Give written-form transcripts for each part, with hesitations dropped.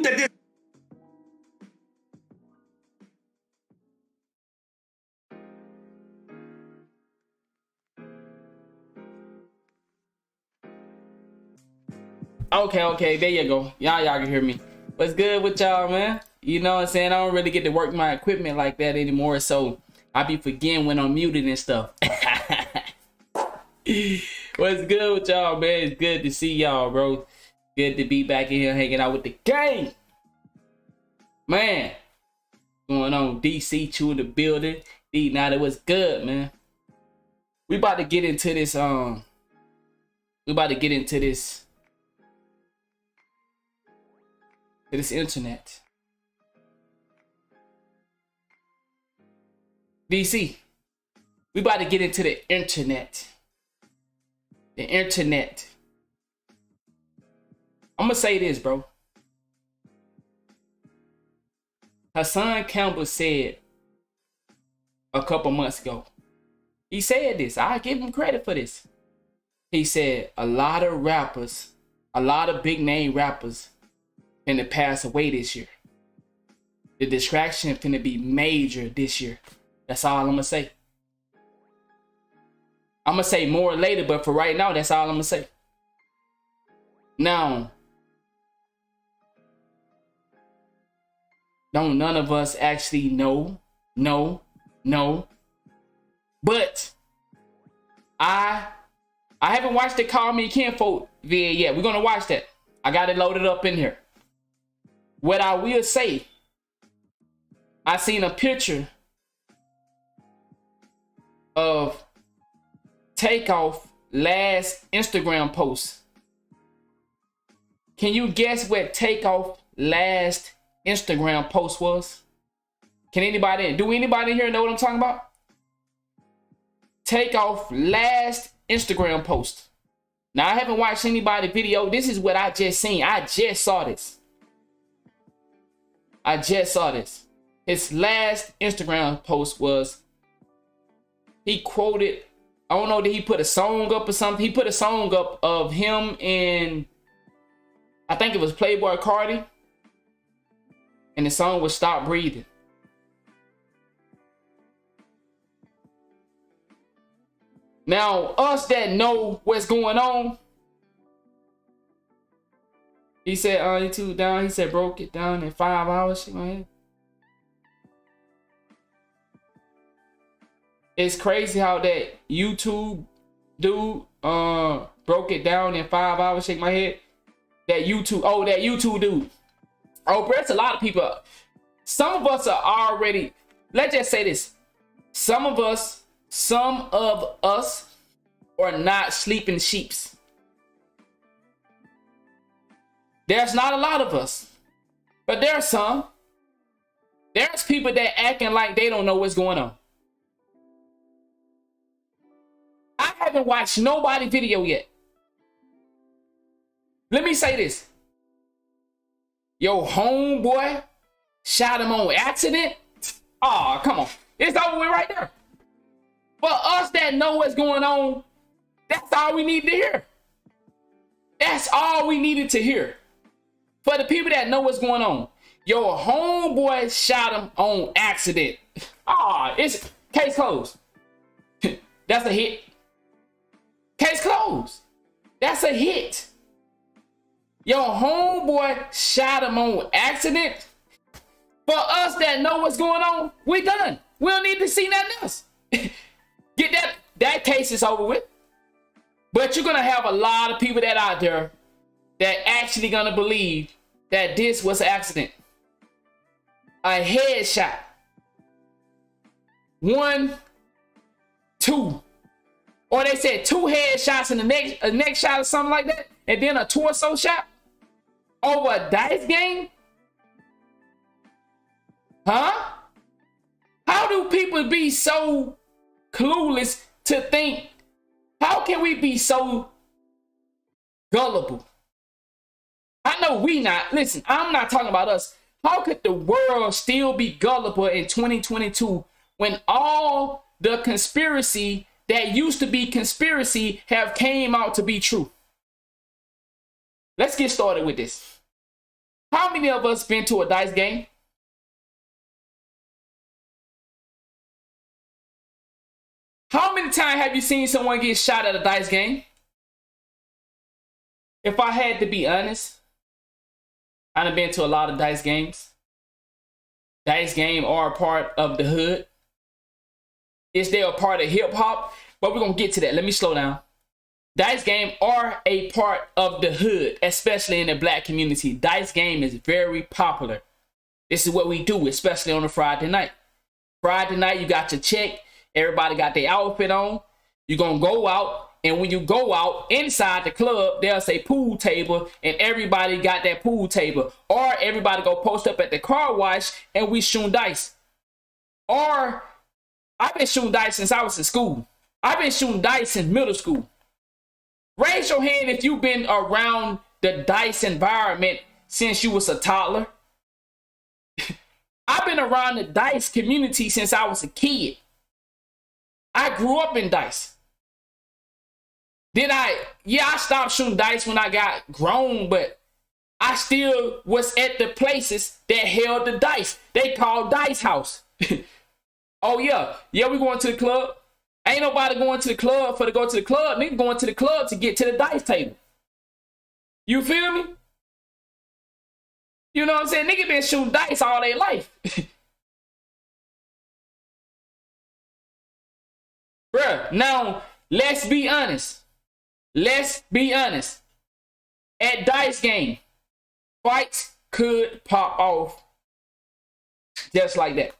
that this. Okay, there you go. Y'all can hear me. What's good with y'all, man? You know what I'm saying? I don't really get to work my equipment like that anymore, so I be forgetting when I'm muted and stuff. What's good with y'all, man? It's good to see y'all, bro. Good to be back in here hanging out with the gang. Man, going on? DC Chew in the building. D, now that was good, man. We about to get into this, this internet. DC, we about to get into the internet. The internet. I'm gonna say this, bro. Hassan Campbell said a couple months ago. He said this. I give him credit for this. He said a lot of rappers, a lot of big name rappers finna pass away this year. The distraction finna be major this year. That's all I'm gonna say. I'm gonna say more later, but for right now, that's all I'm gonna say. Now, don't none of us actually know. But I haven't watched the Call Me Kinfolk video yet. We're gonna watch that. I got it loaded up in here. What I will say, I seen a picture of Takeoff last Instagram post. Can you guess what Takeoff last Instagram post was? Can anybody, do anybody here know what I'm talking about? Takeoff last Instagram post. Now I haven't watched anybody video. This is what I just seen. I just saw this. His last Instagram post was, he quoted, I don't know, did he put a song up or something? He put a song up of him and I think it was Playboy Cardi. And the song was Stop Breathing. Now, us that know what's going on, he said, he took down, he said, broke it down in 5 hours. Shit, man. It's crazy how that YouTube dude broke it down in 5 hours. Shake my head. That YouTube dude. Oh, bro, it's a lot of people. Some of us are already, let's just say this. Some of us are not sleeping sheeps. There's not a lot of us, but there's some. There's people that acting like they don't know what's going on. I haven't watched nobody video yet. Let me say this. Yo, homeboy shot him on accident. Oh, come on. It's over with right there. For us that know what's going on, that's all we need to hear. That's all we needed to hear. For the people that know what's going on, your homeboy shot him on accident. It's case closed. That's a hit. Case closed. That's a hit. Your homeboy shot him on accident. For us that know what's going on, we done. We don't need to see nothing else. Get that case is over with. But you're gonna have a lot of people that out there that actually gonna believe that this was an accident. A headshot. 1, 2. Or they said 2 headshots in the next shot or something like that. And then a torso shot over a dice game? Huh? How do people be so clueless to think? How can we be so gullible? I know we not. Listen, I'm not talking about us. How could the world still be gullible in 2022 when all the conspiracy that used to be conspiracy have came out to be true? Let's get started with this. How many of us been to a dice game? How many times have you seen someone get shot at a dice game? If I had to be honest, I've been to a lot of dice games. Dice game are a part of the hood. Is they a part of hip hop? But we're gonna get to that. Let me slow down. Dice game are a part of the hood, especially in the black community. Dice game is very popular. This is what we do, especially on a Friday night. Friday night, you got your check. Everybody got their outfit on. You're gonna go out. And when you go out inside the club, they'll say pool table, and everybody got that pool table. Or everybody go post up at the car wash and we shoot dice. Or I've been shooting dice since I was in school. I've been shooting dice since middle school. Raise your hand if you've been around the dice environment since you was a toddler. I've been around the dice community since I was a kid. I grew up in dice. I stopped shooting dice when I got grown, but I still was at the places that held the dice. They called Dice House. Oh yeah, we going to the club. Ain't nobody going to the club for to go to the club. Nigga going to the club to get to the dice table. You feel me? You know what I'm saying? Nigga been shooting dice all their life. Bruh, now let's be honest. Let's be honest. At dice game, fights could pop off just like that.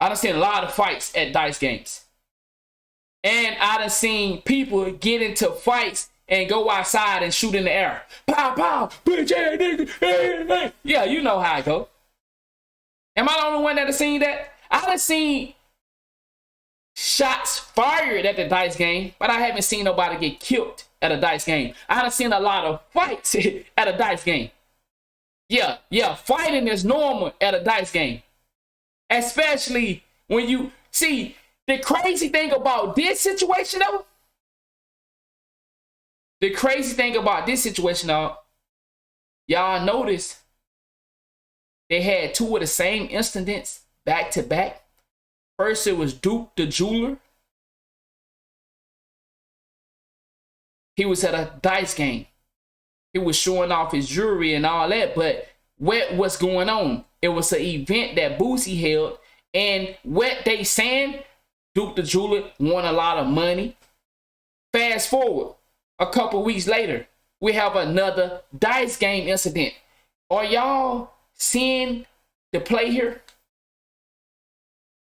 I done seen a lot of fights at dice games. And I done seen people get into fights and go outside and shoot in the air. Pow, pow, bitch ass nigga. Hey, hey. Yeah, you know how it go. Am I the only one that done seen that? I done seen shots fired at the dice game, but I haven't seen nobody get killed at a dice game. I done seen a lot of fights at a dice game. Yeah, fighting is normal at a dice game. Especially when you see the crazy thing about this situation though. Y'all notice they had two of the same incidents back to back. First, it was Duke the jeweler. He was at a dice game. He was showing off his jewelry and all that, but what was going on? It was an event that Boosie held, and what they saying, Duke the jeweler won a lot of money. Fast forward, a couple weeks later, we have another dice game incident. Are y'all seeing the play here?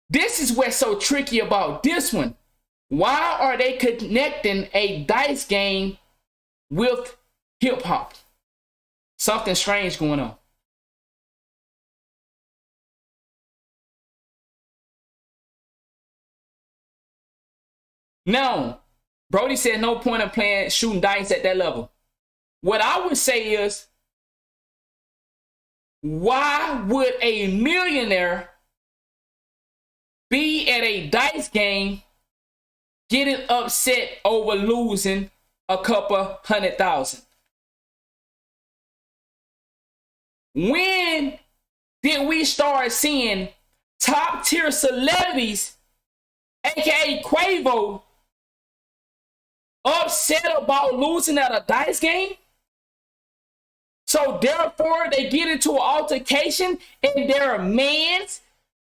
This is what's so tricky about this one. Why are they connecting a dice game with hip hop? Something strange going on. Now, Brody said no point in playing shooting dice at that level. What I would say is, why would a millionaire be at a dice game getting upset over losing a couple $100,000? When did we start seeing top tier celebrities, aka Quavo, upset about losing at a dice game? So therefore they get into an altercation and their man's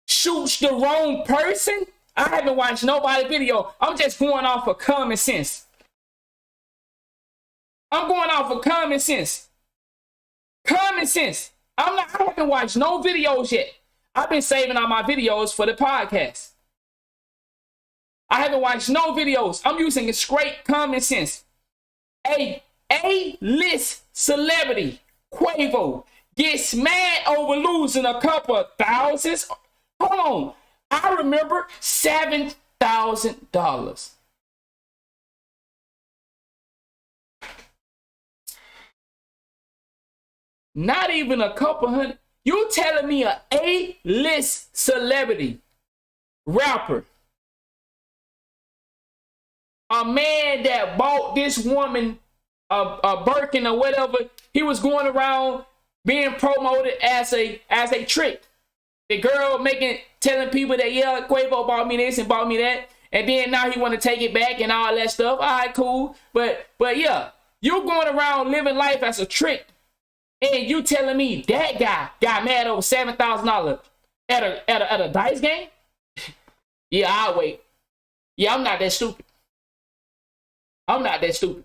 shoots the wrong person? I haven't watched nobody's video. I'm just going off of common sense. I'm going off of common sense. Common sense. I haven't watched no videos yet. I've been saving all my videos for the podcast. I haven't watched no videos. I'm using straight common sense. A A-list celebrity, Quavo, gets mad over losing a couple of thousands. Hold on. I remember $7,000. Not even a couple hundred. You telling me a A-list celebrity, rapper, a man that bought this woman Birkin or whatever. He was going around being promoted as a trick. The girl telling people that, yeah, Quavo bought me this and bought me that. And then now he want to take it back and all that stuff. All right, cool. But yeah, you're going around living life as a trick. And you telling me that guy got mad over $7,000 at a dice game? Yeah, I'll wait. Yeah, I'm not that stupid. I'm not that stupid.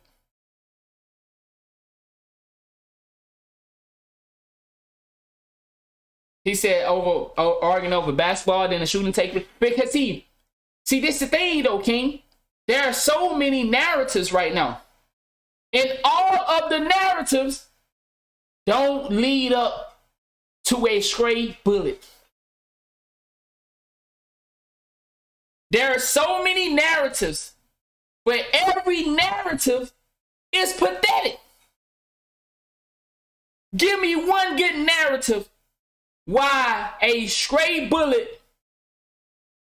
He said arguing over basketball, then the shooting take place. Because see, this is the thing though, King. There are so many narratives right now. And all of the narratives don't lead up to a stray bullet. There are so many narratives, but every narrative is pathetic. Give me one good narrative why a stray bullet,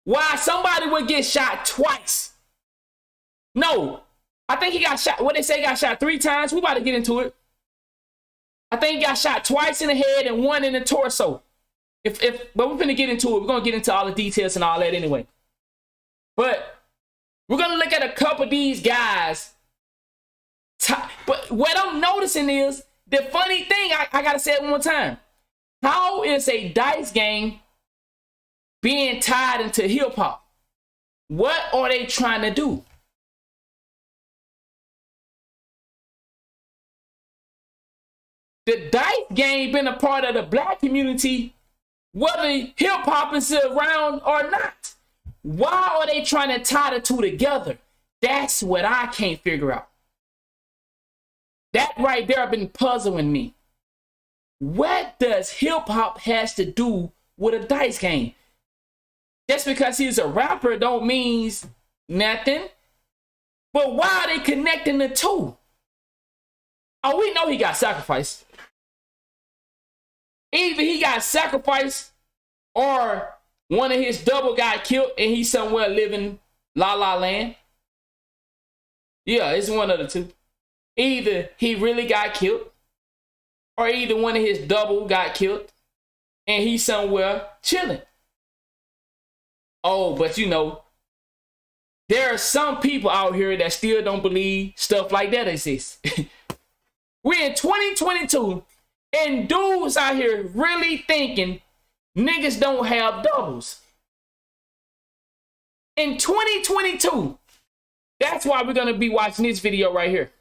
why somebody would get shot twice. No, I think he got shot. What they say, he got shot 3 times. We about to get into it. I think he got shot twice in the head and 1 in the torso. But we're gonna get into it. We're gonna get into all the details and all that anyway. But we're gonna look at a couple of these guys. But what I'm noticing is the funny thing. I gotta say it one more time. How is a dice game being tied into hip hop? What are they trying to do? The dice game been a part of the black community, whether hip hop is around or not. Why are they trying to tie the two together? That's what I can't figure out. That right there been puzzling me. What does hip hop has to do with a dice game? Just because he's a rapper don't mean nothing. But why are they connecting the two? Oh, we know he got sacrificed. Either he got sacrificed or one of his double got killed and he's somewhere living La La Land. Yeah, it's one of the two. Either he really got killed or either one of his double got killed and he's somewhere chilling. Oh, but you know, there are some people out here that still don't believe stuff like that exists. We're in 2022 and dudes out here really thinking niggas don't have doubles. In 2022, that's why we're going to be watching this video right here.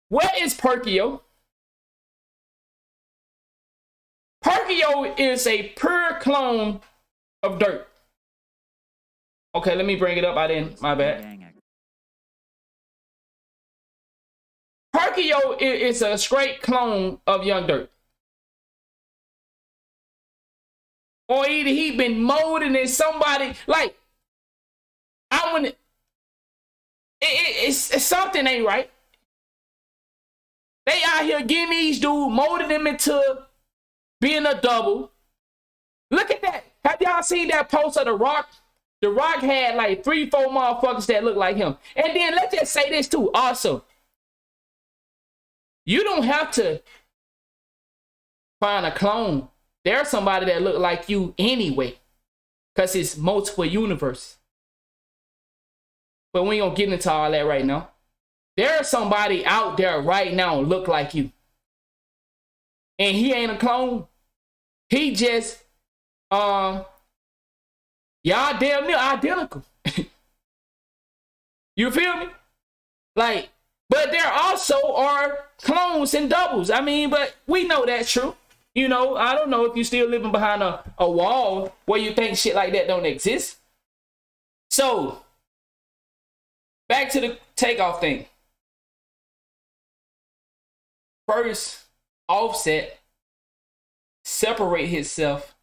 What is Perkio? Perkio is a pure clone of Dirt. Okay, let me bring it up. I didn't. My bad. Perkio is a straight clone of Young Dirt. Or either he been molded in somebody like I want it's something ain't right. They out here getting these dudes, molding them into being a double. Look at that. Have y'all seen that post of The Rock? The Rock had like 3-4 motherfuckers that look like him. And then let's just say this too. Also, you don't have to find a clone. There's somebody that look like you anyway. Because it's multiple universe. But we ain't gonna get into all that right now. There's somebody out there right now look like you. And he ain't a clone. He just y'all damn near identical. You feel me? Like, but there also are clones and doubles. I mean, but we know that's true. You know, I don't know if you're still living behind a wall where you think shit like that don't exist. So, back to the Takeoff thing. First, Offset separate himself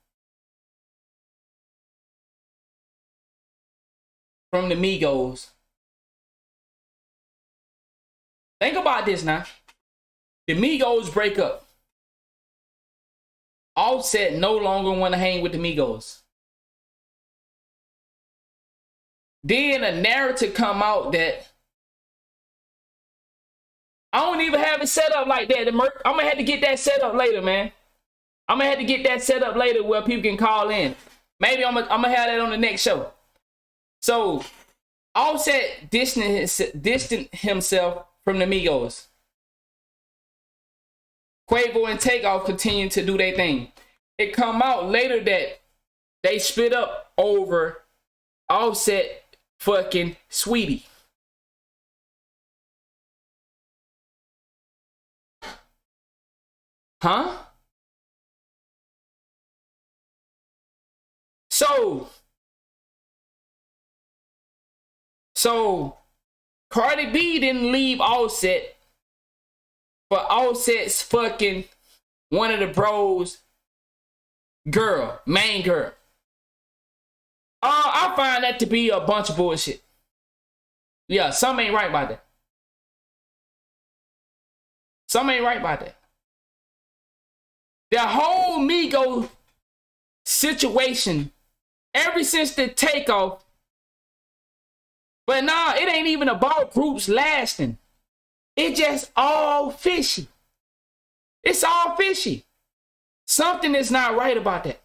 from the Migos. Think about this now. The Migos break up. Offset no longer want to hang with the Migos. Then a narrative come out that I don't even have it set up like that. I'm gonna have to get that set up later, man. I'm gonna have to get that set up later where people can call in. Maybe I'm gonna have that on the next show. So Offset distanced himself from the Migos. Quavo and Takeoff continued to do their thing. It come out later that they split up over Offset fucking Sweetie. Huh? So Cardi B didn't leave Offset, but Offset's fucking one of the bros main girl. I find that to be a bunch of bullshit. Yeah, something ain't right about that. Something ain't right about that. The whole Migo situation, ever since the Takeoff, but nah, it ain't even about groups lasting. It just all fishy. It's all fishy. Something is not right about that.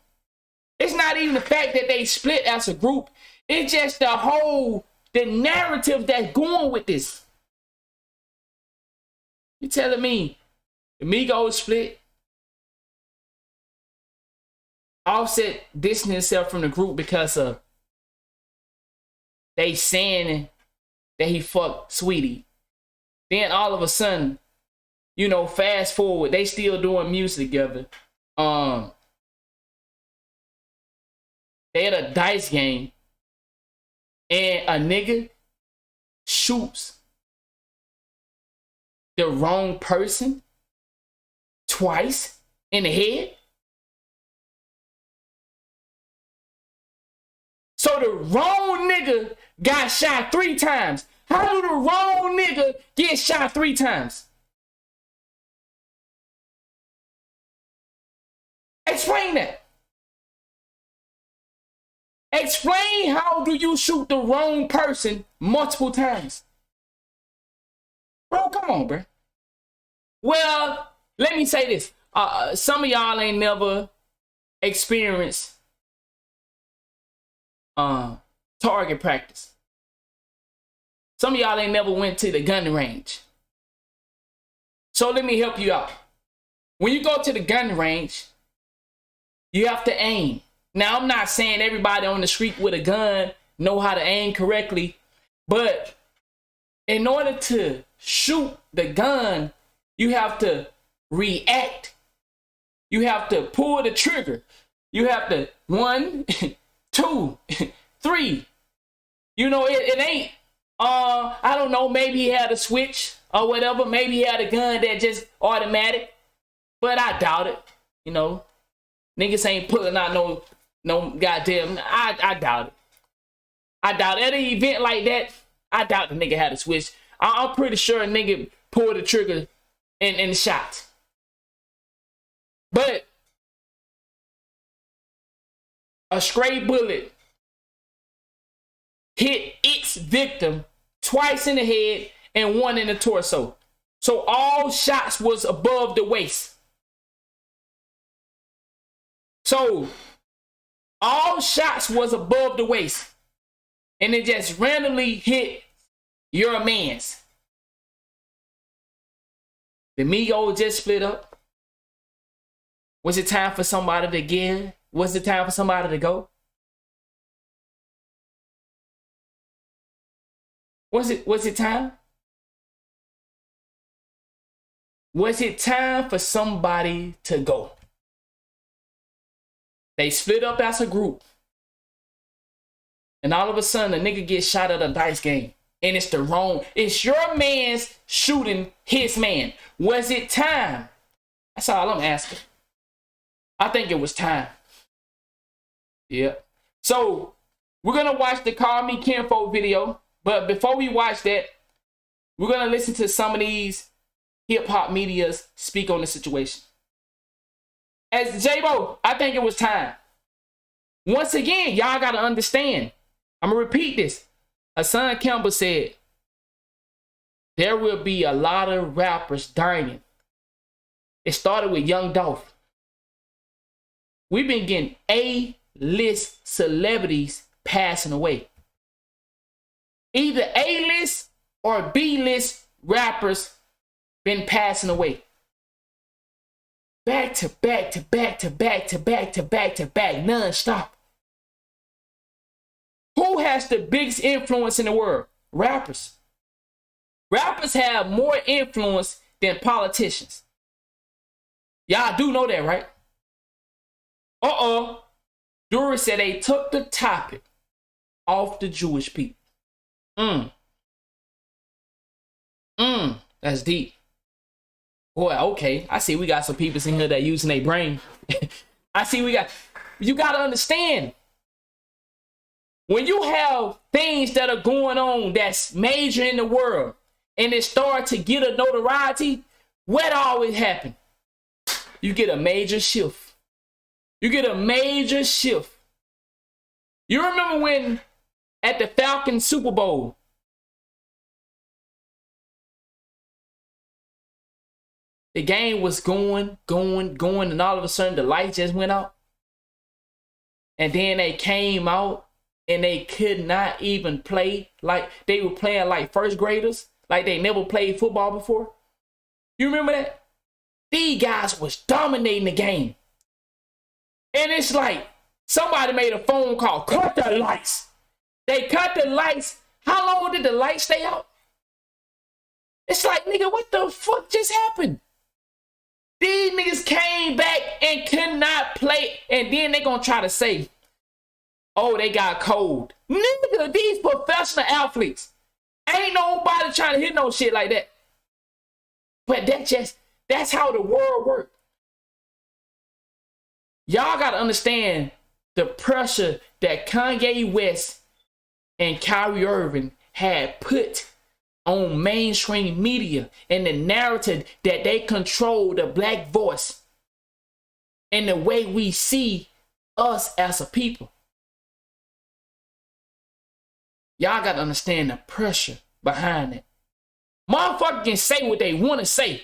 It's not even the fact that they split as a group. It's just the narrative that's going with this. You telling me the Migos split? Offset distancing himself from the group because of they saying that he fucked Sweetie. Then all of a sudden, you know, fast forward, they still doing music together. They had a dice game and a nigga shoots the wrong person twice in the head. So the wrong nigga got shot 3 times. How do the wrong nigga get shot 3 times? Explain that. Explain how do you shoot the wrong person multiple times? Bro, come on, bro. Well, let me say this. Some of y'all ain't never experienced target practice. Some of y'all ain't never went to the gun range. So let me help you out. When you go to the gun range, you have to aim. Now, I'm not saying everybody on the street with a gun know how to aim correctly, but in order to shoot the gun, you have to react. You have to pull the trigger. You have to 1, 2, 3. You know, it ain't, I don't know, maybe he had a switch or whatever. Maybe he had a gun that just automatic, but I doubt it. You know, niggas ain't pulling out no goddamn, I doubt it. I doubt at an event like that, I doubt the nigga had a switch. I'm pretty sure a nigga pulled the trigger and shot. But a stray bullet hit its victim twice in the head and 1 in the torso. So all shots was above the waist. So all shots was above the waist. And it just randomly hit your mans. The Migos just split up. Was it time for somebody to give? Was it time for somebody to go? Was it time? Was it time for somebody to go? They split up as a group. And all of a sudden, a nigga gets shot at a dice game. And it's your man's shooting his man. Was it time? That's all I'm asking. I think it was time. Yeah. So, we're going to watch the Call Me Kinfolk video. But before we watch that, we're going to listen to some of these hip-hop medias speak on the situation. As J-Bo, I think it was time. Once again, y'all got to understand. I'm going to repeat this. Hassan Campbell said, there will be a lot of rappers dying. It started with Young Dolph. We've been getting A-list celebrities passing away. Either A-list or B-list rappers been passing away. Back to back to back to back to back to back to back, non-stop. Who has the biggest influence in the world? Rappers. Rappers have more influence than politicians. Y'all do know that, right? Dury said they took the topic off the Jewish people. That's deep. Boy, okay. I see we got some people in here that using their brain. You got to understand. When you have things that are going on that's major in the world and it start to get a notoriety, what always happen? You get a major shift. You get a major shift. You remember when at the Falcons Super Bowl, the game was going, and all of a sudden the light just went out. And then they came out and they could not even play. Like they were playing like first graders, like they never played football before. You remember that? These guys was dominating the game. And it's like somebody made a phone call, cut the lights. They cut the lights. How long did the lights stay out? It's like, nigga, what the fuck just happened? These niggas came back and could not play. And then they gonna try to say, oh, they got cold. Nigga, these professional athletes. Ain't nobody trying to hit no shit like that. But that's how the world works. Y'all gotta understand the pressure that Kanye West and Kyrie Irving had put on mainstream media and the narrative that they control the black voice and the way we see us as a people. Y'all got to understand the pressure behind it. Motherfuckers can say what they want to say.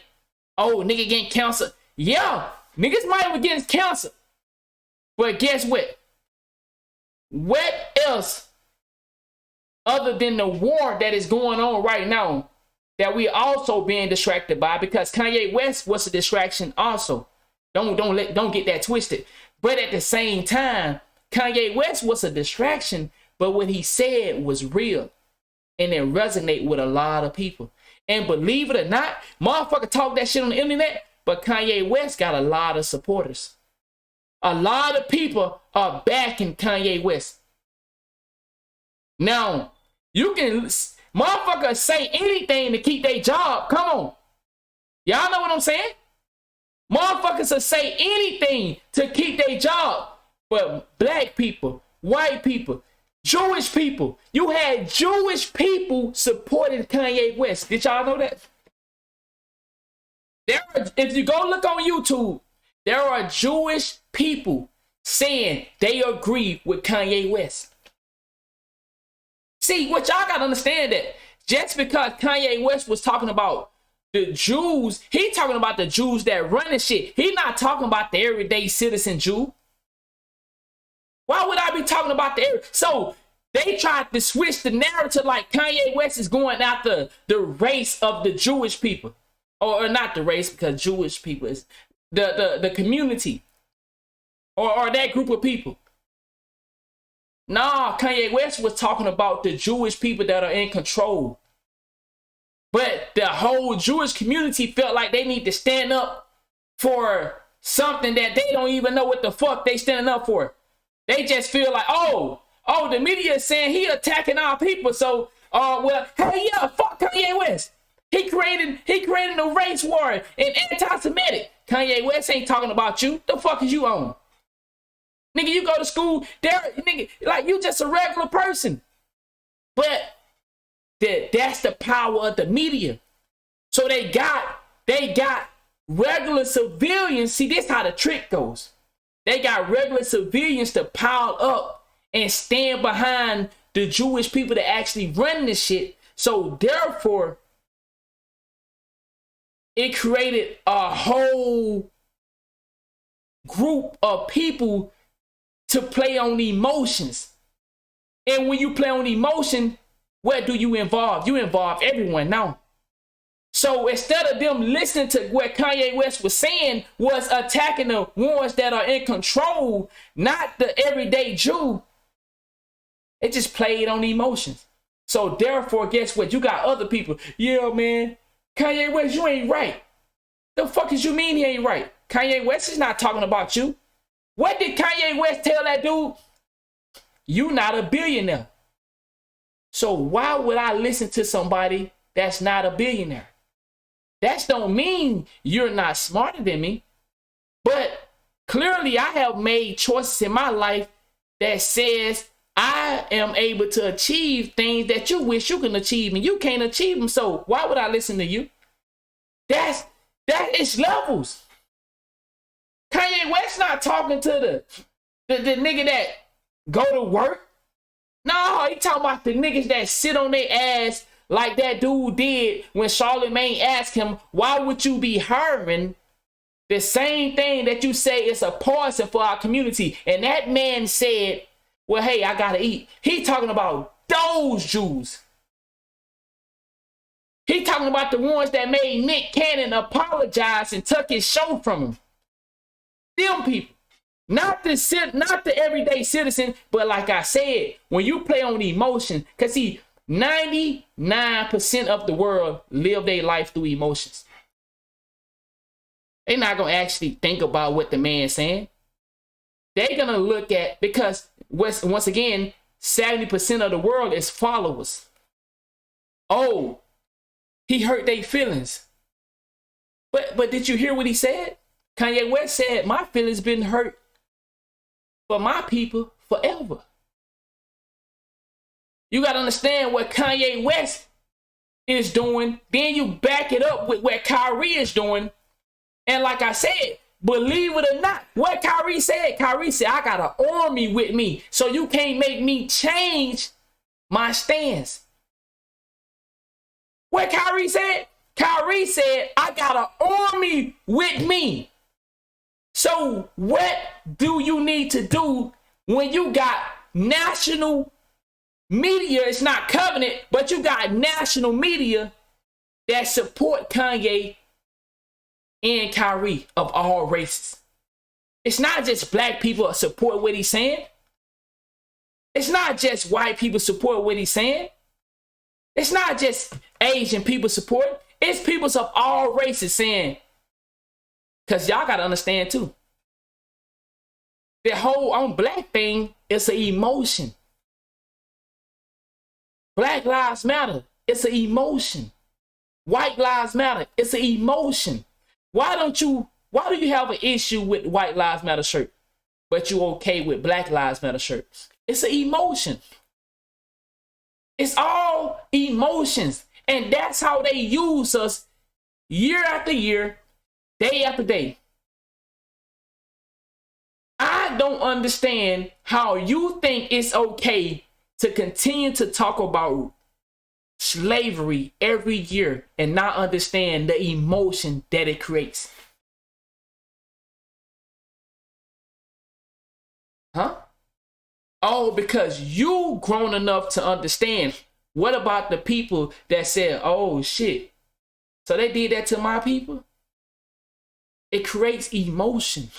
Oh, nigga getting cancer. Yeah, niggas might have getting cancer. But guess what? What else other than the war that is going on right now that we also being distracted by? Because Kanye West was a distraction also. Don't get that twisted. But at the same time, Kanye West was a distraction, but what he said was real. And it resonated with a lot of people. And believe it or not, motherfucker talk that shit on the internet, but Kanye West got a lot of supporters. A lot of people are backing Kanye West. Now, you can, motherfuckers say anything to keep their job. Come on. Y'all know what I'm saying? Motherfuckers will say anything to keep their job. But black people, white people, Jewish people, you had Jewish people supporting Kanye West. Did y'all know that? If you go look on YouTube, there are Jewish people saying they agree with Kanye West. See, what y'all gotta understand that just because Kanye West was talking about the Jews, he talking about the Jews that run the shit. He not talking about the everyday citizen Jew. Why would I be talking about so they tried to switch the narrative like Kanye West is going after the race of the Jewish people. Or not the race, because Jewish people is the community. Or that group of people. Nah, Kanye West was talking about the Jewish people that are in control. But the whole Jewish community felt like they need to stand up for something that they don't even know what the fuck they standing up for. They just feel like, oh, the media is saying he attacking our people. So, well, hey, yeah, fuck Kanye West. He created a race war and anti-Semitic. Kanye West ain't talking about you. The fuck is you on? Nigga, you go to school, nigga, like you just a regular person. But that's the power of the media. So they got regular civilians. See, this how the trick goes. They got regular civilians to pile up and stand behind the Jewish people that actually run this shit. So therefore, it created a whole group of people to play on emotions. And when you play on emotion, what do you involve? You involve everyone now. So instead of them listening to what Kanye West was saying, was attacking the ones that are in control, not the everyday Jew, it just played on emotions. So therefore, guess what? You got other people. Yeah, man, Kanye West, you ain't right. The fuck is you mean he ain't right? Kanye West is not talking about you. What did Kanye West tell that dude? You not a billionaire. So why would I listen to somebody that's not a billionaire? That don't mean you're not smarter than me. But clearly I have made choices in my life that says I am able to achieve things that you wish you can achieve and you can't achieve them. So why would I listen to you? That is levels. Kanye West not talking to the nigga that go to work. No, he talking about the niggas that sit on their ass like that dude did when Charlemagne asked him, why would you be hiring the same thing that you say is a poison for our community? And that man said, well, hey, I gotta eat. He talking about those Jews. He talking about the ones that made Nick Cannon apologize and took his show from him. Them people. Not the everyday citizen, but like I said, when you play on emotion, because see, 99% of the world live their life through emotions. They're not going to actually think about what the man's saying. They're going to look at, because once again, 70% of the world is followers. Oh, he hurt their feelings. But did you hear what he said? Kanye West said, my feelings been hurt for my people forever. You got to understand what Kanye West is doing. Then you back it up with what Kyrie is doing. And like I said, believe it or not, what Kyrie said, I got an army with me. So you can't make me change my stance. What Kyrie said? Kyrie said, I got an army with me. So what do you need to do when you got national media? It's not covenant, but you got national media that support Kanye and Kyrie of all races. It's not just black people support what he's saying. It's not just white people support what he's saying. It's not just Asian people support. It's people of all races saying, because y'all got to understand too, the whole on black thing is an emotion. Black lives matter. It's an emotion. White lives matter. It's an emotion. Why do you have an issue with White Lives Matter shirt, but you okay with Black Lives Matter shirts? It's an emotion. It's all emotions. And that's how they use us year after year, day after day. I don't understand how you think it's okay to continue to talk about slavery every year and not understand the emotion that it creates. Huh? Oh, because you grown enough to understand. What about the people that said, oh shit, so they did that to my people? It creates emotion.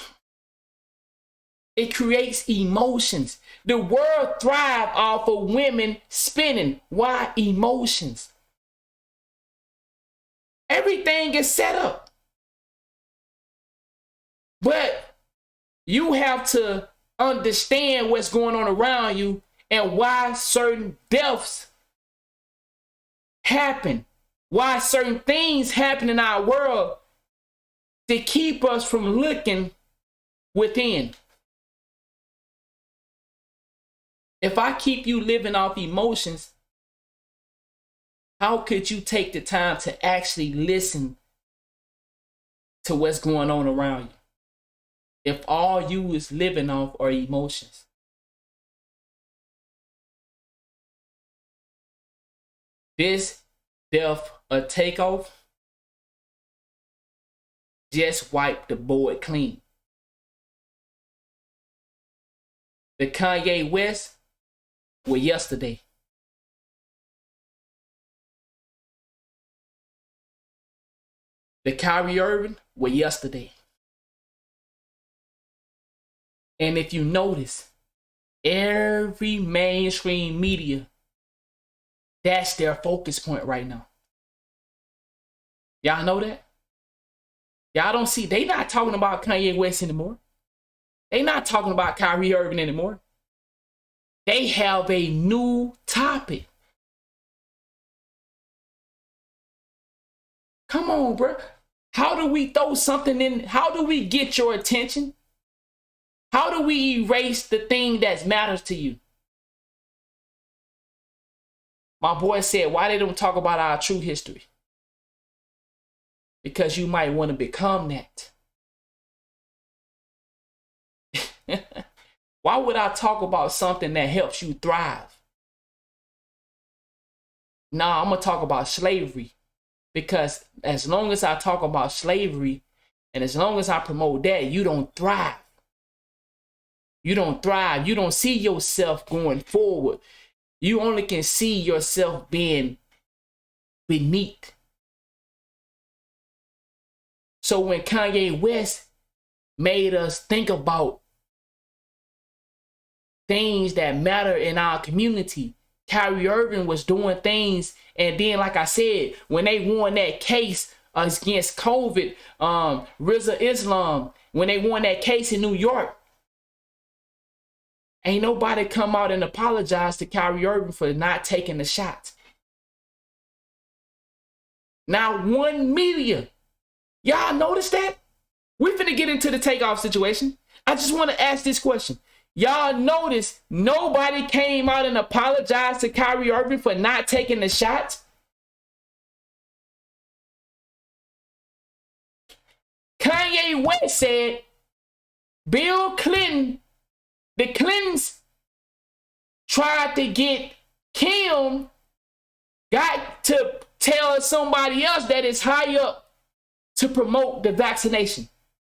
It creates emotions. The world thrives off of women spinning. Why? Emotions. Everything is set up. But you have to understand what's going on around you and why certain deaths happen. Why certain things happen in our world to keep us from looking within. If I keep you living off emotions, how could you take the time to actually listen to what's going on around you if all you is living off are emotions? This death of Takeoff just wiped the board clean. The Kanye West were yesterday. The Kyrie Irving were yesterday. And if you notice, every mainstream media, that's their focus point right now. Y'all know that? Y'all don't see, they not talking about Kanye West anymore. They not talking about Kyrie Irving anymore. They have a new topic. Come on, bro. How do we throw something in? How do we get your attention? How do we erase the thing that matters to you? My boy said, why they don't talk about our true history? Because you might want to become that. Why would I talk about something that helps you thrive? Nah, I'm going to talk about slavery. Because as long as I talk about slavery and as long as I promote that, you don't thrive. You don't thrive. You don't see yourself going forward. You only can see yourself being beneath. So when Kanye West made us think about things that matter in our community, Kyrie Irving was doing things. And then, like I said, when they won that case against COVID, Islam, when they won that case in New York, ain't nobody come out and apologize to Kyrie Irving for not taking the shot. Now, one media. Y'all notice that? We finna get into the Takeoff situation. I just want to ask this question. Y'all notice nobody came out and apologized to Kyrie Irving for not taking the shot? Kanye West said Bill Clinton, the Clintons tried to get Kim, got to tell somebody else that is high up to promote the vaccination.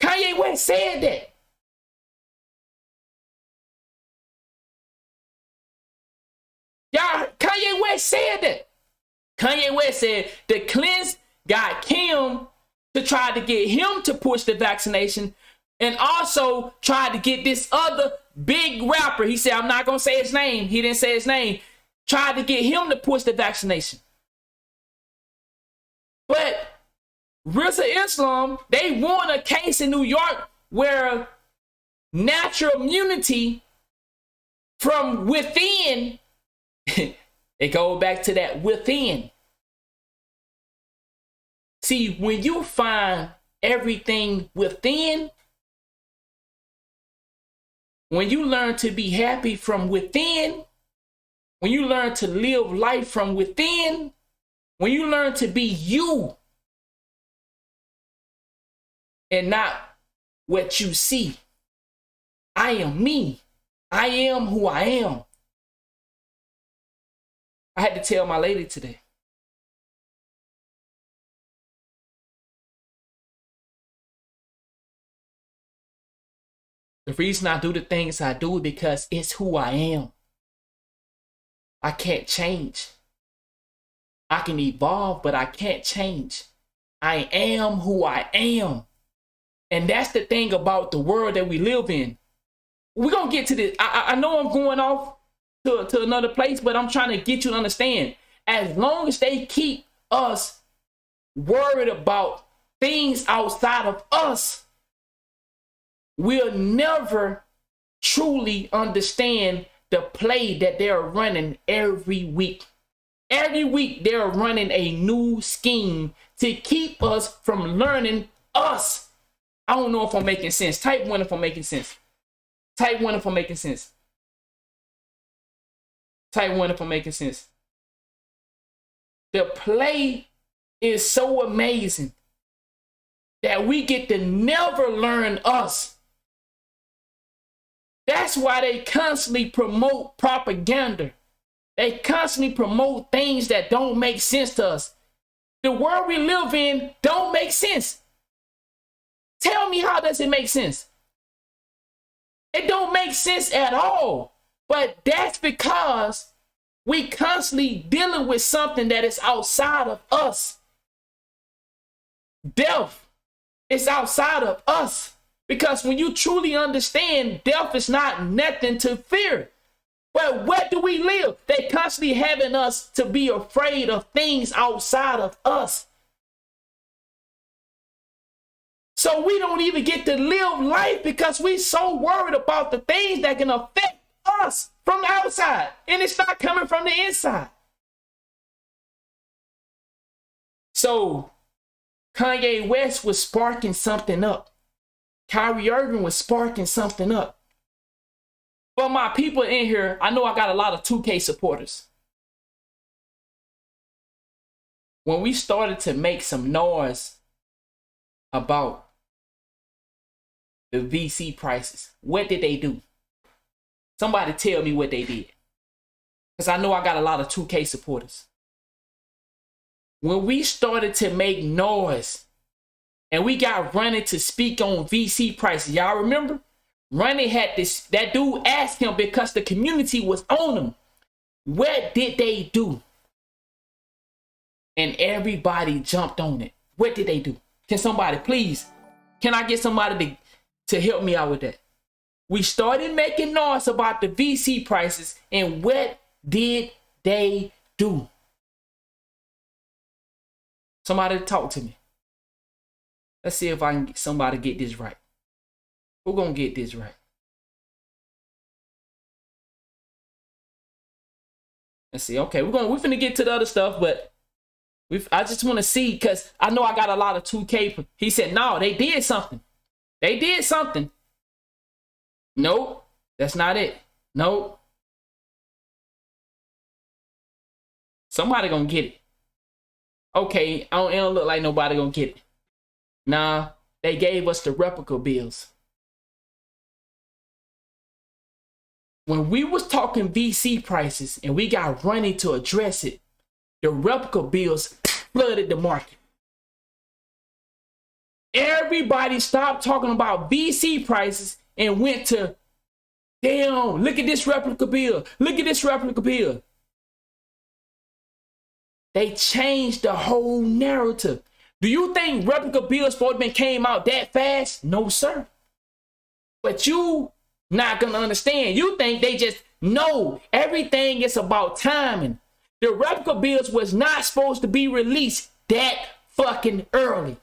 Kanye West said that. Y'all, Kanye West said that. Kanye West said the Clintons got Kim to try to get him to push the vaccination and also tried to get this other big rapper. He said, I'm not going to say his name. He didn't say his name. Tried to get him to push the vaccination. But Islam, they won a case in New York where natural immunity from within, it goes back to that within. See, when you find everything within, when you learn to be happy from within, when you learn to live life from within, when you learn to be you and not what you see. I am me. I am who I am. I had to tell my lady today. The reason I do the things I do is because it's who I am. I can't change. I can evolve, but I can't change. I am who I am. And that's the thing about the world that we live in. We're going to get to this. I know I'm going off to another place, but I'm trying to get you to understand. As long as they keep us worried about things outside of us, we'll never truly understand the play that they're running every week. Every week, they're running a new scheme to keep us from learning us. I don't know if I'm making sense. Type 1 if I'm making sense. Type 1 if I'm making sense. Type 1 if I'm making sense. The play is so amazing that we get to never learn us. That's why they constantly promote propaganda. They constantly promote things that don't make sense to us. The world we live in don't make sense. Tell me, how does it make sense? It don't make sense at all. But that's because we constantly dealing with something that is outside of us. Death is outside of us. Because when you truly understand, death is not nothing to fear. But where do we live? They constantly having us to be afraid of things outside of us. So we don't even get to live life because we so worried about the things that can affect us from the outside. And it's not coming from the inside. So Kanye West was sparking something up. Kyrie Irving was sparking something up. But my people in here, I know I got a lot of 2K supporters. When we started to make some noise about the VC prices, what did they do? Somebody tell me what they did. Because I know I got a lot of 2K supporters. When we started to make noise and we got Running to speak on VC prices, y'all remember? Running had that dude asked him because the community was on him. What did they do? And everybody jumped on it. What did they do? Can somebody please, can I get somebody to help me out with that? We started making noise about the VC prices, and what did they do? Somebody talk to me. Let's see if I can get somebody to get this right. Who gonna get this right? Let's see. Okay, we're finna get to the other stuff, but I just want to see, because I know I got a lot of 2K. He said, no, they did something. They did something. Nope, that's not it. Nope. Somebody gonna get it. Okay, it don't look like nobody gonna get it. Nah, they gave us the replica bills. When we was talking VC prices and we got Running to address it, the replica bills flooded the market. Everybody stopped talking about VC prices and went to, damn, look at this replica bill. Look at this replica bill. They changed the whole narrative. Do you think replica bills came out that fast? No, sir. But you not gonna understand. You think they just know everything is about timing. The replica bills was not supposed to be released that fucking early.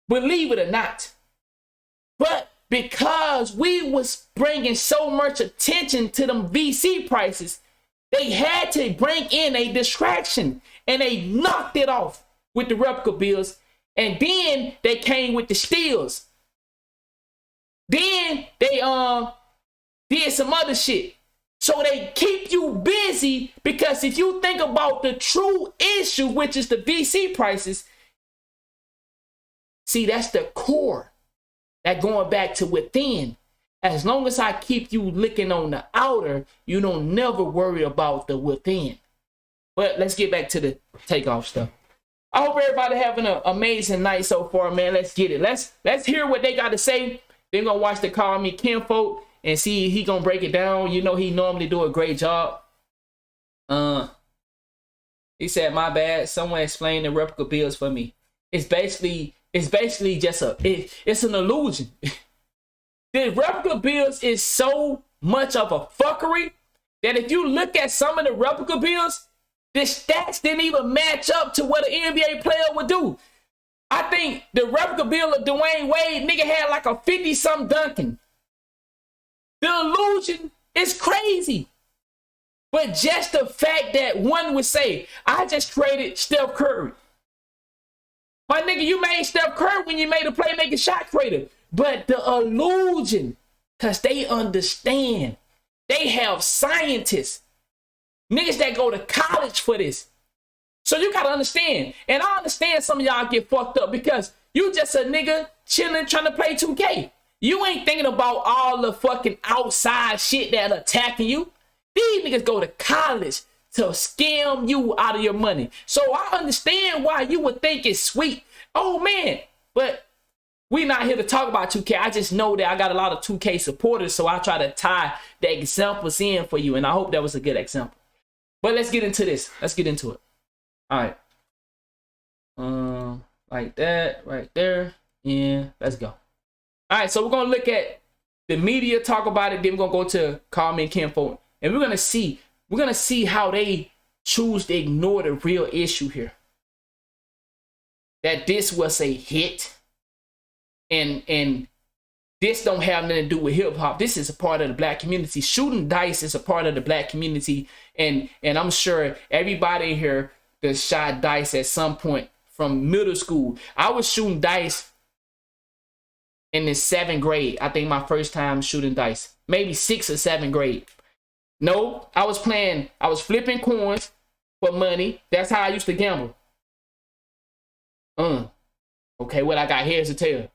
Believe it or not. But because we was bringing so much attention to them VC prices, they had to bring in a distraction, and they knocked it off with the replica bills, and then they came with the steals. Then they did some other shit. So they keep you busy, because if you think about the true issue, which is the VC prices, see, that's the core. That going back to within. As long as I keep you looking on the outer, you don't never worry about the within. But let's get back to the Takeoff stuff. I hope everybody having an amazing night so far, man. Let's get it. Let's hear what they got to say. Then gonna watch the Call Me Kinfolk and see he gonna break it down. You know he normally do a great job. He said, my bad. Someone explain the replica bills for me. It's basically just it's an illusion. The replica bills is so much of a fuckery that if you look at some of the replica bills, the stats didn't even match up to what an NBA player would do. I think the replica bill of Dwayne Wade, nigga had like a 50-something dunking. The illusion is crazy. But just the fact that one would say, I just traded Steph Curry. My nigga, you made Steph Curry when you made a playmaking shot creator. But the illusion, because they understand. They have scientists. Niggas that go to college for this. So you gotta understand. And I understand some of y'all get fucked up because you just a nigga chilling trying to play 2K. You ain't thinking about all the fucking outside shit that attacking you. These niggas go to college to scam you out of your money. So I understand why you would think it's sweet. Oh man, but We not here to talk about 2K. I just know that I got a lot of 2K supporters, so I try to tie the examples in for you, and I hope that was a good example. But let's get into this. Let's get into it. All right. Like that right there. Yeah, let's go. All right, so we're gonna look at the media, talk about it, then we're gonna go to Call Me Kinfolk, and we're gonna see how they choose to ignore the real issue here. That this was a hit, and this don't have nothing to do with hip hop. This is a part of the black community. Shooting dice is a part of the black community, and I'm sure everybody here that shot dice at some point from middle school. I was shooting dice in the 7th grade. I think my first time shooting dice, maybe 6th or 7th grade. No, I was flipping coins for money. That's how I used to gamble. Okay, what I got here is to tell.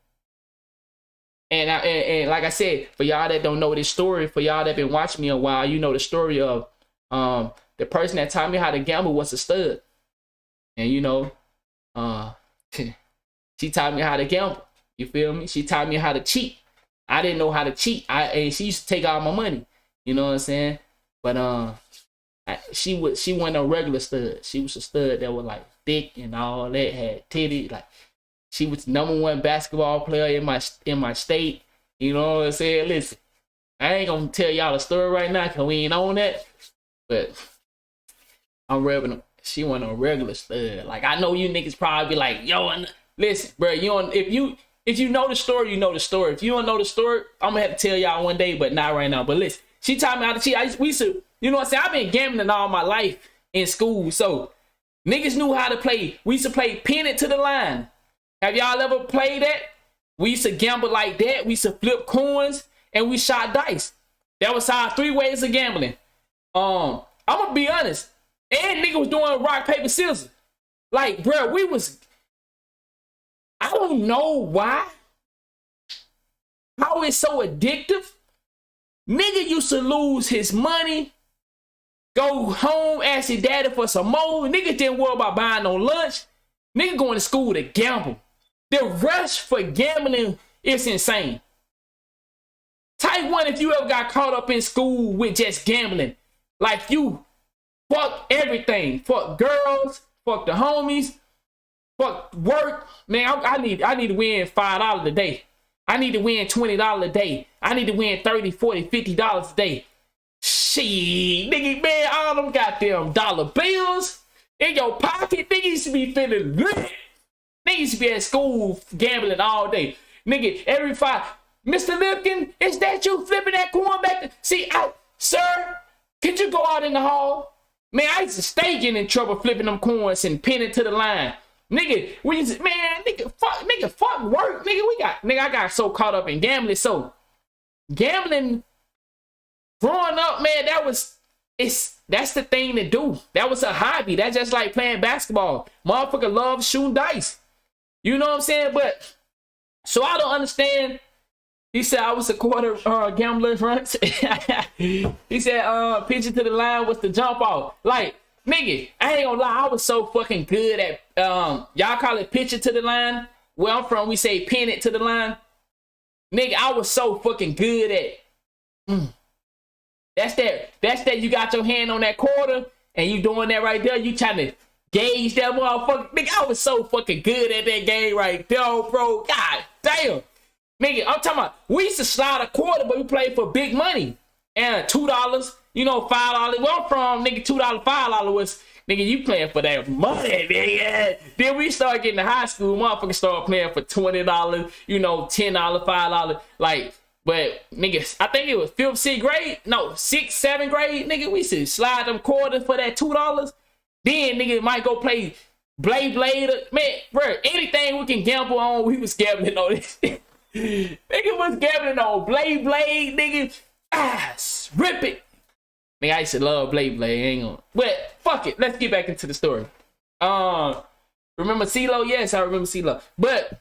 And like I said, for y'all that don't know this story, for y'all that been watching me a while, you know the story of the person that taught me how to gamble was a stud. And you know, she taught me how to gamble. You feel me? She taught me how to cheat. I didn't know how to cheat. And she used to take all my money. You know what I'm saying? But she wasn't a regular stud. She was a stud that was like thick and all that, had titties. Like she was the #1 basketball player in my state. You know what I'm saying? Listen, I ain't gonna tell y'all the story right now because we ain't on that. But I'm revving. She wasn't a regular stud. Like I know you niggas probably be like, yo, listen, bro, if you know the story, you know the story. If you don't know the story, I'm gonna have to tell y'all one day, but not right now. But listen, she taught me how to cheat. We used to, you know what I'm saying? I've been gambling all my life in school, so niggas knew how to play. We used to play pin it to the line. Have y'all ever played that? We used to gamble like that. We used to flip coins and we shot dice. That was our 3 ways of gambling. I'm gonna be honest. And nigga was doing rock, paper, scissors. Like, bro, I don't know why. How it's so addictive. Nigga used to lose his money, go home, ask his daddy for some more. Nigga didn't worry about buying no lunch. Nigga going to school to gamble. The rush for gambling is insane. Type 1 if you ever got caught up in school with just gambling. Like you fuck everything. Fuck girls. Fuck the homies. Fuck work. Man, I need to win $5 a day. I need to win $20 a day. I need to win $30, $40, $50 a day. Shit, nigga, man, all them goddamn dollar bills in your pocket. Nigga used to be feeling lit. Nigga used to be at school gambling all day. Nigga, every 5, Mr. Lipkin, is that you flipping that coin back? See, sir, could you go out in the hall? Man, I used to stay getting in trouble flipping them coins and pinning to the line. Nigga, fuck work. Nigga, I got so caught up in gambling. So, gambling, growing up, man, that's the thing to do. That was a hobby. That's just like playing basketball. Motherfucker love shooting dice. You know what I'm saying? But, so I don't understand. He said I was a quarter gambler once. He said, pitching to the line was the jump off. Like, nigga, I ain't gonna lie, I was so fucking good at, y'all call it pitching to the line. Where I'm from, we say pin it to the line. Nigga, I was so fucking good at, That's that you got your hand on that quarter and you doing that right there. You trying to gauge that motherfucker. Nigga, I was so fucking good at that game right there, bro. God damn. Nigga, I'm talking about, we used to slide a quarter, but we played for big money. And $2, you know, $5. Where I'm from, nigga, $2, $5 was, nigga, you playing for that money, nigga. Then we started getting to high school, motherfuckers started playing for $20, you know, $10, $5. Like, but, nigga, I think it was 5th, 6th grade. No, 6th, 7th grade, nigga, we used to slide them quarters for that $2. Then, nigga, might go play Blade. Man, bro, anything we can gamble on, we was gambling on this. Nigga was gambling on Blade, nigga. Rip it. Nigga, I used to love Blade. Ain't gonna. But fuck it. Let's get back into the story. Remember CeeLo? Yes, I remember CeeLo. But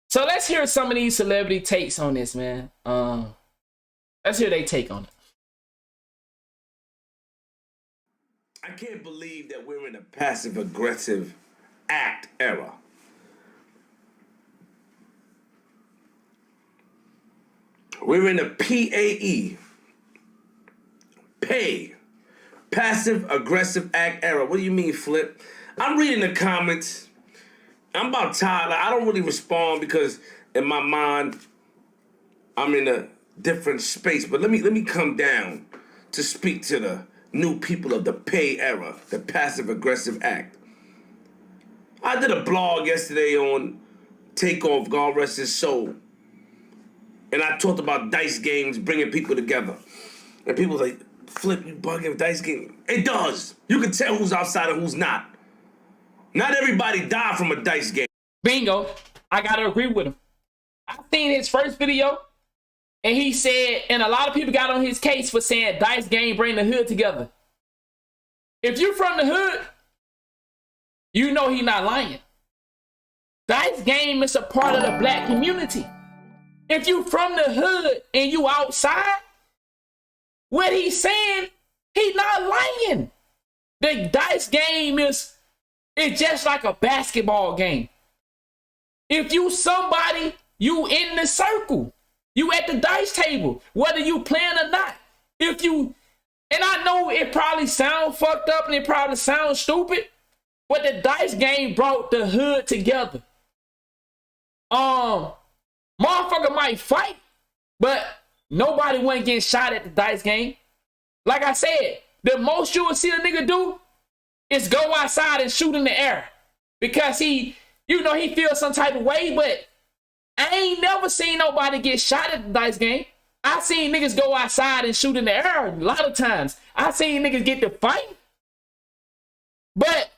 so let's hear some of these celebrity takes on this, man. Let's hear their take on it. I can't believe that we're in a passive-aggressive act era. We're in the PAE. Pay. Passive Aggressive Act era. What do you mean, Flip? I'm reading the comments. I'm about tired. Like, I don't really respond because in my mind, I'm in a different space. But let me come down to speak to the new people of the pay era, the Passive Aggressive Act. I did a blog yesterday on Takeoff, God rest his soul. And I talked about dice games bringing people together. And people like, Flip, you bugging dice game. It does. You can tell who's outside and who's not. Not everybody died from a dice game. Bingo. I gotta agree with him. I seen his first video, and he said, and a lot of people got on his case for saying dice game bring the hood together. If you from the hood, you know he not lying. Dice game is a part of the black community. If you from the hood and you outside, what he's saying, he not lying. The dice game is just like a basketball game. If you somebody, you in the circle. You at the dice table, whether you playing or not. If you, and I know it probably sound fucked up and it probably sounds stupid, but the dice game brought the hood together. Motherfucker might fight, but nobody wasn't getting shot at the dice game. Like I said, the most you will see a nigga do is go outside and shoot in the air. Because he, you know, he feels some type of way, but I ain't never seen nobody get shot at the dice game. I seen niggas go outside and shoot in the air a lot of times. I seen niggas get to fight. But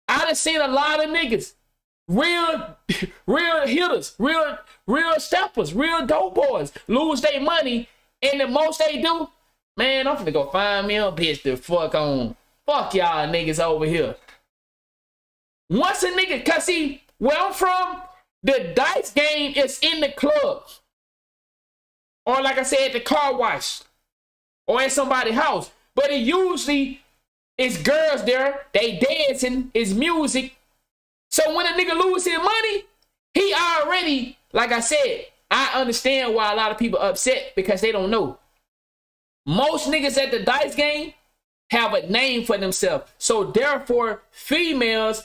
I done seen a lot of niggas, real hitters, real steppers, real dope boys, lose their money, and the most they do, man, I'm finna go find me a bitch to fuck on. Fuck y'all niggas over here. Once a nigga, cause see, where I'm from, the dice game is in the club. Or like I said, at the car wash. Or at somebody's house. But it usually is girls there, they dancing, it's music. So when a nigga lose his money, he already, like I said, I understand why a lot of people are upset because they don't know. Most niggas at the dice game have a name for themselves. So therefore, females,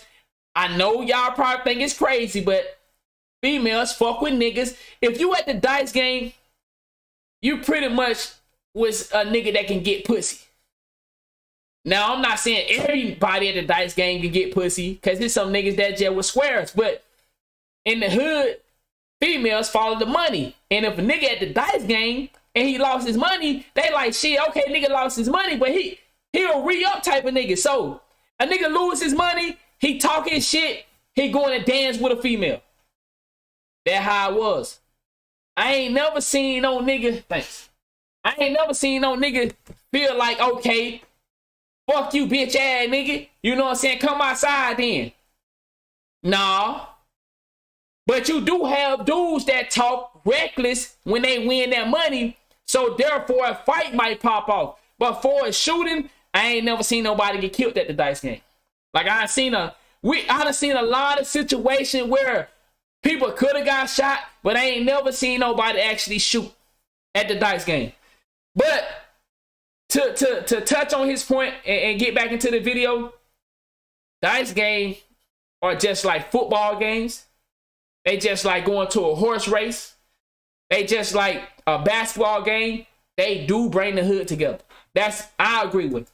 I know y'all probably think it's crazy, but females fuck with niggas. If you at the dice game, you pretty much was a nigga that can get pussy. Now, I'm not saying everybody at the dice game can get pussy, because there's some niggas that just with squares, but in the hood, females follow the money. And if a nigga at the dice game and he lost his money, they like, shit, okay, nigga lost his money, but he'll re-up type of nigga. So a nigga lose his money, he talking shit, he going to dance with a female. That's how it was. I ain't never seen no nigga, thanks. I ain't never seen no nigga feel like, okay, fuck you, bitch ass nigga. You know what I'm saying? Come outside then. Nah. But you do have dudes that talk reckless when they win that money. So therefore a fight might pop off. But for a shooting, I ain't never seen nobody get killed at the dice game. Like I done seen a lot of situations where people could have got shot, but I ain't never seen nobody actually shoot at the dice game. But to touch on his point and get back into the video, dice games are just like football games. They just like going to a horse race. They just like a basketball game. They do bring the hood together. I agree with.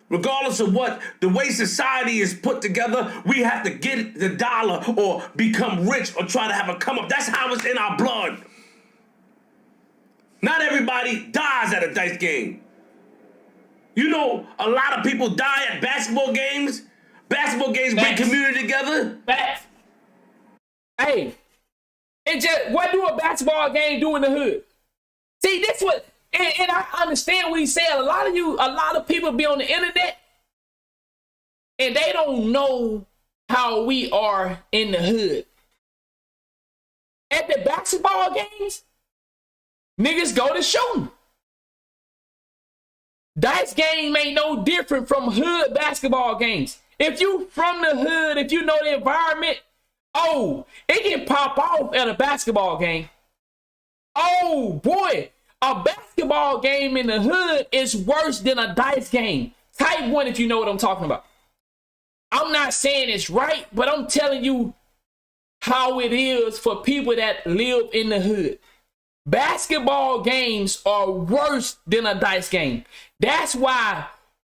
Regardless of what, the way society is put together, we have to get the dollar or become rich or try to have a come up. That's how it's in our blood. Not everybody dies at a dice game. You know, a lot of people die at basketball games. Basketball games bring community together. Facts. Hey, what do a basketball game do in the hood? See, this what, and I understand what he's saying. A lot of people be on the internet and they don't know how we are in the hood. At the basketball games, niggas go to shooting. Dice game ain't no different from hood basketball games. If you from the hood, if you know the environment, Oh, it can pop off at a basketball game. Oh boy, a basketball game in the hood is worse than a dice game. Type 1 if you know what I'm talking about. I'm not saying it's right, but I'm telling you how it is for people that live in the hood. Basketball games are worse than a dice game. That's why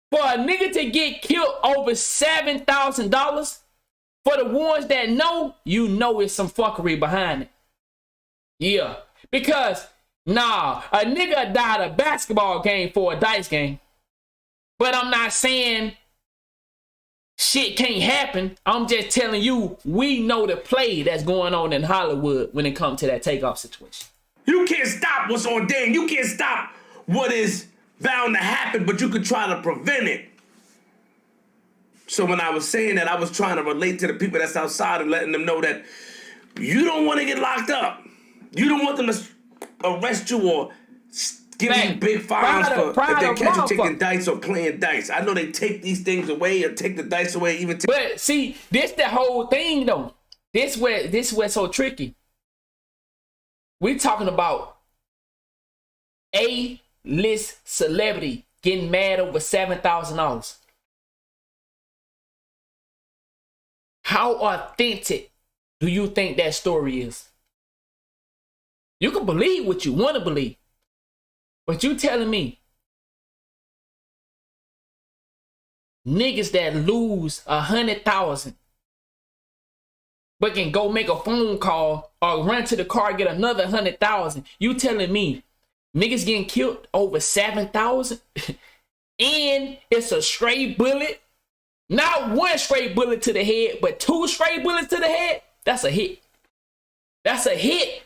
for a nigga to get killed over $7,000, for the ones that know, you know it's some fuckery behind it. Yeah, because nah, a nigga died a basketball game for a dice game. But I'm not saying shit can't happen. I'm just telling you, we know the play that's going on in Hollywood when it comes to that Takeoff situation. You can't stop what's ordained. You can't stop what is bound to happen, but you could try to prevent it. So when I was saying that, I was trying to relate to the people that's outside and letting them know that you don't want to get locked up. You don't want them to arrest you or give you big fines for if they catch you taking dice or playing dice. I know they take these things away or take the dice away. Even but see, this the whole thing though. This where's so tricky. We're talking about A-list celebrity getting mad over $7,000. How authentic do you think that story is? You can believe what you want to believe, but you telling me niggas that lose 100,000 but can go make a phone call or run to the car, get another 100,000. You telling me niggas getting killed over 7,000 and it's a stray bullet? Not one stray bullet to the head, but 2 stray bullets to the head? That's a hit. That's a hit.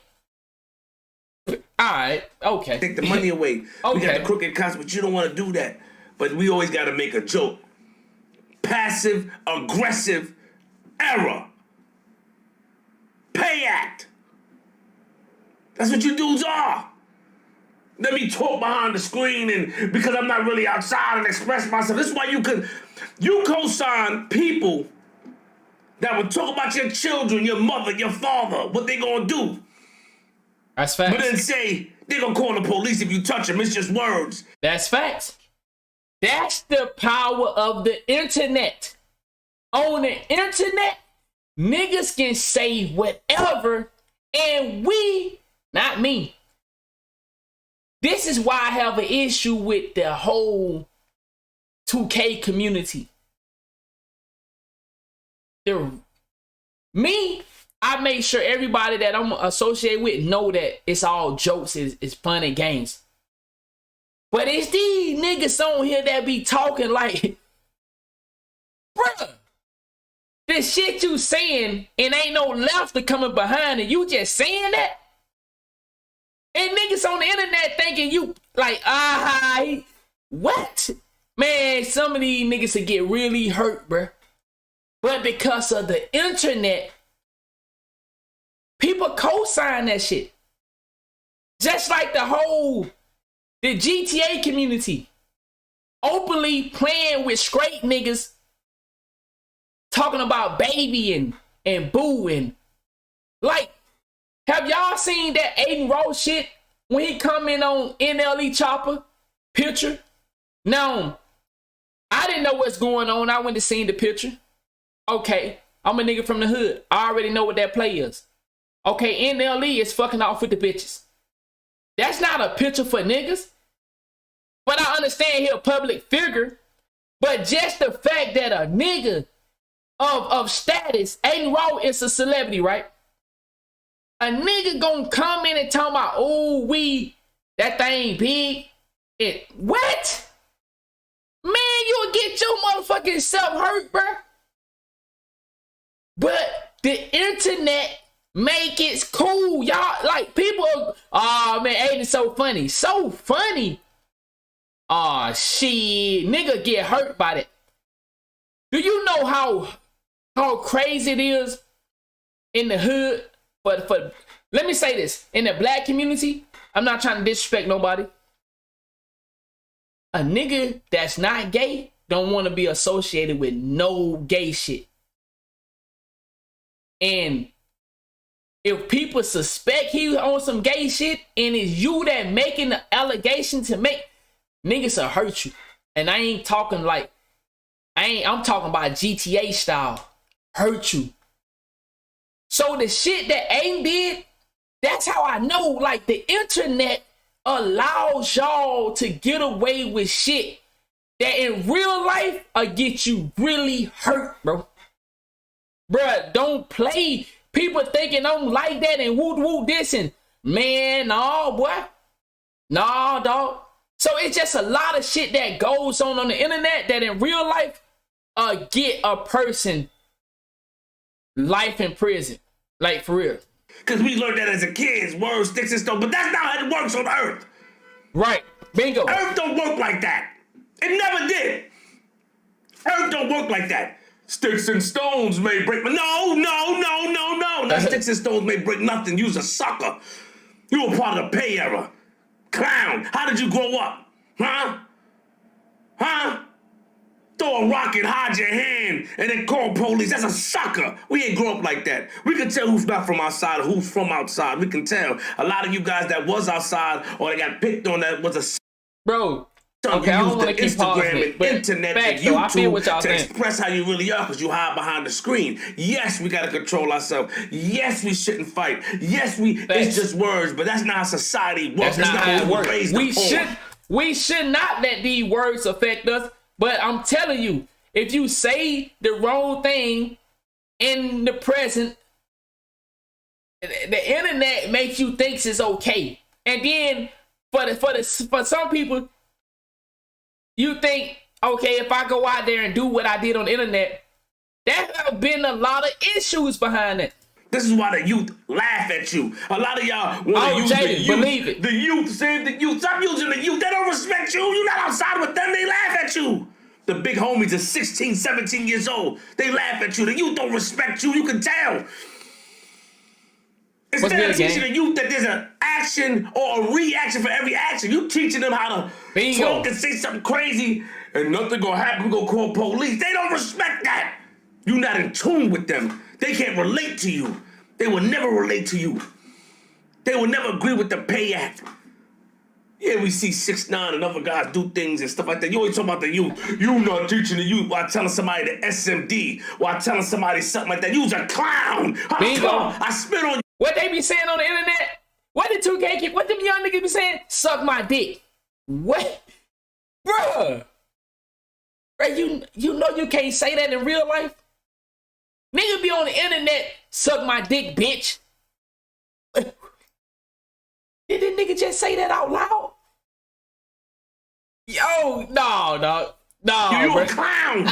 All right, okay. Take the money away. Okay. We got the crooked cops, but you don't want to do that. But we always got to make a joke. Passive aggressive error. Pay act. That's what you dudes are. Let me talk behind the screen and because I'm not really outside and express myself. This is why you co-sign people that would talk about your children, your mother, your father, what they gonna do. That's facts. But then say they gonna call the police if you touch them. It's just words. That's facts. That's the power of the internet. On the internet, niggas can say whatever, and we, not me. This is why I have an issue with the whole 2K community. I make sure everybody that I'm associated with know that it's all jokes, it's fun and games. But it's these niggas on here that be talking like, bruh, the shit you saying and ain't no laughter coming behind it. You just saying that? And niggas on the internet thinking you like, what? Man, some of these niggas will get really hurt, bruh. But because of the internet, people co-sign that shit. Just like the GTA community openly playing with straight niggas, talking about baby and boo and like, have y'all seen that Aiden Rose shit when he come in on NLE Chopper picture? Now, I didn't know what's going on. I went to see the picture. Okay, I'm a nigga from the hood. I already know what that play is. Okay, NLE is fucking off with the bitches. That's not a picture for niggas. But I understand he a public figure. But just the fact that a nigga of status, Aiden Rowe is a celebrity, right? A nigga gonna come in and talk about, oh, that thing big. What? Man, you'll get your motherfucking self hurt, bro. But the internet make it cool, y'all. Like, people, oh man, Aiden's so funny. So funny. Oh, shit. Nigga get hurt by that. Do you know how crazy it is in the hood? But let me say this. In the black community, I'm not trying to disrespect nobody. A nigga that's not gay don't want to be associated with no gay shit. And if people suspect he on some gay shit and it's you that making the allegation to make, niggas will hurt you. And I ain't talking like, I'm talking about GTA style. Hurt you. So the shit that Aiden did, that's how I know, like, the internet allows y'all to get away with shit that in real life get you really hurt, bro. Bruh, don't play. People thinking I'm like that and woo this and man, no, boy. Nah, dog. So it's just a lot of shit that goes on the internet that in real life get a person life in prison. Like, for real. Because we learned that as a kid, words, sticks and stones, but that's not how it works on Earth. Right. Bingo. Earth don't work like that. It never did. Earth don't work like that. Sticks and stones may break, but no. Not sticks and stones may break nothing. You's a sucker. You were part of the pay era. Clown. How did you grow up? Huh? Throw a rock and hide your hand and then call police. That's a sucker. We ain't grow up like that. We can tell who's not from outside or who's from outside. We can tell. A lot of you guys that was outside or they got picked on that was a... Bro. Okay, I don't want to keep Instagram and internet and YouTube to saying. Express how you really are because you hide behind the screen. Yes, we got to control ourselves. Yes, we shouldn't fight. Yes, it's just words, but that's not how society works. That's not how it works. We We should not let these words affect us, but I'm telling you, if you say the wrong thing in the present, the internet makes you think it's okay. And then for some people, you think, okay, if I go out there and do what I did on the internet, there have been a lot of issues behind it. This is why the youth laugh at you. A lot of y'all want to use the youth. Believe it. The youth, save the youth. Stop using the youth. They don't respect you. You're not outside with them. They laugh at you. The big homies are 16, 17 years old. They laugh at you. The youth don't respect you. You can tell. Instead of teaching the youth that there's an action or a reaction for every action, you teaching them how to talk and say something crazy and nothing gonna happen. We're gonna call police. They don't respect that. You're not in tune with them. They can't relate to you. They will never relate to you. They will never agree with the Pay Act. Yeah, we see 6ix9ine and other guys do things and stuff like that. You always talk about the youth. You not teaching the youth while telling somebody the SMD, while telling somebody something like that. You's a clown. I spit on you. What they be saying on the internet? What did 2K keep? What them young niggas be saying? Suck my dick. What? Bruh, you know you can't say that in real life? Nigga be on the internet, suck my dick, bitch. Did this nigga just say that out loud? Yo, no, dog. No, you a clown.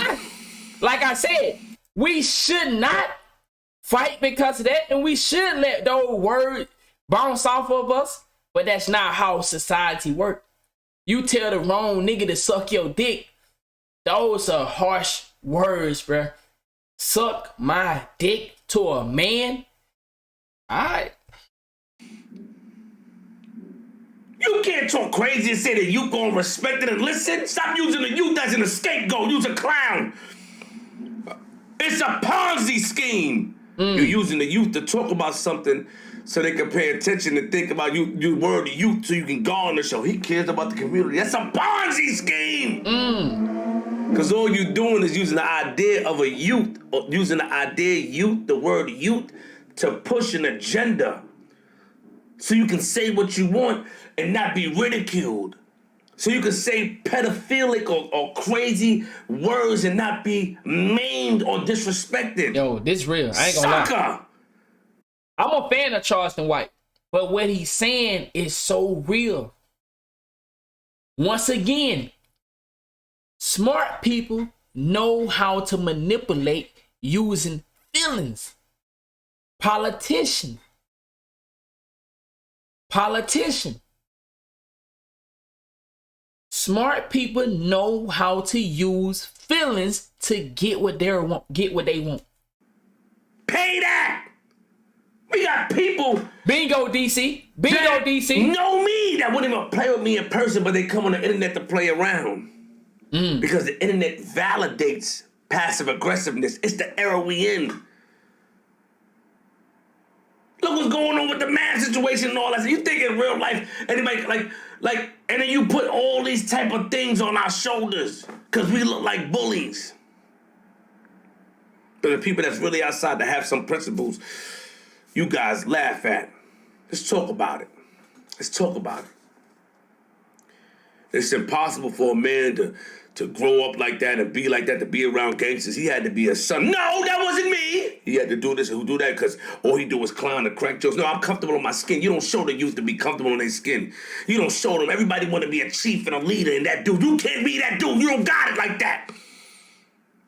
Like I said, we should not fight because of that, and we should let those words bounce off of us, but that's not how society works. You tell the wrong nigga to suck your dick, those are harsh words, bruh. Suck my dick to a man? Alright. You can't talk crazy and say that you gonna respect it and listen. Stop using the youth as an scapegoat. Use a clown. It's a Ponzi scheme. You're using the youth to talk about something so they can pay attention and think about you word the youth so you can go on the show. He cares about the community. That's a Ponzi scheme. Because all you're doing is using the idea of a youth, or using the idea youth, the word youth, to push an agenda. So you can say what you want and not be ridiculed. So you can say pedophilic or crazy words and not be maimed or disrespected. Yo, this real. I ain't gonna lie. I'm a fan of Charleston White, but what he's saying is so real. Once again, smart people know how to manipulate using feelings. Politician. Smart people know how to use feelings to get what they want. Pay that. We got people. Bingo, DC. DC. Know me that wouldn't even play with me in person, but they come on the internet to play around. Because the internet validates passive aggressiveness. It's the era we in. Look what's going on with the man situation and all that. You think in real life, anybody, and then you put all these type of things on our shoulders because we look like bullies. But the people that's really outside to have some principles, you guys laugh at. Let's talk about it. Let's talk about it. It's impossible for a man to grow up like that and be like that, to be around gangsters. He had to be a son. No, that wasn't me. He had to do this and do that because all he do was clown and crack jokes. No, I'm comfortable in my skin. You don't show the youth to be comfortable in their skin. You don't show them. Everybody want to be a chief and a leader and that dude. You can't be that dude. You don't got it like that.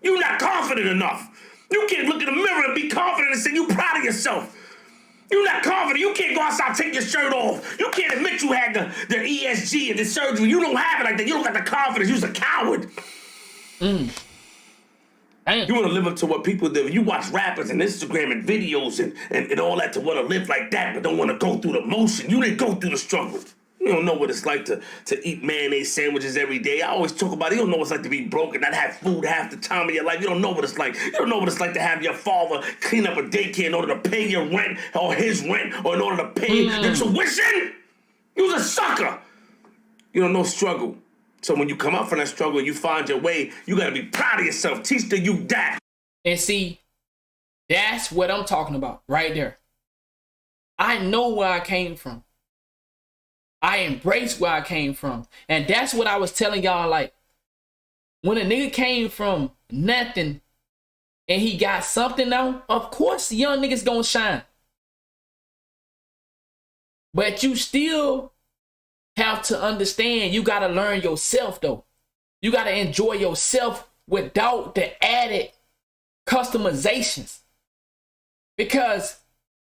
You're not confident enough. You can't look in the mirror and be confident and say you're proud of yourself. You're not confident. You can't go outside and take your shirt off. You can't admit you had the ESG and the surgery. You don't have it like that. You don't got the confidence. You're a coward. You want to live up to what people do. You watch rappers and Instagram and videos and all that to want to live like that, but don't want to go through the motion. You didn't go through the struggle. You don't know what it's like to eat mayonnaise sandwiches every day. I always talk about it. You don't know what it's like to be broke and not have food half the time of your life. You don't know what it's like. You don't know what it's like to have your father clean up a daycare in order to pay your rent or his rent or in order to pay the tuition. You was a sucker. You don't know struggle. So when you come up from that struggle and you find your way, you got to be proud of yourself. Teach the youth that. And see, that's what I'm talking about right there. I know where I came from. I embrace where I came from. And that's what I was telling y'all, like, when a nigga came from nothing and he got something now, of course the young niggas gonna shine. But you still have to understand, you gotta learn yourself though. You gotta enjoy yourself without the added customizations. Because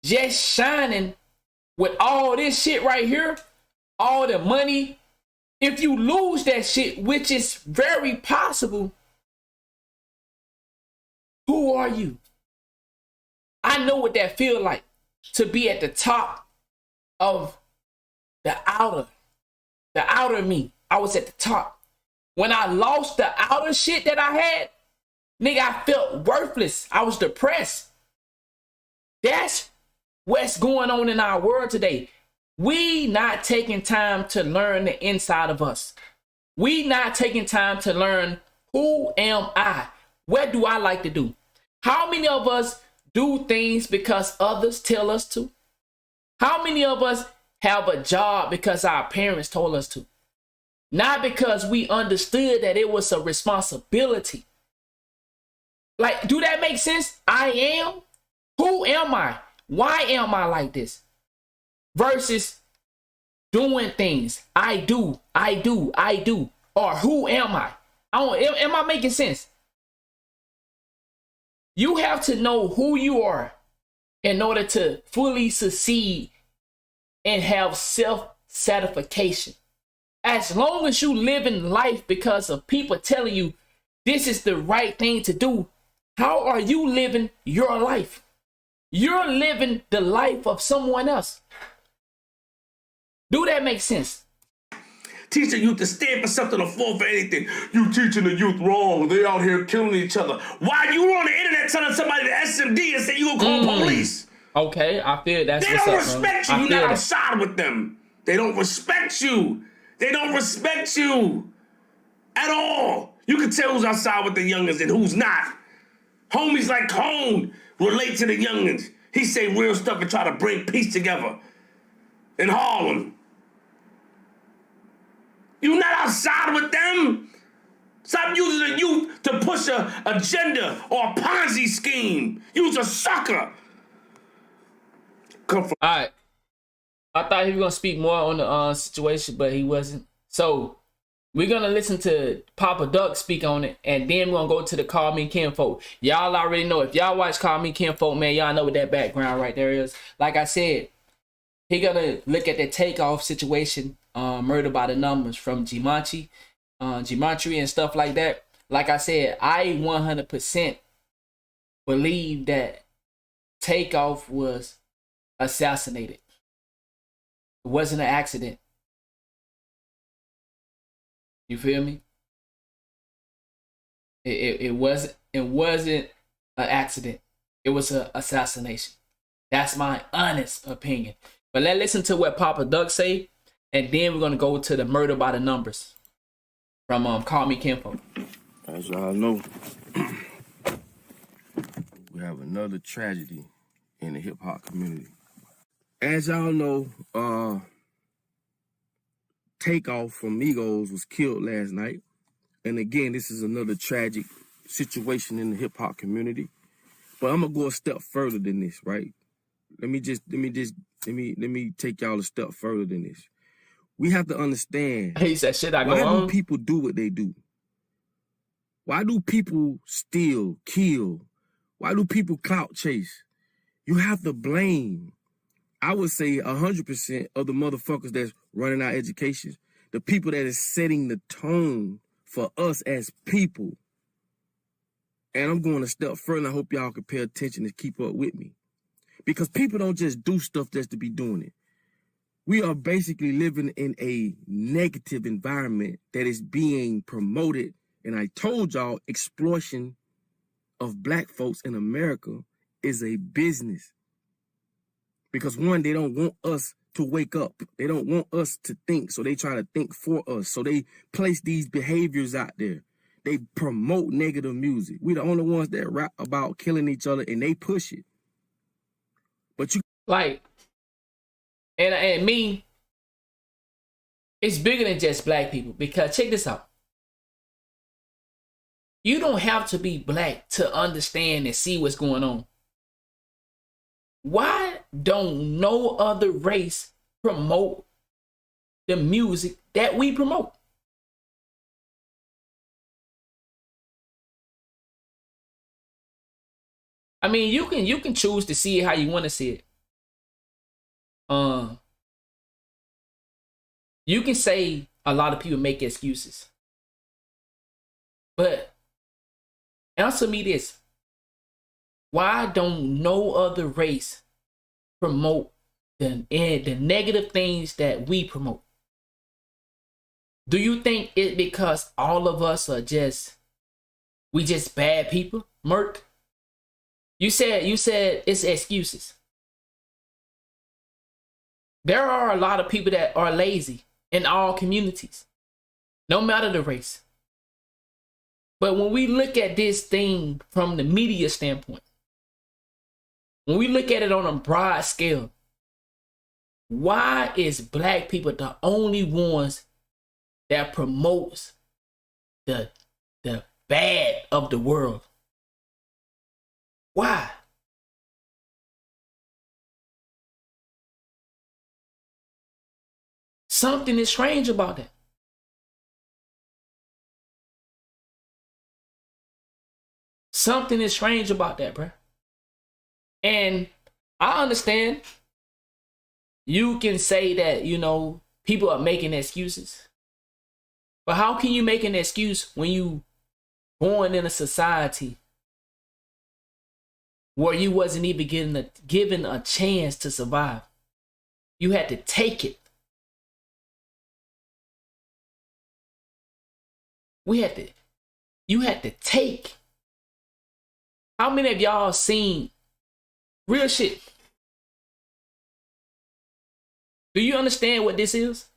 just shining with all this shit right here, all the money, if you lose that shit, which is very possible, who are you? I know what that feel like to be at the top of the outer me. I was at the top. When I lost the outer shit that I had, nigga, I felt worthless. I was depressed. That's what's going on in our world today. We not taking time to learn the inside of us. We not taking time to learn, who am I? What do I like to do? How many of us do things because others tell us to? How many of us have a job because our parents told us to? Not because we understood that it was a responsibility. Like, do that make sense? I am. Who am I? Why am I like this? Versus doing things. I do. Or who am I? Am I making sense? You have to know who you are in order to fully succeed and have self-satisfaction. As long as you live in life because of people telling you this is the right thing to do, how are you living your life? You're living the life of someone else. Do that make sense? Teach the youth to stand for something or fall for anything. You teaching the youth wrong. They out here killing each other. Why you on the internet telling somebody to SMD and say you gonna call police? Okay, I feel that's they what's don't up, respect you. You're not outside with them. They don't respect you. They don't respect you at all. You can tell who's outside with the youngins and who's not. Homies like Cone relate to the youngins. He say real stuff and try to bring peace together in Harlem. You not outside with them. Stop using the youth to push a agenda or a Ponzi scheme. You's a sucker. All right. I thought he was gonna speak more on the situation, but he wasn't. So we're gonna listen to Papa Duck speak on it, and then we're gonna go to the Call Me Kinfolk. Y'all already know. If y'all watch Call Me Kinfolk, man, y'all know what that background right there is. Like I said, he gonna look at the Takeoff situation, Murder by the Numbers from Gematria and stuff like that. Like I said, I 100% believe that Takeoff was assassinated. It wasn't an accident. You feel me? It wasn't an accident. It was an assassination. That's my honest opinion. But let's listen to what Papa Doug say, and then we're gonna go to the murder by the numbers from Call Me Kinfolk. As y'all know, we have another tragedy in the hip hop community. As y'all know, Takeoff from Migos was killed last night. And again, this is another tragic situation in the hip hop community. But I'm gonna go a step further than this, right? Let me take y'all a step further than this. We have to understand, He said, "Shit, I go why on." do people do what they do? Why do people steal, kill? Why do people clout chase? You have to blame, I would say 100% of the motherfuckers that's running our education, the people that is setting the tone for us as people. And I'm going a step further, and I hope y'all can pay attention and keep up with me. Because people don't just do stuff just to be doing it. We are basically living in a negative environment that is being promoted. And I told y'all, exploitation of black folks in America is a business. Because one, they don't want us to wake up. They don't want us to think, so they try to think for us. So they place these behaviors out there. They promote negative music. We the only ones that rap about killing each other, and they push it. But you Like, and me, it's bigger than just black people. Because check this out. You don't have to be black to understand and see what's going on. Why don't no other race promote the music that we promote? I mean, you can choose to see it how you want to see it. You can say a lot of people make excuses. But answer me this. Why don't no other race promote the negative things that we promote? Do you think it because all of us are we just bad people, Merc? You said it's excuses. There are a lot of people that are lazy in all communities, no matter the race. But when we look at this thing from the media standpoint, when we look at it on a broad scale, why is black people the only ones that promotes the bad of the world? Why? Something is strange about that. Something is strange about that, bruh. And I understand you can say that, people are making excuses. But how can you make an excuse when you born in a society where you wasn't even given a chance to survive? You had to take it. You had to take. How many of y'all seen real shit? Do you understand what this is?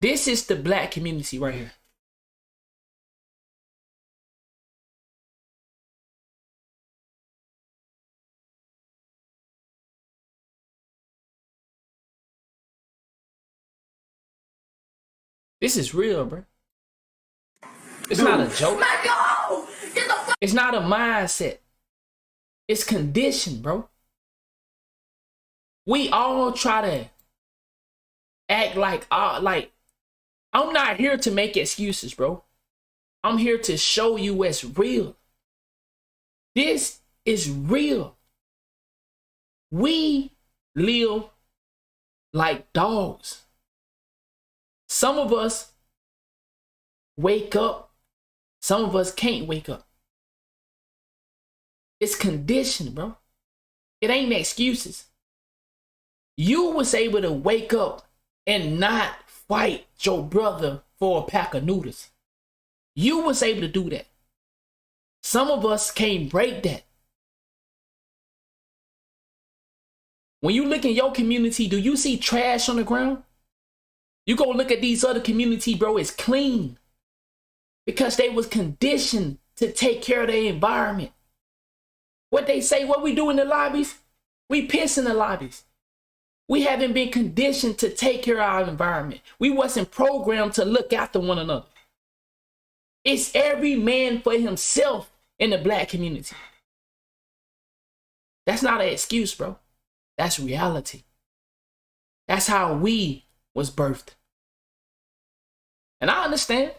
This is the black community right here. This is real, bro. It's not a joke. It's not a mindset. It's conditioned, bro. We all try to act like I'm not here to make excuses, bro. I'm here to show you what's real. This is real. We live like dogs. Some of us wake up. Some of us can't wake up. It's conditioned, bro. It ain't excuses. You was able to wake up and not fight your brother for a pack of noodles. You was able to do that. Some of us can't break that. When you look in your community, do you see trash on the ground? You go look at these other community, bro, it's clean. Because they was conditioned to take care of their environment. What they say, what we do in the lobbies, we piss in the lobbies. We haven't been conditioned to take care of our environment. We wasn't programmed to look after one another. It's every man for himself in the black community. That's not an excuse, bro. That's reality. That's how we was birthed. And I understand.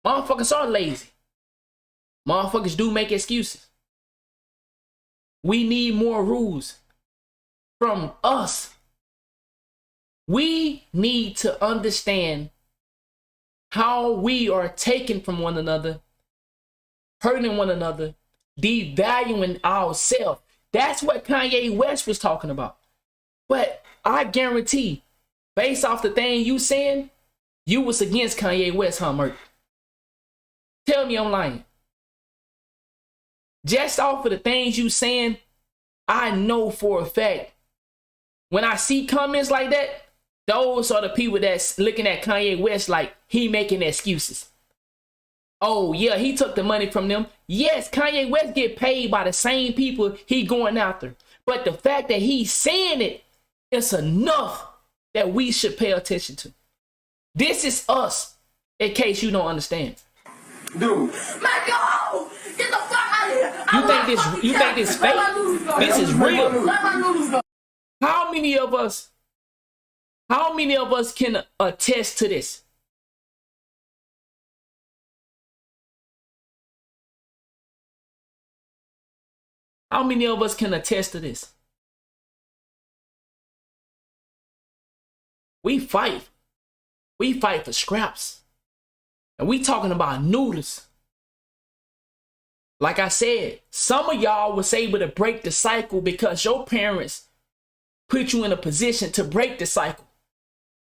Motherfuckers are lazy. Motherfuckers do make excuses. We need more rules from us. We need to understand how we are taken from one another, hurting one another, devaluing ourselves. That's what Kanye West was talking about. But I guarantee, based off the thing you saying, you was against Kanye West, huh, Merc? Tell me I'm lying. Just off of the things you saying, I know for a fact, when I see comments like that, those are the people that's looking at Kanye West like he making excuses. Oh, yeah, he took the money from them. Yes, Kanye West get paid by the same people he going after. But the fact that he's saying it is enough that we should pay attention to. This is us, in case you don't understand. Dude. Let go! Get the fuck out of here! You think this fake? This is real. Let my noodles go. How many of us can attest to this? How many of us can attest to this? We fight. We fight for scraps. And we talking about noodles. Like I said, some of y'all was able to break the cycle because your parents put you in a position to break the cycle.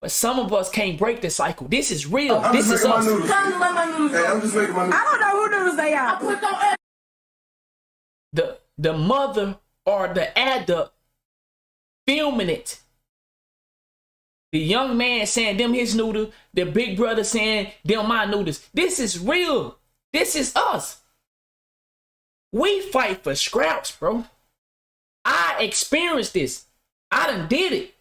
But some of us can't break the cycle. This is real. This is us. Hey, I'm just making my noodles. I don't know who noodles they are. The mother or the adult filming it. The young man saying them his noodles. The big brother saying them my noodles. This is real. This is us. We fight for scraps, bro. I experienced this. I done did it.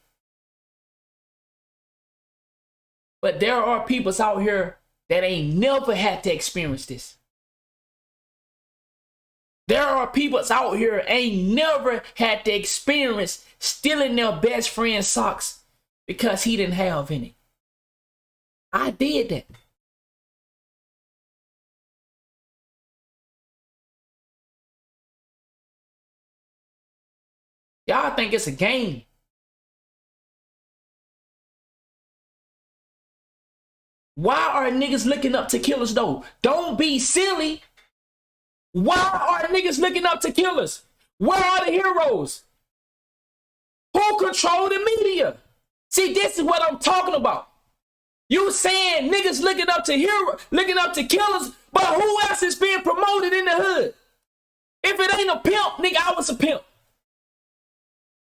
But there are people out here that ain't never had to experience this. There are people out here ain't never had to experience stealing their best friend's socks because he didn't have any. I did that. Y'all think it's a game. Why are niggas looking up to killers though? Don't be silly. Why are niggas looking up to killers? Where are the heroes? Who control the media? See, this is what I'm talking about. You saying niggas looking up to killers, but who else is being promoted in the hood? If it ain't a pimp, nigga, I was a pimp.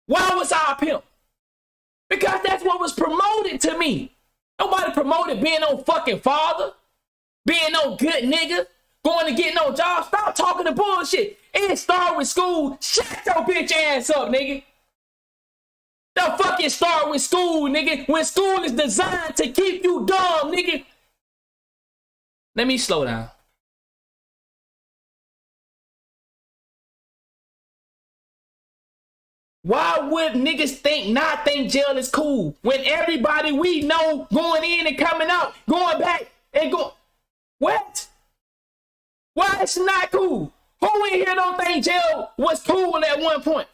Why was I a pimp? Because that's what was promoted to me. Nobody promoted being no fucking father, being no good nigga, going to get no job. Stop talking the bullshit. It start with school. Shut your bitch ass up, nigga. The fucking start with school, nigga. When school is designed to keep you dumb, nigga. Let me slow down. Why would niggas think jail is cool when everybody we know going in and coming out, going back and go? What? Why it's not cool? Who in here don't think jail was cool at one point?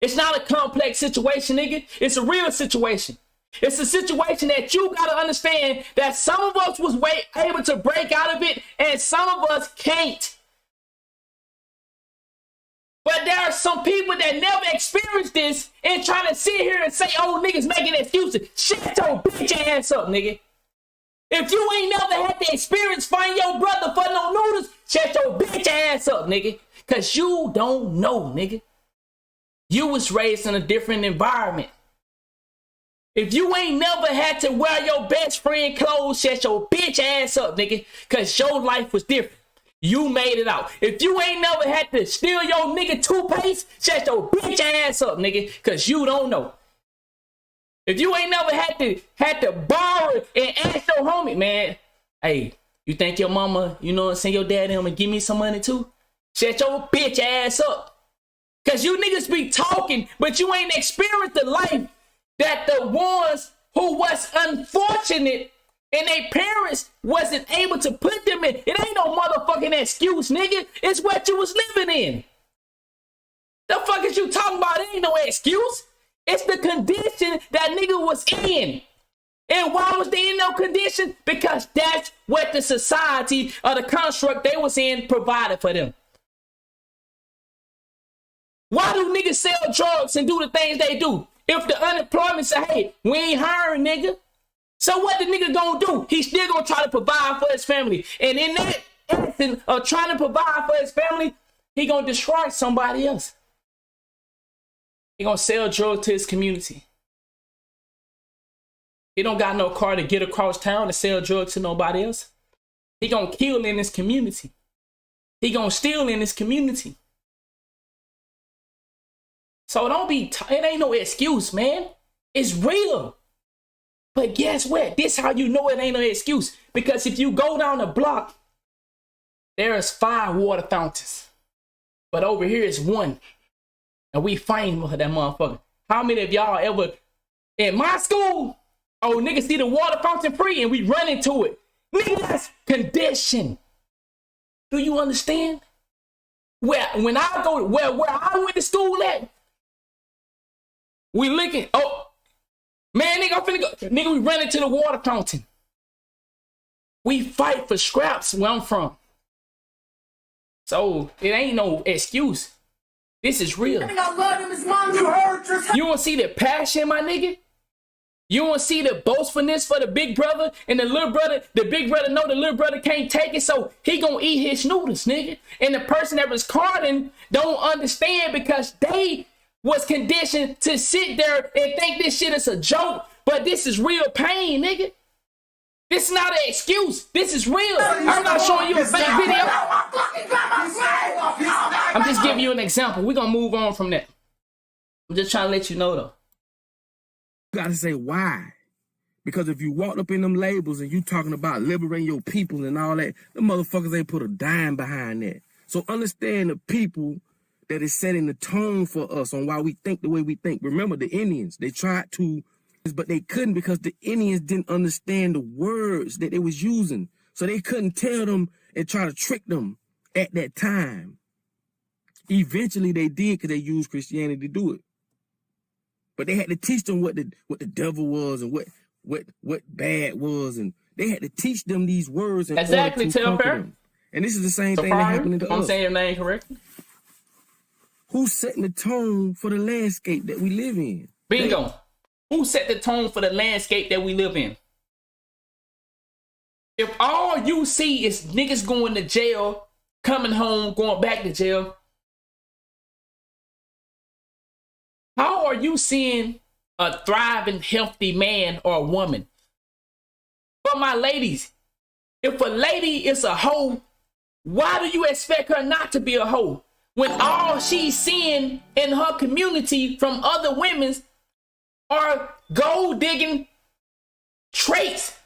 It's not a complex situation, nigga. It's a real situation. It's a situation that you gotta understand that some of us was able to break out of it and some of us can't. But there are some people that never experienced this and trying to sit here and say, oh, niggas making excuses. Shut your bitch ass up, nigga. If you ain't never had the experience find your brother for no noodles, shut your bitch ass up, nigga. Cause you don't know, nigga. You was raised in a different environment. If you ain't never had to wear your best friend clothes, shut your bitch ass up, nigga, because your life was different. You made it out. If you ain't never had to steal your nigga toothpaste, shut your bitch ass up, nigga, because you don't know. If you ain't never had to borrow and ask your homie, man, hey, you think your mama, you know, send your dad him and give me some money too? Shut your bitch ass up. Because you niggas be talking, but you ain't experienced the life that the ones who was unfortunate and their parents wasn't able to put them in. It ain't no motherfucking excuse, nigga. It's what you was living in. The fuck is you talking about? It ain't no excuse. It's the condition that nigga was in. And why was they in no condition? Because that's what the society or the construct they was in provided for them. Why do niggas sell drugs and do the things they do? If the unemployment say, hey, we ain't hiring, nigga. So what the nigga gonna do? He's still gonna try to provide for his family. And in that essence of trying to provide for his family, he gonna destroy somebody else. He gonna sell drugs to his community. He don't got no car to get across town to sell drugs to nobody else. He gonna kill in his community. He gonna steal in his community. So don't be, it ain't no excuse, man. It's real. But guess what? This how you know it ain't no excuse. Because if you go down the block, there's 5 water fountains. But over here is 1. And we fighting for that motherfucker. How many of y'all ever, in my school, oh, niggas see the water fountain free and we run into it. Nigga, that's condition. Do you understand? When I go, where I went to school at, we looking, oh, man, nigga, I'm finna go. Nigga, we run into the water fountain. We fight for scraps where I'm from. So, it ain't no excuse. This is real. You want to see the passion, my nigga? You want to see the boastfulness for the big brother and the little brother? The big brother know the little brother can't take it, so he gonna eat his noodles, nigga. And the person that was carding don't understand because they was conditioned to sit there and think this shit is a joke, but this is real pain, nigga. This is not an excuse. This is real. I'm not showing you a fake video. I'm just giving you an example. We're gonna move on from that. I'm just trying to let you know though. You gotta say why. Because if you walked up in them labels and you talking about liberating your people and all that, the motherfuckers ain't put a dime behind that. So understand the people that is setting the tone for us on why we think the way we think. Remember the Indians, they tried to, but they couldn't because the Indians didn't understand the words that they was using. So they couldn't tell them and try to trick them at that time. Eventually they did because they used Christianity to do it. But they had to teach them what the devil was and what bad was, and they had to teach them these words in exactly, order to conquer her. them. And this is the same thing that happened to us. I'm saying your name correct. Who's setting the tone for the landscape that we live in? Bingo. Who set the tone for the landscape that we live in? If all you see is niggas going to jail, coming home, going back to jail, how are you seeing a thriving, healthy man or woman? But my ladies, if a lady is a hoe, why do you expect her not to be a hoe? When all she's seeing in her community from other women are gold digging traits.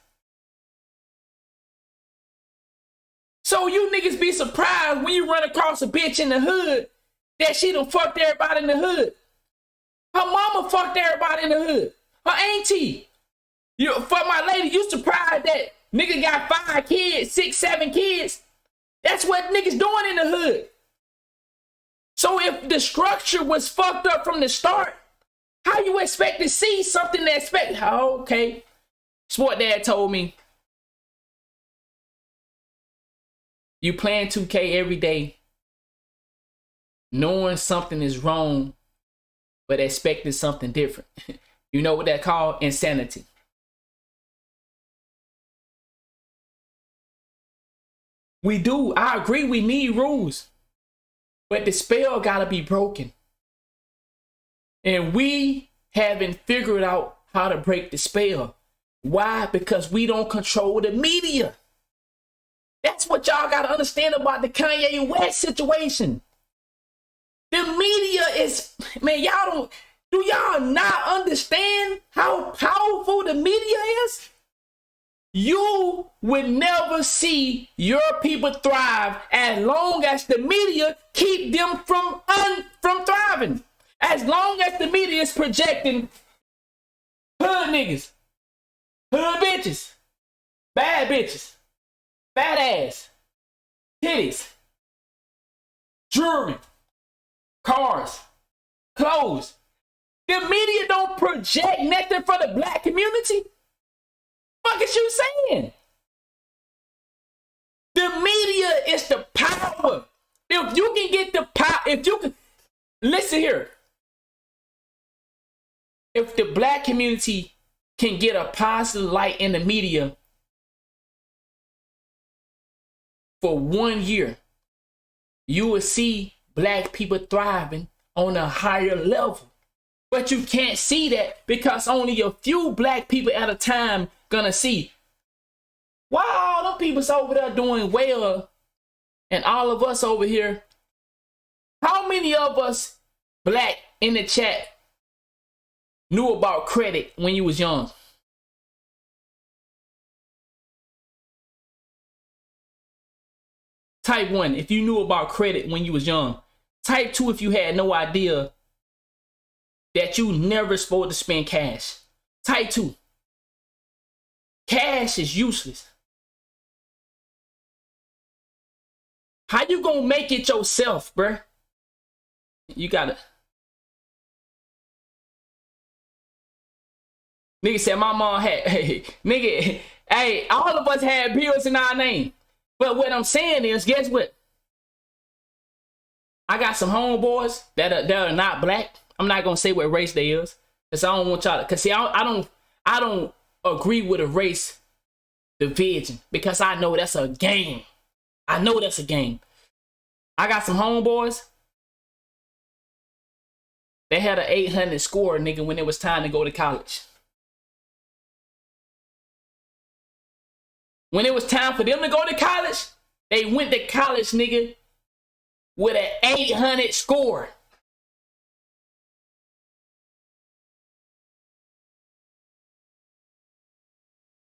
So you niggas be surprised when you run across a bitch in the hood that she done fucked everybody in the hood. Her mama fucked everybody in the hood. Her auntie. For my lady, you surprised that nigga got 5 kids, 6, 7 kids. That's what niggas doing in the hood. So if the structure was fucked up from the start, how you expect to see something that expect? Oh, okay. Sport dad told me, you playing 2K every day, knowing something is wrong, but expecting something different. You know what that called? Insanity. We do. I agree we need rules. But the spell gotta be broken. And we haven't figured out how to break the spell. Why? Because we don't control the media. That's what y'all got to understand about the Kanye West situation. The media is, man, do y'all not understand how powerful the media is? You would never see your people thrive as long as the media keep them from thriving. As long as the media is projecting hood niggas, hood bitches, bad bitches, fat ass, titties, jewelry, cars, clothes. The media don't project nothing for the black community. What is you saying? The media is the power. If you can get the power, if you can, listen here. If the black community can get a positive light in the media for 1 year, you will see black people thriving on a higher level. But you can't see that because only a few black people at a time gonna see. Why all them people's over there doing well and all of us over here? How many of us black in the chat knew about credit when you was young? Type 1 if you knew about credit when you was young. Type 2 if you had no idea that you never supposed to spend cash. Type 2. Cash is useless. How you gonna make it yourself, bruh? You gotta. Nigga said my mom had, nigga, hey, all of us had bills in our name. But what I'm saying is, guess what? I got some homeboys that are not black. I'm not gonna say what race they is, cause I don't want y'all to. Cause see, I don't agree with a race division because I know that's a game. I know that's a game. I got some homeboys. They had an 800 score, nigga, when it was time to go to college. When it was time for them to go to college, they went to college, nigga, with an 800 score.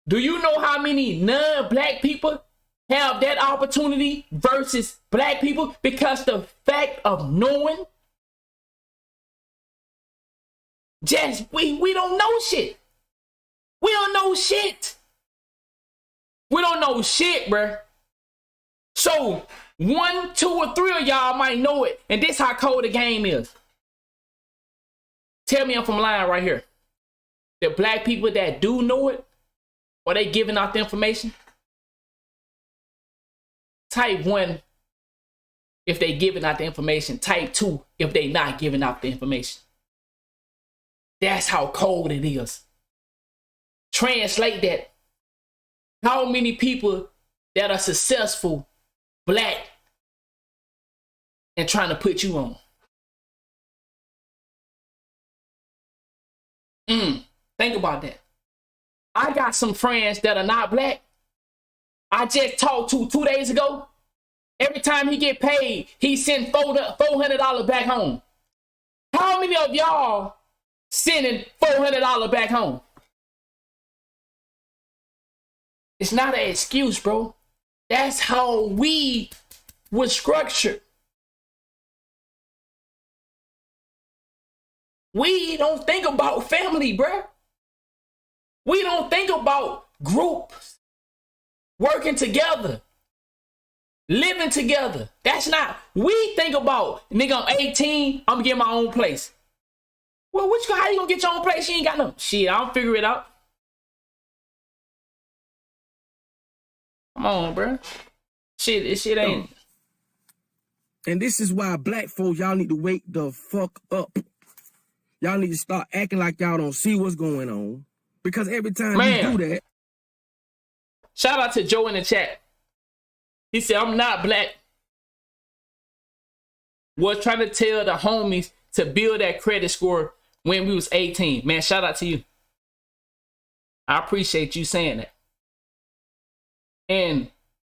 Do you know how many non-black people have that opportunity versus black people? Because the fact of knowing, just we don't know shit. We don't know shit. We don't know shit, bruh. So 1, 2, or 3 of y'all might know it, and this how cold the game is. Tell me if I'm lying right here. The black people that do know it, are they giving out the information? Type 1 if they giving out the information. Type 2 if they not giving out the information. That's how cold it is. Translate that. How many people that are successful, black, and trying to put you on? Think about that. I got some friends that are not black. I just talked to 2 days ago. Every time he get paid, he send $400 back home. How many of y'all sending $400 back home? It's not an excuse, bro. That's how we were structured. We don't think about family, bro. We don't think about groups, working together, living together. That's not, we think about, nigga, I'm 18, I'm gonna get my own place. Well, how you gonna get your own place? You ain't got no shit. I'll figure it out. Come on, bro. This shit ain't. And this is why black folks, y'all need to wake the fuck up. Y'all need to start acting like y'all don't see what's going on. Because every time you do that. Shout out to Joe in the chat. He said, I'm not black. Was trying to tell the homies to build that credit score when we was 18. Man, shout out to you. I appreciate you saying that. And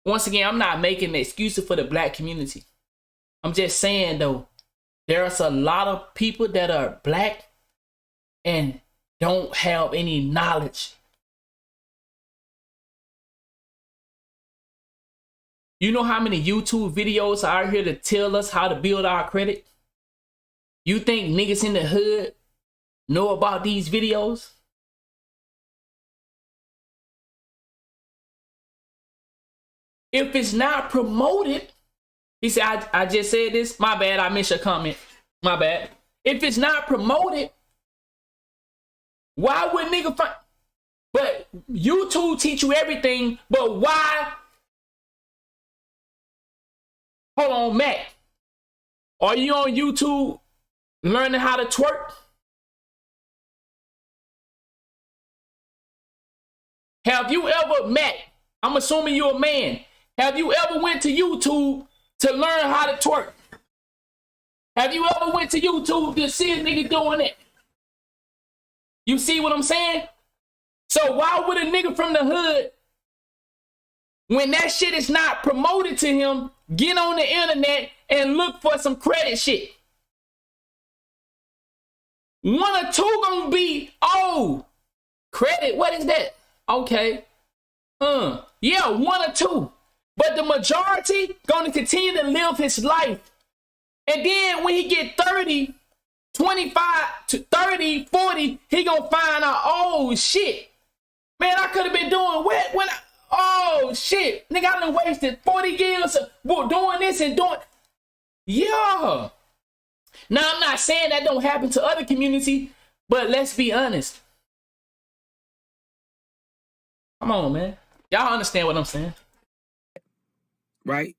once again, I'm not making excuses for the black community. I'm just saying, though, there's a lot of people that are black and don't have any knowledge. You know how many YouTube videos are out here to tell us how to build our credit? You think niggas in the hood know about these videos? If it's not promoted, he said, I just said this. My bad, I missed your comment. My bad. If it's not promoted, why would nigga find? But YouTube teach you everything, but why? Hold on, Matt. Are you on YouTube learning how to twerk? Have you ever, Matt, I'm assuming you're a man. Have you ever went to YouTube to learn how to twerk? Have you ever went to YouTube to see a nigga doing it? You see what I'm saying? So why would a nigga from the hood, when that shit is not promoted to him, get on the internet and look for some credit shit? One or two gonna be, oh, credit, what is that? Okay. Yeah, one or two. But the majority gonna continue to live his life. And then when he get 30, 25 to 30, 40, he gonna find out, oh shit. Man, I could have been doing what when oh shit. Nigga, I done wasted 40 years of doing this and doing. Yeah. Now, I'm not saying that don't happen to other community, but let's be honest. Come on, man. Y'all understand what I'm saying? Right?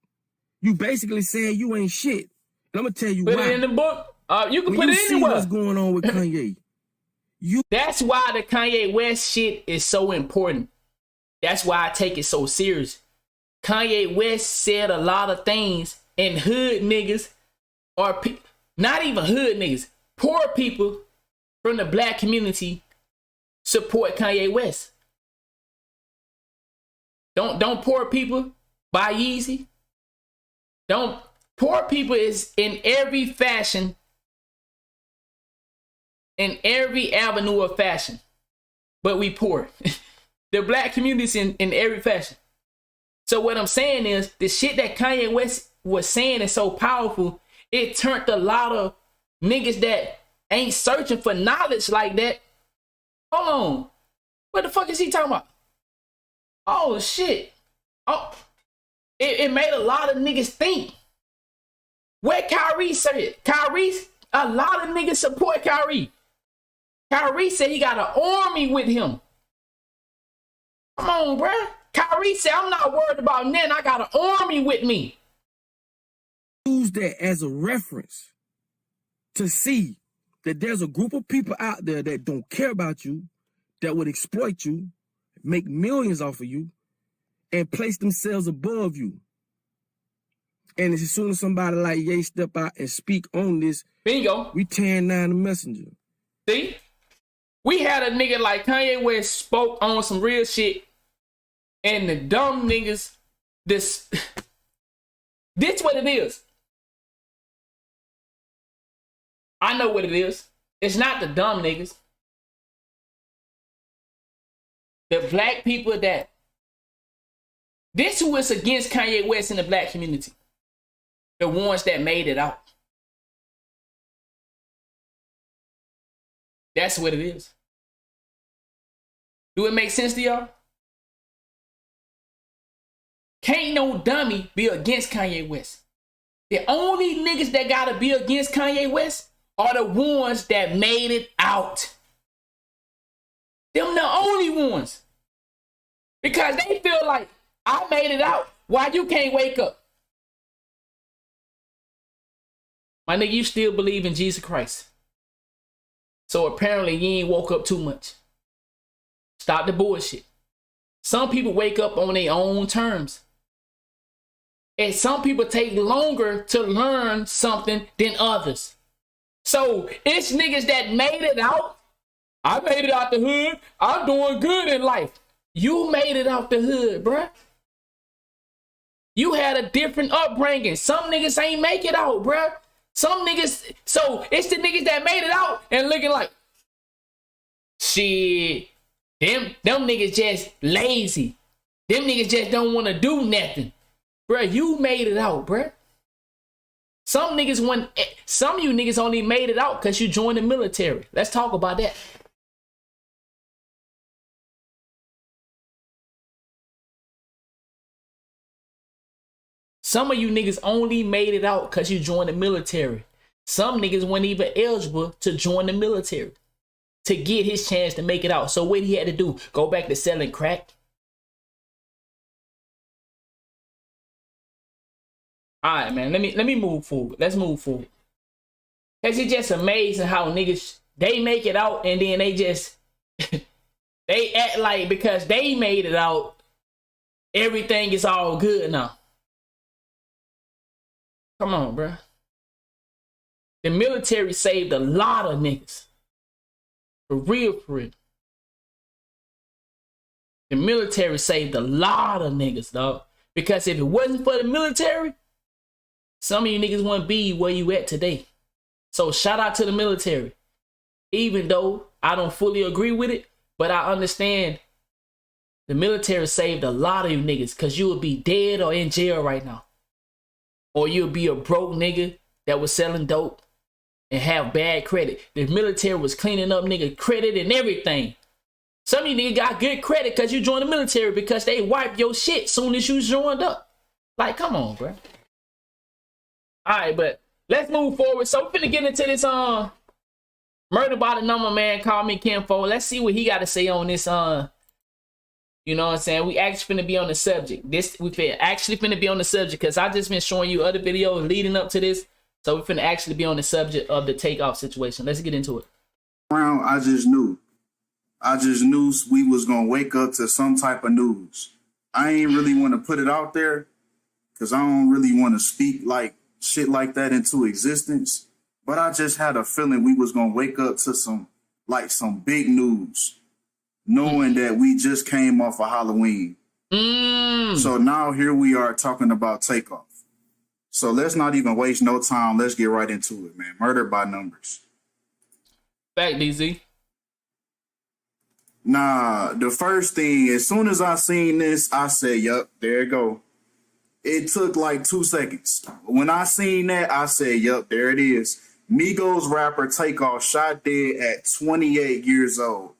You basically saying you ain't shit. And I'm gonna tell you put why. It in the book. You can when put you it see anywhere. what's going on with Kanye. That's why the Kanye West shit is so important. That's why I take it so serious. Kanye West said a lot of things, and hood niggas, or not even hood niggas, poor people from the black community support Kanye West. Don't poor people buy Yeezy? Don't poor people is in every fashion, in every avenue of fashion, but we poor. The black community is in every fashion. So what I'm saying is the shit that Kanye West was saying is so powerful. It turned a lot of niggas that ain't searching for knowledge like that. Hold on. What the fuck is he talking about? Oh shit. Oh, it made a lot of niggas think. Where Kyrie said, a lot of niggas support Kyrie. Kyrie said he got an army with him. Come on, bruh. Kyrie said, I'm not worried about nothing. I got an army with me. Use that as a reference to see that there's a group of people out there that don't care about you, that would exploit you, make millions off of you, and place themselves above you. And as soon as somebody like Ye step out and speak on this, bingo, we tearing down the messenger. See? We had a nigga like Kanye West spoke on some real shit, and the dumb niggas, this what it is. I know what it is. It's not the dumb niggas. The black people that, this who is against Kanye West in the black community. The ones that made it out. That's what it is. Do it make sense to y'all? Can't no dummy be against Kanye West. The only niggas that gotta be against Kanye West are the ones that made it out. Them the only ones. Because they feel like, I made it out. Why you can't wake up? My nigga, you still believe in Jesus Christ. So apparently you ain't woke up too much. Stop the bullshit. Some people wake up on their own terms. And some people take longer to learn something than others. So it's niggas that made it out. I made it out the hood. I'm doing good in life. You made it out the hood, bruh. You had a different upbringing. Some niggas ain't make it out, bruh. Some niggas, so it's the niggas that made it out and looking like, shit, them niggas just lazy. Them niggas just don't want to do nothing. Bruh, you made it out, bruh. Some of you niggas only made it out because you joined the military. Let's talk about that. Some of you niggas only made it out because you joined the military. Some niggas weren't even eligible to join the military to get his chance to make it out. So what he had to do? Go back to selling crack? All right, man. Let me move forward. Let's move forward. Cause it's just amazing how niggas they make it out and then they just they act like because they made it out, everything is all good now. Come on, bro. The military saved a lot of niggas. For real, for real. The military saved a lot of niggas, dog. Because if it wasn't for the military, some of you niggas wouldn't be where you at today. So shout out to the military. Even though I don't fully agree with it, but I understand the military saved a lot of you niggas because you would be dead or in jail right now. Or you'll be a broke nigga that was selling dope and have bad credit. The military was cleaning up nigga credit and everything. Some of you niggas got good credit because you joined the military because they wiped your shit soon as you joined up. Like, come on, bro. All right, but let's move forward. So we're finna get into this murder by the number man called me Kinfolk. Let's see what he got to say on this you know what I'm saying? We actually finna be on the subject. Actually finna be on the subject because I just been showing you other videos leading up to this. So we finna actually be on the subject of the Takeoff situation. Let's get into it. I just knew we was gonna wake up to some type of news. I ain't really want to put it out there because I don't really want to speak like shit like that into existence. But I just had a feeling we was gonna wake up to some big news. Knowing that we just came off of Halloween. So now here we are talking about Takeoff. So let's not even waste no time. Let's get right into it, man. Murder by numbers. Fact, DZ. Nah, the first thing, as soon as I seen this, I said, yup, there it go. It took like 2 seconds. When I seen that, I said, yup, there it is. Migos rapper Takeoff shot dead at 28 years old.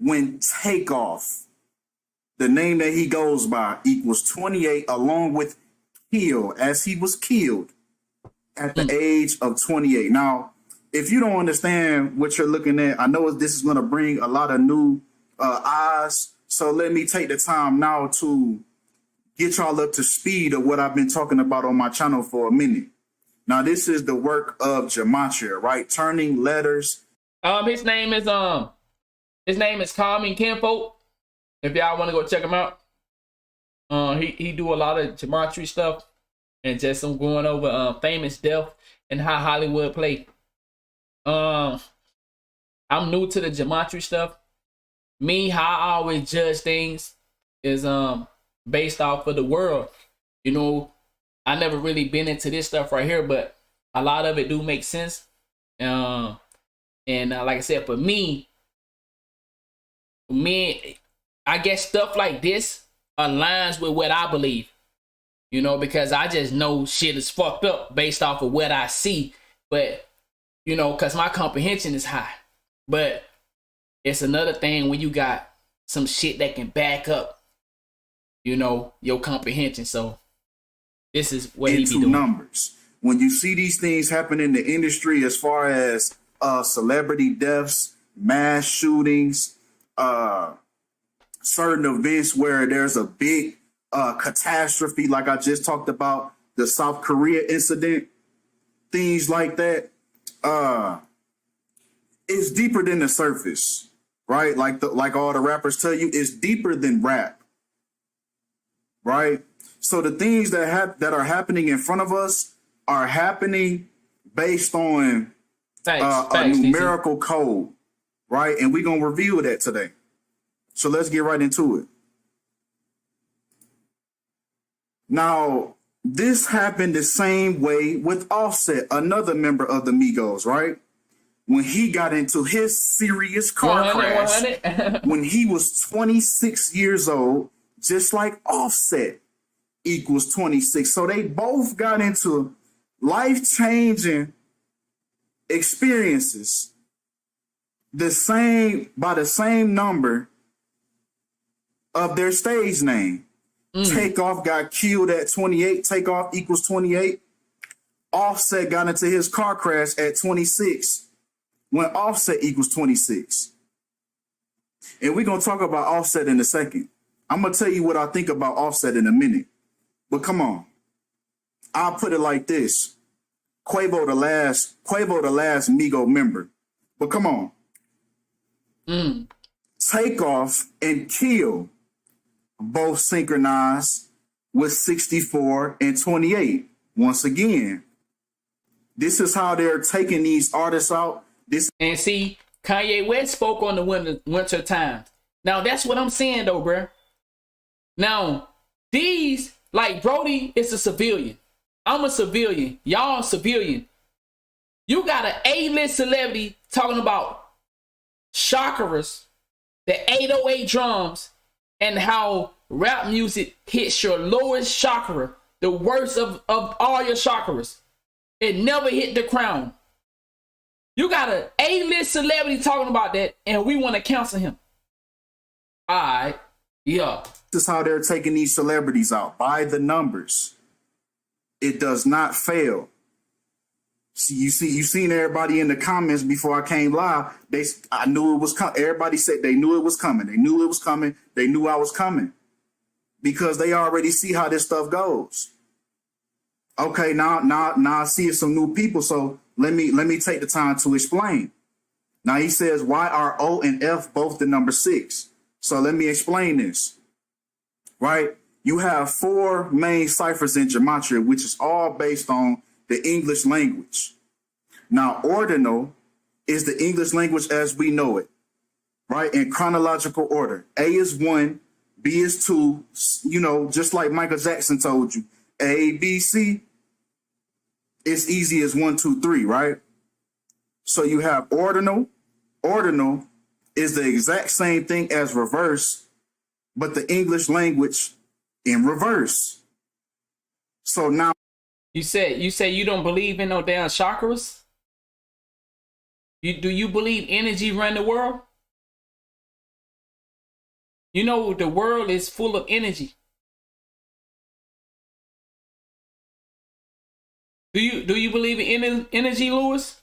When Takeoff, the name that he goes by, equals 28 along with kill, as he was killed at the age of 28. Now, if you don't understand what you're looking at, I know this is going to bring a lot of new eyes. So let me take the time now to get y'all up to speed of what I've been talking about on my channel for a minute. Now, this is the work of Gematria, right? Turning letters. His name is Kinfolk. If y'all want to go check him out, he do a lot of Gematria stuff and just some going over famous death and how Hollywood play. I'm new to the Gematria stuff. Me, how I always judge things is based off of the world. You know, I never really been into this stuff right here, but a lot of it do make sense. And like I said, for me, I guess stuff like this aligns with what I believe, you know, because I just know shit is fucked up based off of what I see, but, you know, because my comprehension is high. But it's another thing when you got some shit that can back up, you know, your comprehension. So this is what he be doing. Numbers. When you see these things happen in the industry, as far as celebrity deaths, mass shootings, certain events where there's a big catastrophe, like I just talked about, the South Korea incident, things like that, it's deeper than the surface, right? Like all the rappers tell you, it's deeper than rap, right? So the things that are happening in front of us are happening based on Facts, numerical code, right? And we're going to reveal that today. So let's get right into it. Now, this happened the same way with Offset, another member of the Migos, right? When he got into his serious car crash, when he was 26 years old, just like Offset equals 26. So they both got into life-changing experiences by the same number of their stage name. Takeoff got killed at 28. Takeoff equals 28. Offset got into his car crash at 26 when Offset equals 26. And we're going to talk about Offset in a second. I'm going to tell you what I think about Offset in a minute. But come on. I'll put it like this. Quavo the last Migo member. But come on. Takeoff and Kill both synchronized with 64 and 28. Once again, this is how they're taking these artists out. And see, Kanye West spoke on the winter times. Now, that's what I'm saying, though, bruh. Now, these, like Brody is a civilian. I'm a civilian. Y'all civilian. You got an A-list celebrity talking about chakras, the 808 drums, and how rap music hits your lowest chakra, the worst of all your chakras. It never hit the crown. You got an A-list celebrity talking about that, and we want to cancel him. All right, yeah. This is how they're taking these celebrities out, by the numbers. It does not fail. See, you seen everybody in the comments before I came live. I knew it was coming. Everybody said they knew it was coming. They knew it was coming. They knew I was coming because they already see how this stuff goes. Okay, now I see some new people. So let me take the time to explain. Now he says, why are O and F both the number 6? So let me explain this. Right, you have 4 main ciphers in Gematria, which is all based on the English language. Now, ordinal is the English language as we know it, right? In chronological order. A is 1, B is 2, just like Michael Jackson told you. A, B, C. It's easy as 1, 2, 3, right? So you have ordinal. Ordinal is the exact same thing as reverse, but the English language in reverse. So now, You say you don't believe in no damn chakras? Do you believe energy run the world? You know the world is full of energy. Do you believe in energy, Lewis?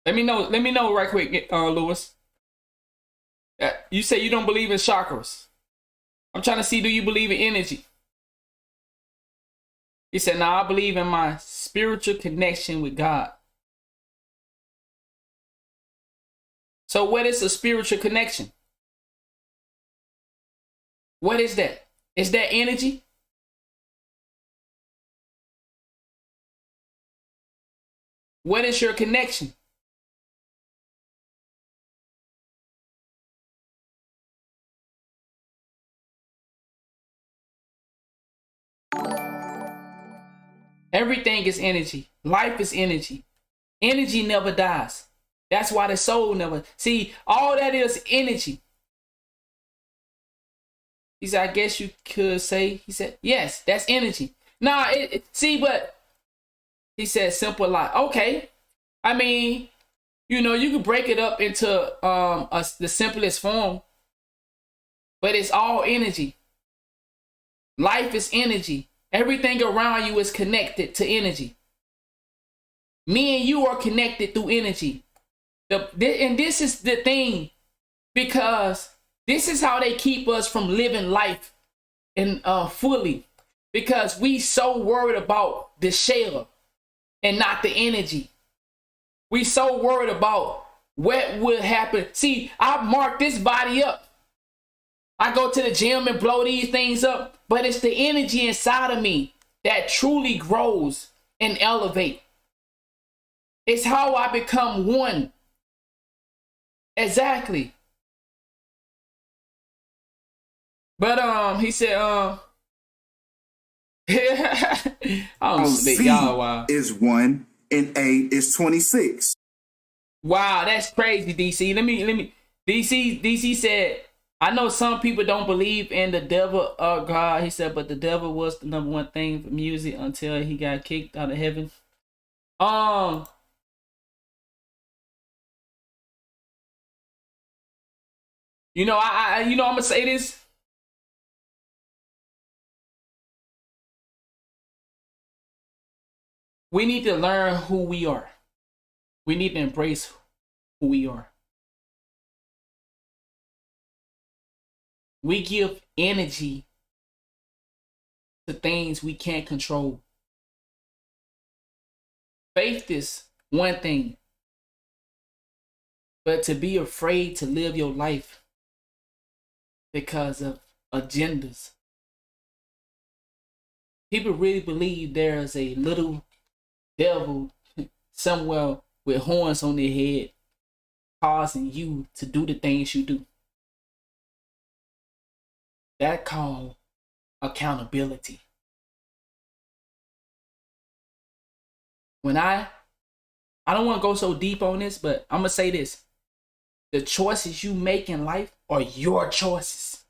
Let me know right quick, Lewis. You say you don't believe in chakras. I'm trying to see, do you believe in energy? He said, "No, I believe in my spiritual connection with God." So what is a spiritual connection? What is that? Is that energy? What is your connection? Everything is energy. Life is energy. Energy never dies. That's why the soul never... See, all that is energy. He said, I guess you could say... He said, yes, that's energy. Nah, but... He said, simple lie. Okay. I mean, you can break it up into the simplest form. But it's all energy. Life is energy. Everything around you is connected to energy. Me and you are connected through energy. And this is the thing, because this is how they keep us from living life fully. Because we so worried about the shell and not the energy. We so worried about what will happen. See, I mark this body up. I go to the gym and blow these things up, but it's the energy inside of me. that truly grows and elevate. It's how I become one. Exactly. But he said I'm C y'all wow. is 1 and A is 26. Wow, that's crazy, DC. Let me DC said, I know some people don't believe in the devil or God. He said, but the devil was the number one thing for music until he got kicked out of heaven. You know, I'm gonna say this. We need to learn who we are. We need to embrace who we are. We give energy to things we can't control. Faith is one thing, but to be afraid to live your life because of agendas. People really believe there's a little devil somewhere with horns on their head causing you to do the things you do. That called accountability. When I don't want to go so deep on this, but I'm going to say this. The choices you make in life are your choices.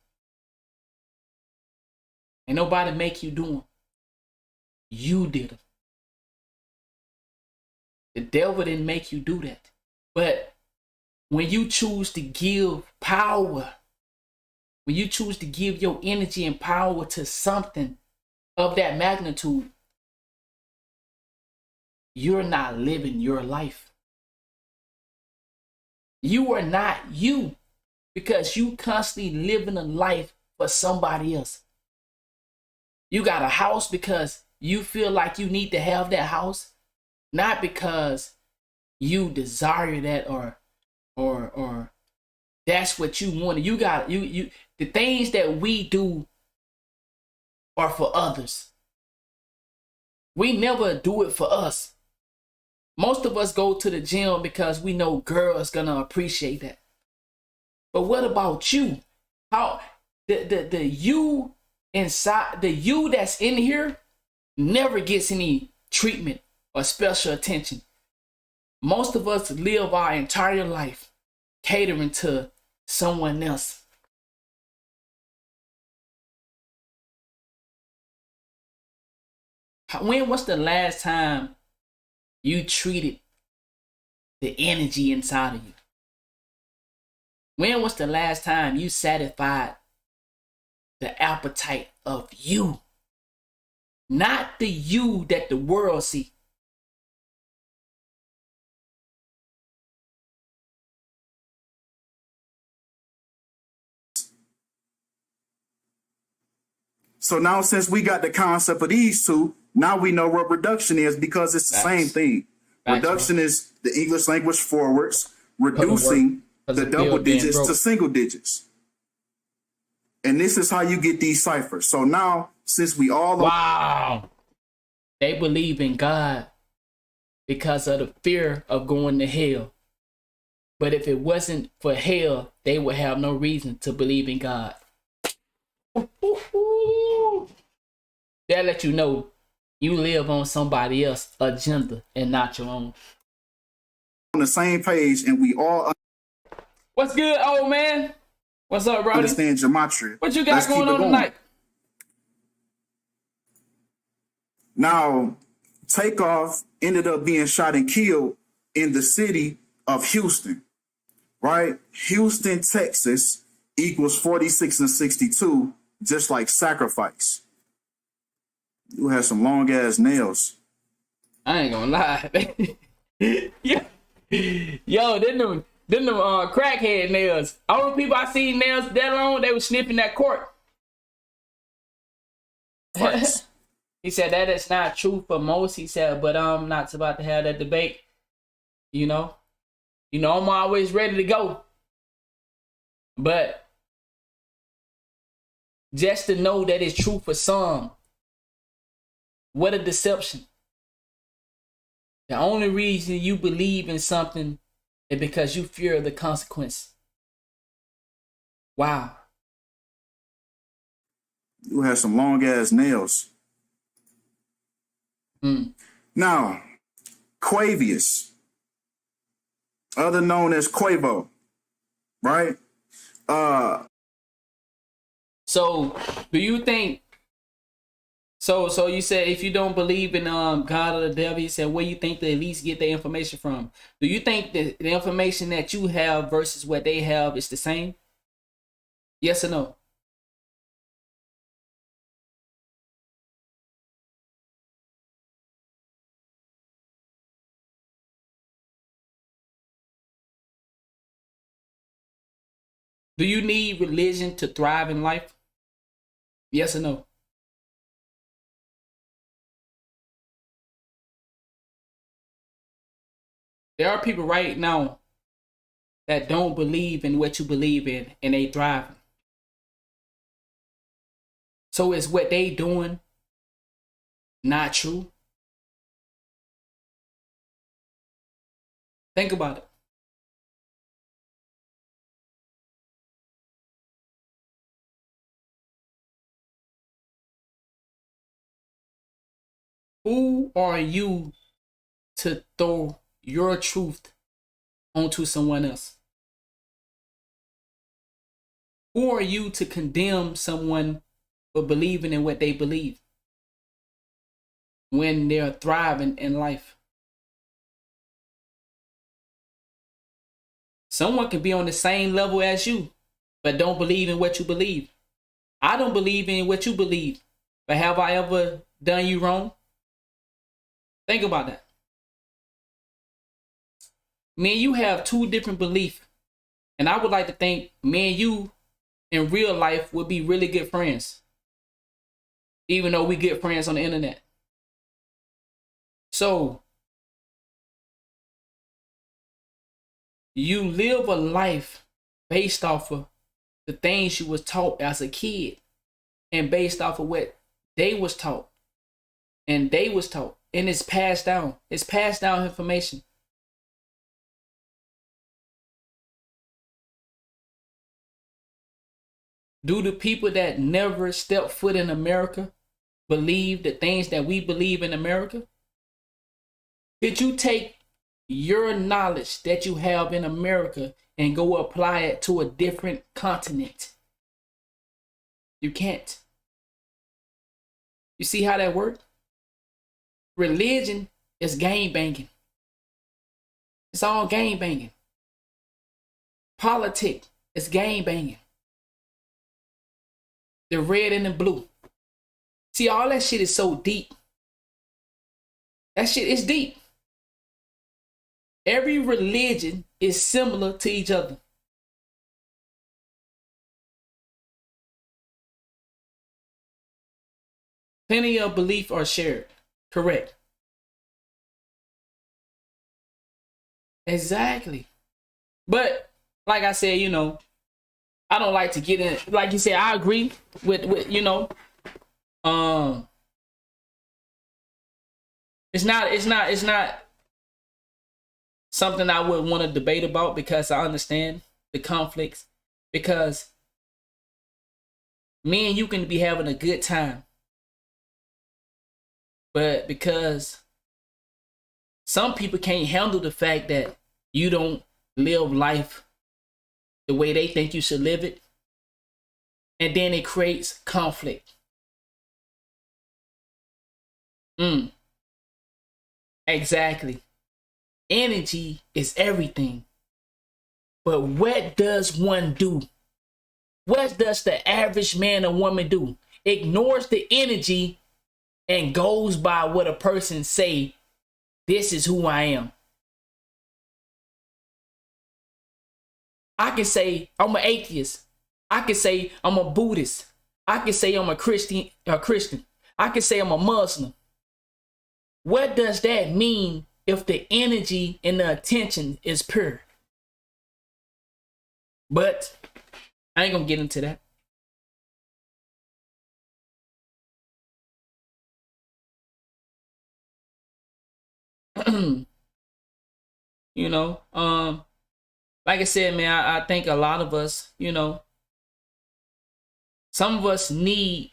Ain't nobody make you do them. You did them. The devil didn't make you do that. But when you choose to give power, when you choose to give your energy and power to something of that magnitude, you're not living your life. You are not you because you constantly living a life for somebody else. You got a house because you feel like you need to have that house, not because you desire that or that's what you want. You got you the things that we do are for others. We never do it for us. Most of us go to the gym because we know girls gonna appreciate that. But what about you? How the you inside, the you that's in here never gets any treatment or special attention. Most of us live our entire life catering to someone else. When was the last time you treated the energy inside of you? When was the last time you satisfied the appetite of you? Not the you that the world see. So now since we got the concept of these two, now we know what reduction is because it's the same thing. Reduction is the English language forwards, reducing the double digits to single digits. And this is how you get these ciphers. So now, since we all... Wow. They believe in God because of the fear of going to hell. But if it wasn't for hell, they would have no reason to believe in God. They'll let you know you live on somebody else's agenda and not your own. On the same page, and we all... What's good, old man? What's up, Brody? Understand gematria. What you got going on tonight? Now, Takeoff ended up being shot and killed in the city of Houston, right? Houston, Texas equals 46 and 62, just like sacrifice. You have some long ass nails. I ain't gonna lie. Yeah. Yo, them crackhead nails. All the people I seen nails that long, they was sniffing that cork. He said that is not true for most. He said, but I'm not about to have that debate. You know, I'm always ready to go. But just to know that it's true for some What a deception. The only reason you believe in something is because you fear the consequence. Wow. You have some long ass nails. Now, Quavius, other known as Quavo, right? So do you think so you said if you don't believe in God or the devil, you said where you think they at least get their information from? Do you think that the information that you have versus what they have is the same? Yes or no? Do you need religion to thrive in life? Yes or no? There are people right now that don't believe in what you believe in and they thriving. So is what they doing not true? Think about it. Who are you to throw your truth onto someone else? Who are you to condemn someone for believing in what they believe when they're thriving in life? Someone can be on the same level as you, but don't believe in what you believe. I don't believe in what you believe, but have I ever done you wrong? Think about that. Me and you have two different beliefs, and I would like to think me and you in real life would be really good friends, even though we get friends on the internet. So you live a life based off of the things you was taught as a kid and based off of what they was taught and they was taught, and it's passed down. It's passed down information. Do the people that never stepped foot in America believe the things that we believe in America? Did you take your knowledge that you have in America and go apply it to a different continent? You can't. You see how that works? Religion is game banging. It's all game banging. Politics is game banging. The red and the blue. See, all that shit is so deep. That shit is deep. Every religion is similar to each other. Plenty of belief are shared. Correct. Exactly. But like I said, I don't like to get in. Like you said, I agree with it's not something I would want to debate about because I understand the conflicts. Because me and you can be having a good time, but because some people can't handle the fact that you don't live life the way they think you should live it, and then it creates conflict. Exactly. Energy is everything. But what does one do? What does the average man or woman do? Ignores the energy and goes by what a person say, this is who I am. I can say I'm an atheist. I can say I'm a Buddhist. I can say I'm a Christian. I can say I'm a Muslim. What does that mean if the energy and the attention is pure? But I ain't gonna get into that. You know, like I said, man, I think a lot of us, you know, some of us need.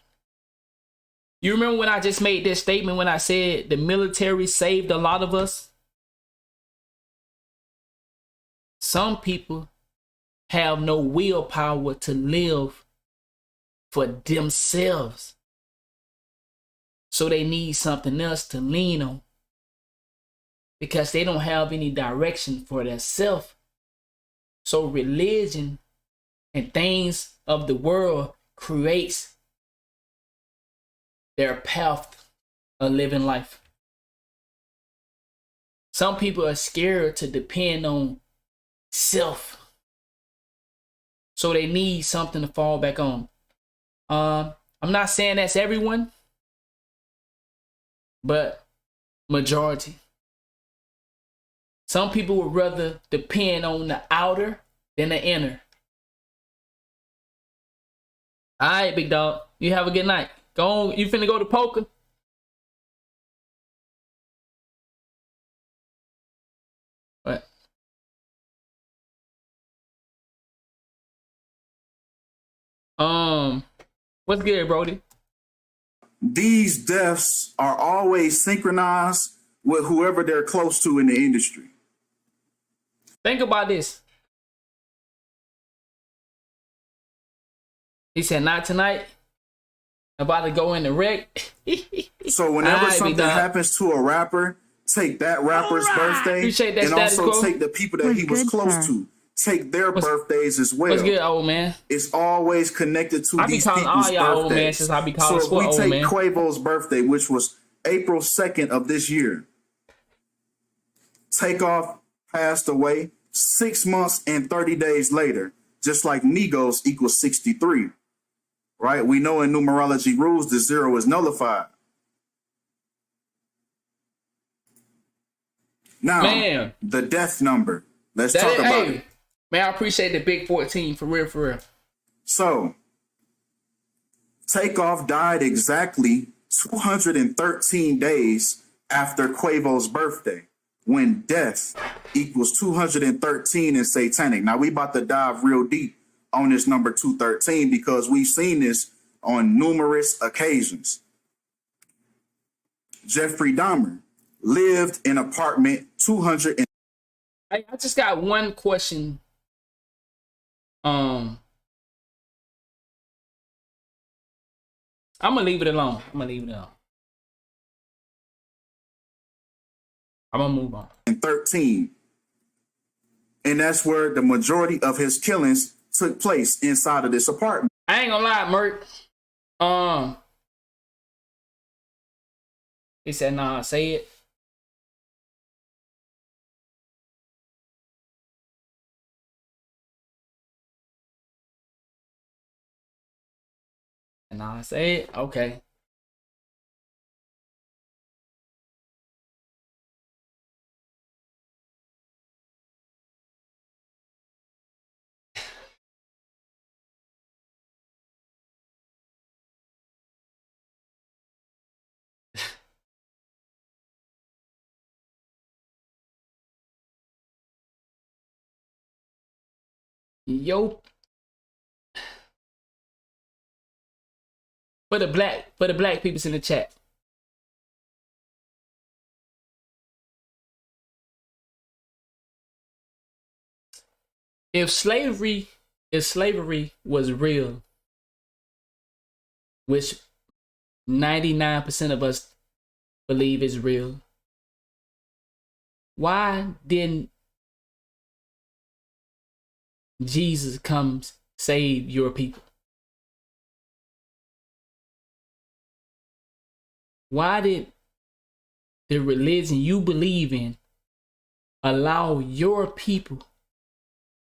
You remember when I just made this statement when I said the military saved a lot of us? Some people have no willpower to live for themselves. So they need something else to lean on. Because they don't have any direction for themselves. So religion and things of the world creates their path of living life. Some people are scared to depend on self. So they need something to fall back on. I'm not saying that's everyone, but majority. Some people would rather depend on the outer than the inner. All right, big dog. You have a good night. Go on. You finna go to poker? What? What's good, Brody? These deaths are always synchronized with whoever they're close to in the industry. Think about this. He said, not tonight. About to go in the wreck. So whenever Right, something happens to a rapper, take that rapper's birthday Appreciate that and status also quo. take the people that he was close to. Take their birthdays as well. What's good, old man? It's always connected to I be these calling people's all y'all old man birthdays. since I be calling So if Squid we old take man. Quavo's birthday, which was April 2nd of this year, Takeoff passed away 6 months and 30 days later, just like Migos equals 63. Right? We know in numerology rules the 0 is nullified. Now, Man. the death number. Let's talk about it. Man, I appreciate the big 14 for real, for real. So, Takeoff died exactly 213 days after Quavo's birthday, when death equals 213 in Satanic. Now, we about to dive real deep on this number 213 because we've seen this on numerous occasions. Jeffrey Dahmer lived in apartment 200. I just got one question. I'm gonna leave it alone. I'm gonna move on. 13. And that's where the majority of his killings took place, inside of this apartment. I ain't gonna lie, Merc. He said, nah, say it. Nah, say it. Okay. Yo. For the black peoples in the chat. If slavery was real, which 99% of us believe is real, why didn't Jesus come save your people? Why did the religion you believe in allow your people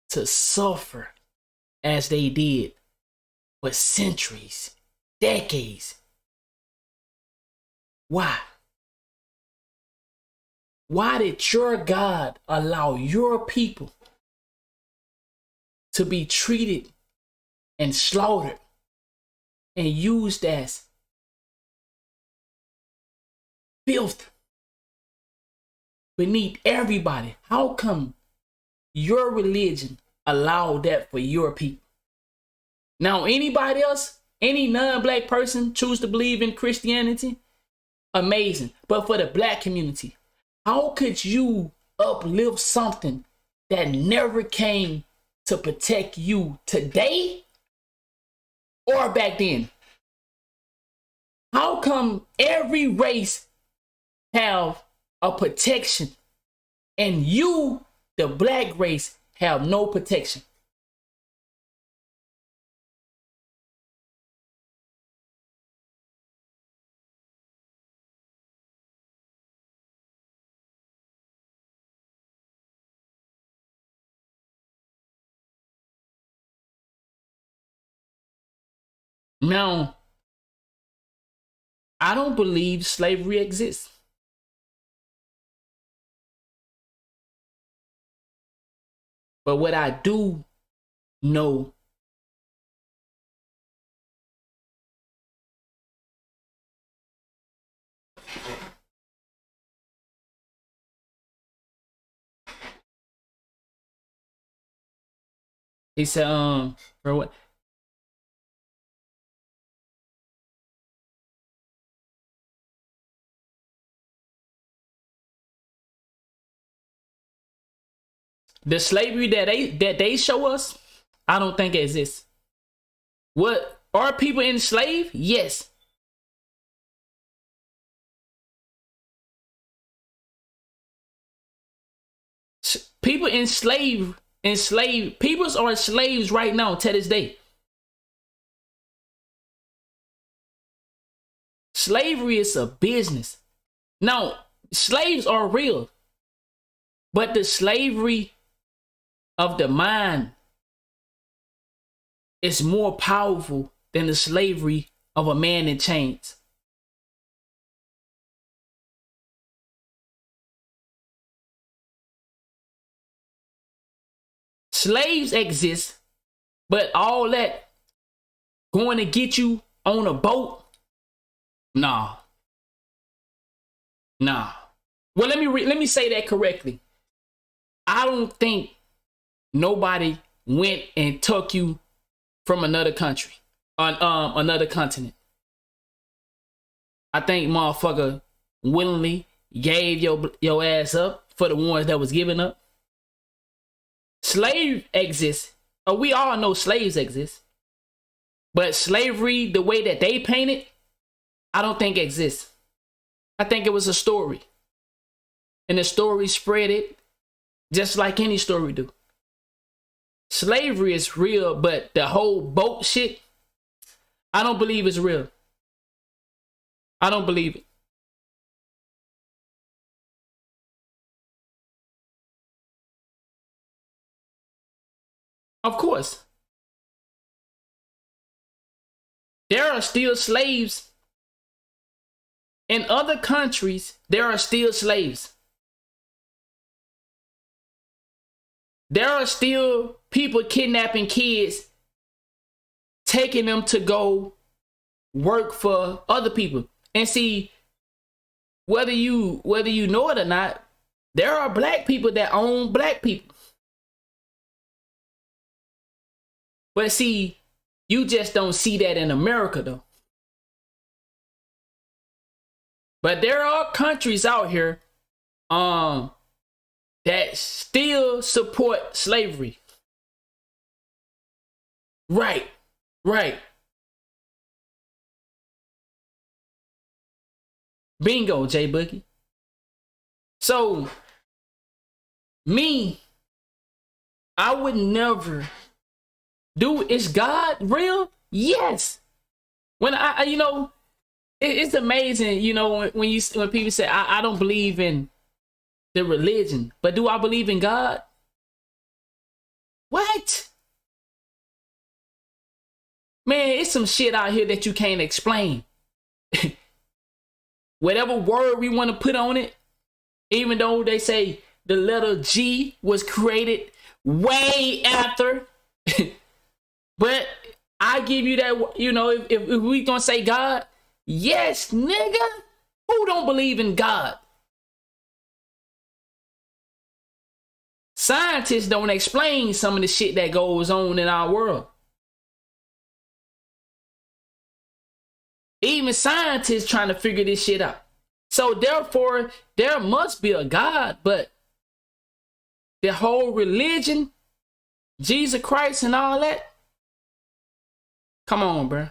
to suffer as they did for centuries, decades? Why? Why did your God allow your people to be treated and slaughtered and used as filth beneath everybody. How come your religion allowed that for your people? Now, anybody else, any non-black person choose to believe in Christianity, amazing. But for the black community, how could you uplift something that never came to protect you today or back then? How come every race have a protection and you, the black race, have no protection? Now, I don't believe slavery exists. But what I do know he said, for what? The slavery that they show us, I don't think it exists. What, are people enslaved? Yes. People enslaved, peoples are slaves right now to this day. Slavery is a business. Now, slaves are real, but the slavery of the mind is more powerful than the slavery of a man in chains. Slaves exist, but all that going to get you on a boat, nah. Well, let me say that correctly. I don't think nobody went and took you from another country, on another continent. I think motherfucker willingly gave your ass up for the ones that was giving up. Slave exists. We all know slaves exist. But slavery, the way that they paint it, I don't think exists. I think it was a story. And the story spread it just like any story do. Slavery is real, but the whole boat shit, I don't believe it's real. I don't believe it. Of course. There are still slaves. In other countries, there are still slaves. There are still people kidnapping kids, taking them to go work for other people. And see, whether you know it or not, there are black people that own black people. But see, you just don't see that in America, though. But there are countries out here that still support slavery. Right. Bingo, J Boogie. So, me, I would never do. Is God real? Yes. When I it's amazing, when people say I don't believe in the religion, but do I believe in God? What? Man, it's some shit out here that you can't explain. Whatever word we want to put on it, even though they say the letter G was created way after. But I give you that, if we gonna say God, yes, nigga. Who don't believe in God? Scientists don't explain some of the shit that goes on in our world. Even scientists trying to figure this shit out. So therefore, there must be a God, but the whole religion, Jesus Christ and all that, come on, bro.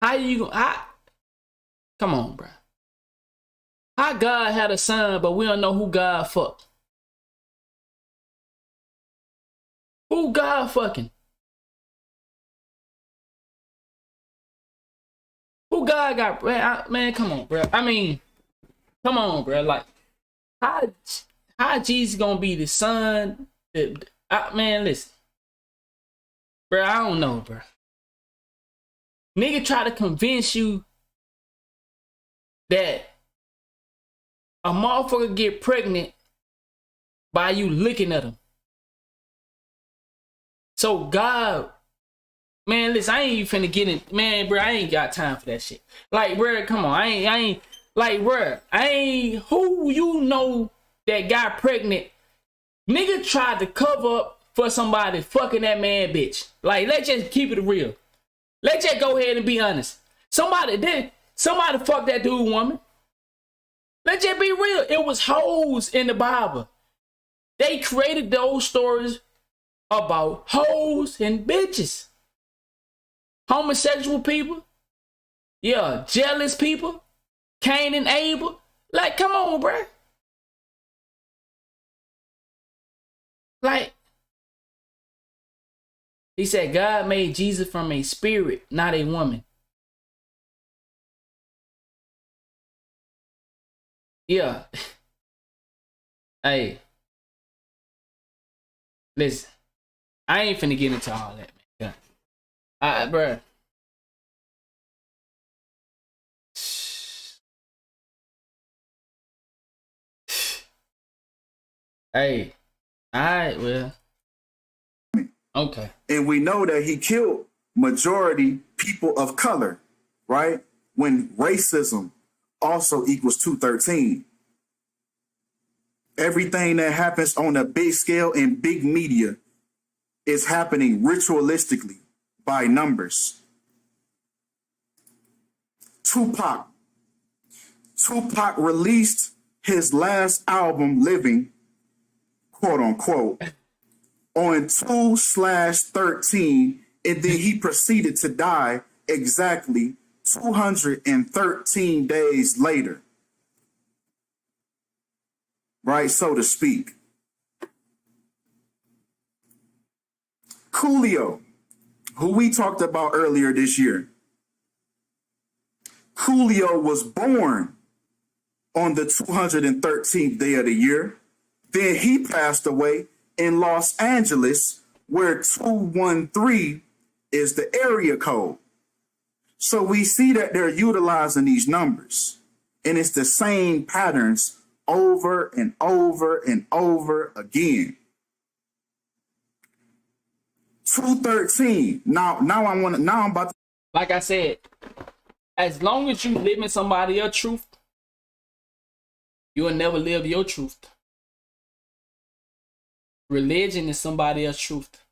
Come on, bro. How God had a son, but we don't know who God fucked? Who God fucking? Who God got? Man, come on, bro. I mean, come on, bro. Like, how Jesus gonna be the son? Man, listen, bro. I don't know, bro. Nigga try to convince you that a motherfucker get pregnant by you looking at him. So God, man, listen, I ain't even finna get in, man, bro. I ain't got time for that shit. Like, bro, come on, I ain't, like, bro, who you know that got pregnant? Nigga tried to cover up for somebody fucking that man, bitch. Like, let's just keep it real. Let's just go ahead and be honest. Somebody fucked that dude, woman. Let's just be real. It was hoes in the Bible. They created those stories about hoes and bitches. Homosexual people. Yeah, jealous people. Cain and Abel. Like, come on, bruh. Like, he said God made Jesus from a spirit, not a woman. Yeah. Hey. Listen. I ain't finna get into all that, man. Bruh. Hey. Alright, well. Okay. And we know that he killed majority people of color, right? When racism also equals 213. Everything that happens on a big scale in big media is happening ritualistically by numbers. Tupac released his last album, Living, quote unquote, on 2/13, and then he proceeded to die exactly 213 days later. Right, so to speak. Coolio, who we talked about earlier this year. Coolio was born on the 213th day of the year. Then he passed away in Los Angeles, where 213 is the area code. So we see that they're utilizing these numbers, and it's the same patterns over and over and over again. 213. Now I'm about to. Like I said, as long as you live in somebody else's truth, you will never live your truth. Religion is somebody else's truth.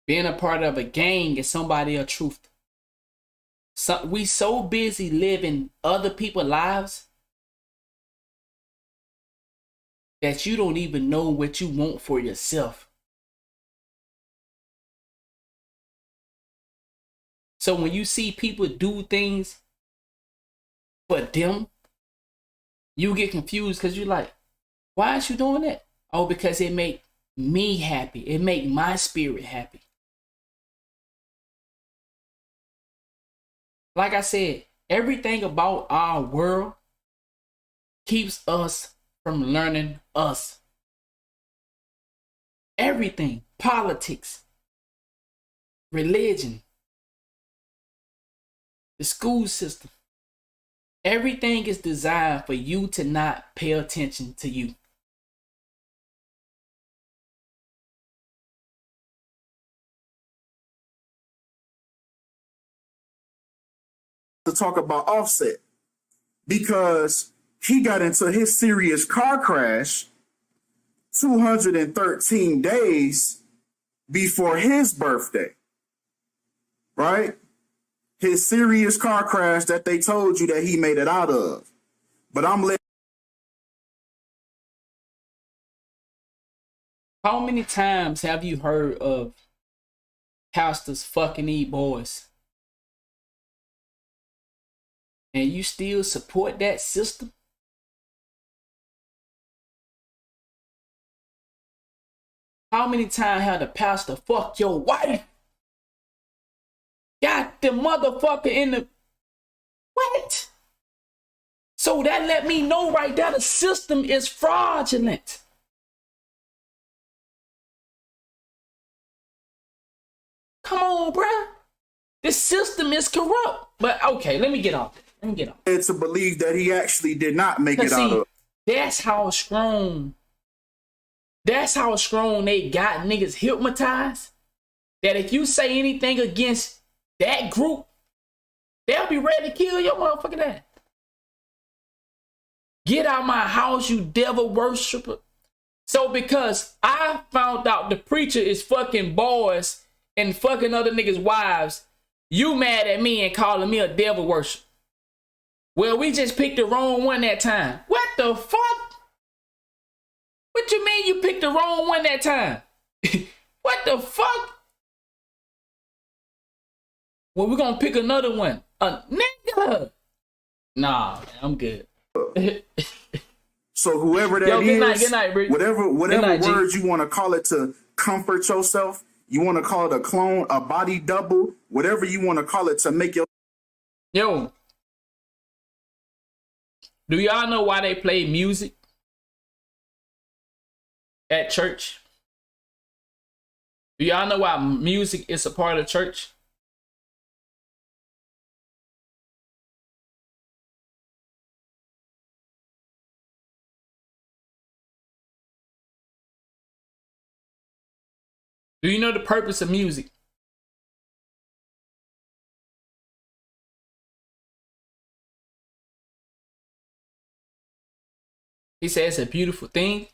Being a part of a gang is somebody else's truth. We so busy living other people's lives that you don't even know what you want for yourself. So when you see people do things for them, you get confused because you're like, why is you doing that? Oh, because it make me happy. It make my spirit happy. Like I said, everything about our world keeps us from learning us. Everything. Politics. Religion. The school system. Everything is designed for you to not pay attention to you. To talk about Offset, because he got into his serious car crash 213 days before his birthday, right? His serious car crash that they told you that he made it out of. But I'm letting. How many times have you heard of pastors fucking these boys? And you still support that system? How many times have the pastor fuck your wife? Got the motherfucker in the... What? So that let me know right there the system is fraudulent. Come on, bruh. The system is corrupt. But okay, let me get off. To believe that he actually did not make it out of. That's how strong they got niggas hypnotized. That if you say anything against that group, they'll be ready to kill your motherfucking ass. Get out my house, you devil worshiper. So because I found out the preacher is fucking boys and fucking other niggas' wives, you mad at me and calling me a devil worshiper. Well, we just picked the wrong one that time. What the fuck? What you mean you picked the wrong one that time? What the fuck? Well, we're gonna pick another one. A nigga. Nah, man, I'm good. So whoever that is, good night, bro. whatever words you want to call it to comfort yourself, you want to call it a clone, a body double, whatever you want to call it to make your... Yo, do y'all know why they play music at church? Do y'all know why music is a part of church? Do you know the purpose of music? He says it's a beautiful thing.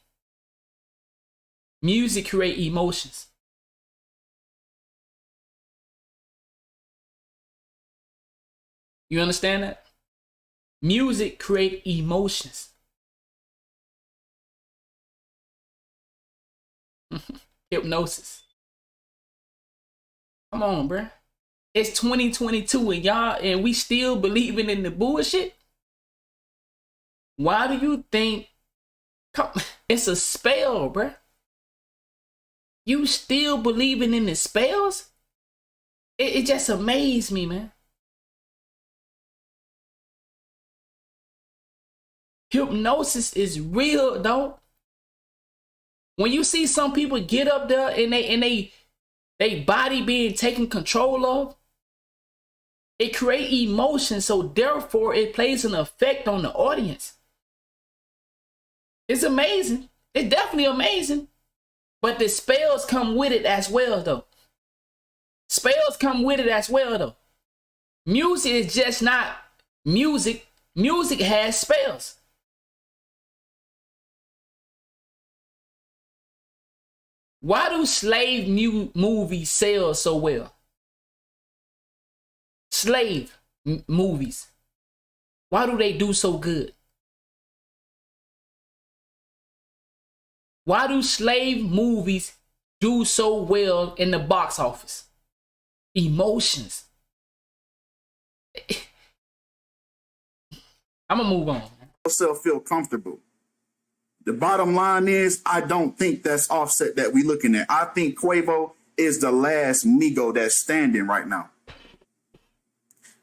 Music creates emotions. You understand that? Music creates emotions. Hypnosis. Come on, bruh. It's 2022 and we still believing in the bullshit? Why do you think it's a spell, bruh? You still believing in the spells? It just amazed me, man. Hypnosis is real, though. When you see some people get up there and they body being taken control of, it creates emotion, so therefore it plays an effect on the audience. It's amazing. It's definitely amazing. But the spells come with it as well, though. Spells come with it as well, though. Music is just not music. Music has spells. Why do slave movies sell so well? Slave movies. Why do they do so good? Why do slave movies do so well in the box office? Emotions. I'm gonna move on. Yourself feel comfortable. The bottom line is, I don't think that's Offset that we looking at. I think Quavo is the last Migo that's standing right now.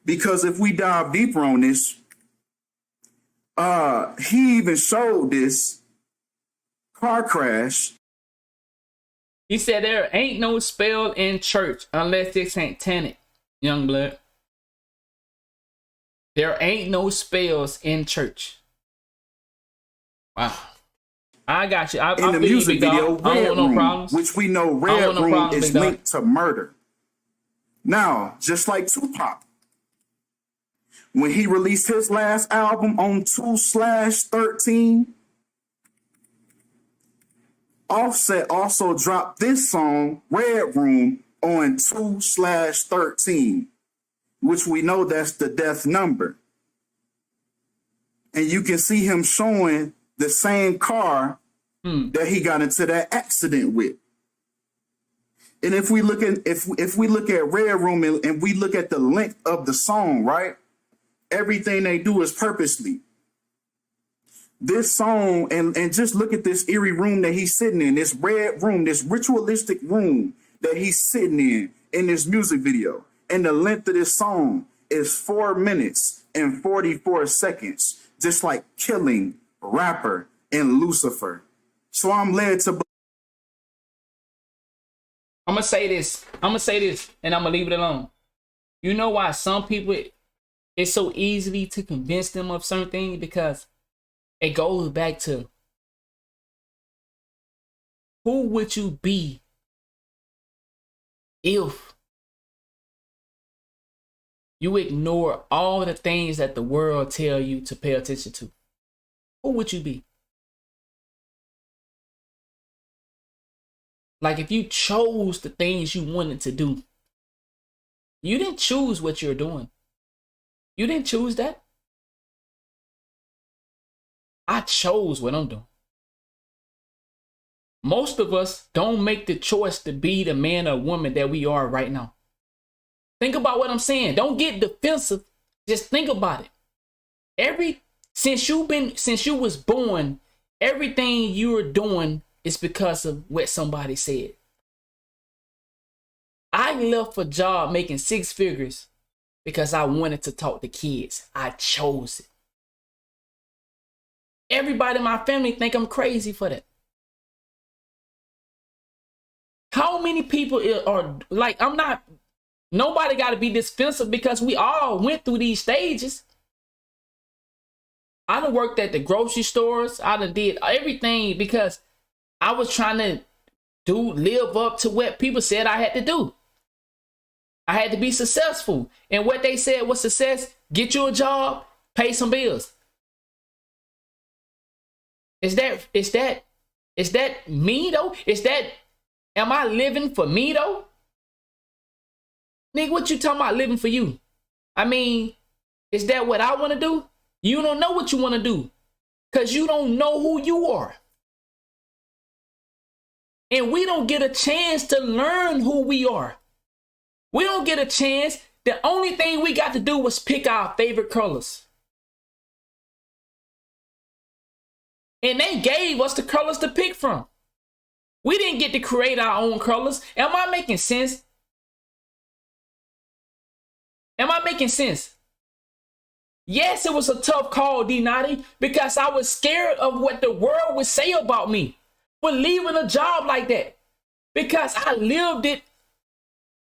Because if we dive deeper on this, he even showed this car crash. He said there ain't no spell in church unless it's satanic, young blood. There ain't no spells in church. Wow. I got you. In the music video, Red no Room, problems. which we know Red Room is linked to murder. Now, just like Tupac, When he released his last album on 2/13, Offset also dropped this song, Red Room, on 2/13, which we know that's the death number. And you can see him showing the same car that he got into that accident with. And if we look at Red Room and we look at the length of the song, right? Everything they do is purposely. This song, and just look at this eerie room that he's sitting in, this red room, this ritualistic room that he's sitting in this music video. And the length of this song is 4 minutes and 44 seconds, just like Killing, Rapper, and Lucifer. So I'm led to... I'm going to say this, and I'm going to leave it alone. You know why some people, it's so easily to convince them of certain things? Because it goes back to, who would you be if you ignore all the things that the world tell you to pay attention to? Who would you be? Like, if you chose the things you wanted to do, you didn't choose what you're doing. You didn't choose that. I chose what I'm doing. Most of us don't make the choice to be the man or woman that we are right now. Think about what I'm saying. Don't get defensive. Just think about it. Since you was born, everything you're doing is because of what somebody said. I left a job making 6 figures because I wanted to talk to kids. I chose it. Everybody in my family think I'm crazy for that. How many people are like, nobody got to be defensive because we all went through these stages. I done worked at the grocery stores. I done did everything because I was trying to live up to what people said I had to do. I had to be successful. And what they said was success: get you a job, pay some bills. Is that me though? Am I living for me though? Nigga, what you talking about living for you? I mean, is that what I want to do? You don't know what you want to do because you don't know who you are. And we don't get a chance to learn who we are. We don't get a chance. The only thing we got to do was pick our favorite colors. And they gave us the colors to pick from. We didn't get to create our own colors. Am I making sense? Am I making sense? Yes, it was a tough call, D Naughty, because I was scared of what the world would say about me for leaving a job like that. Because I lived it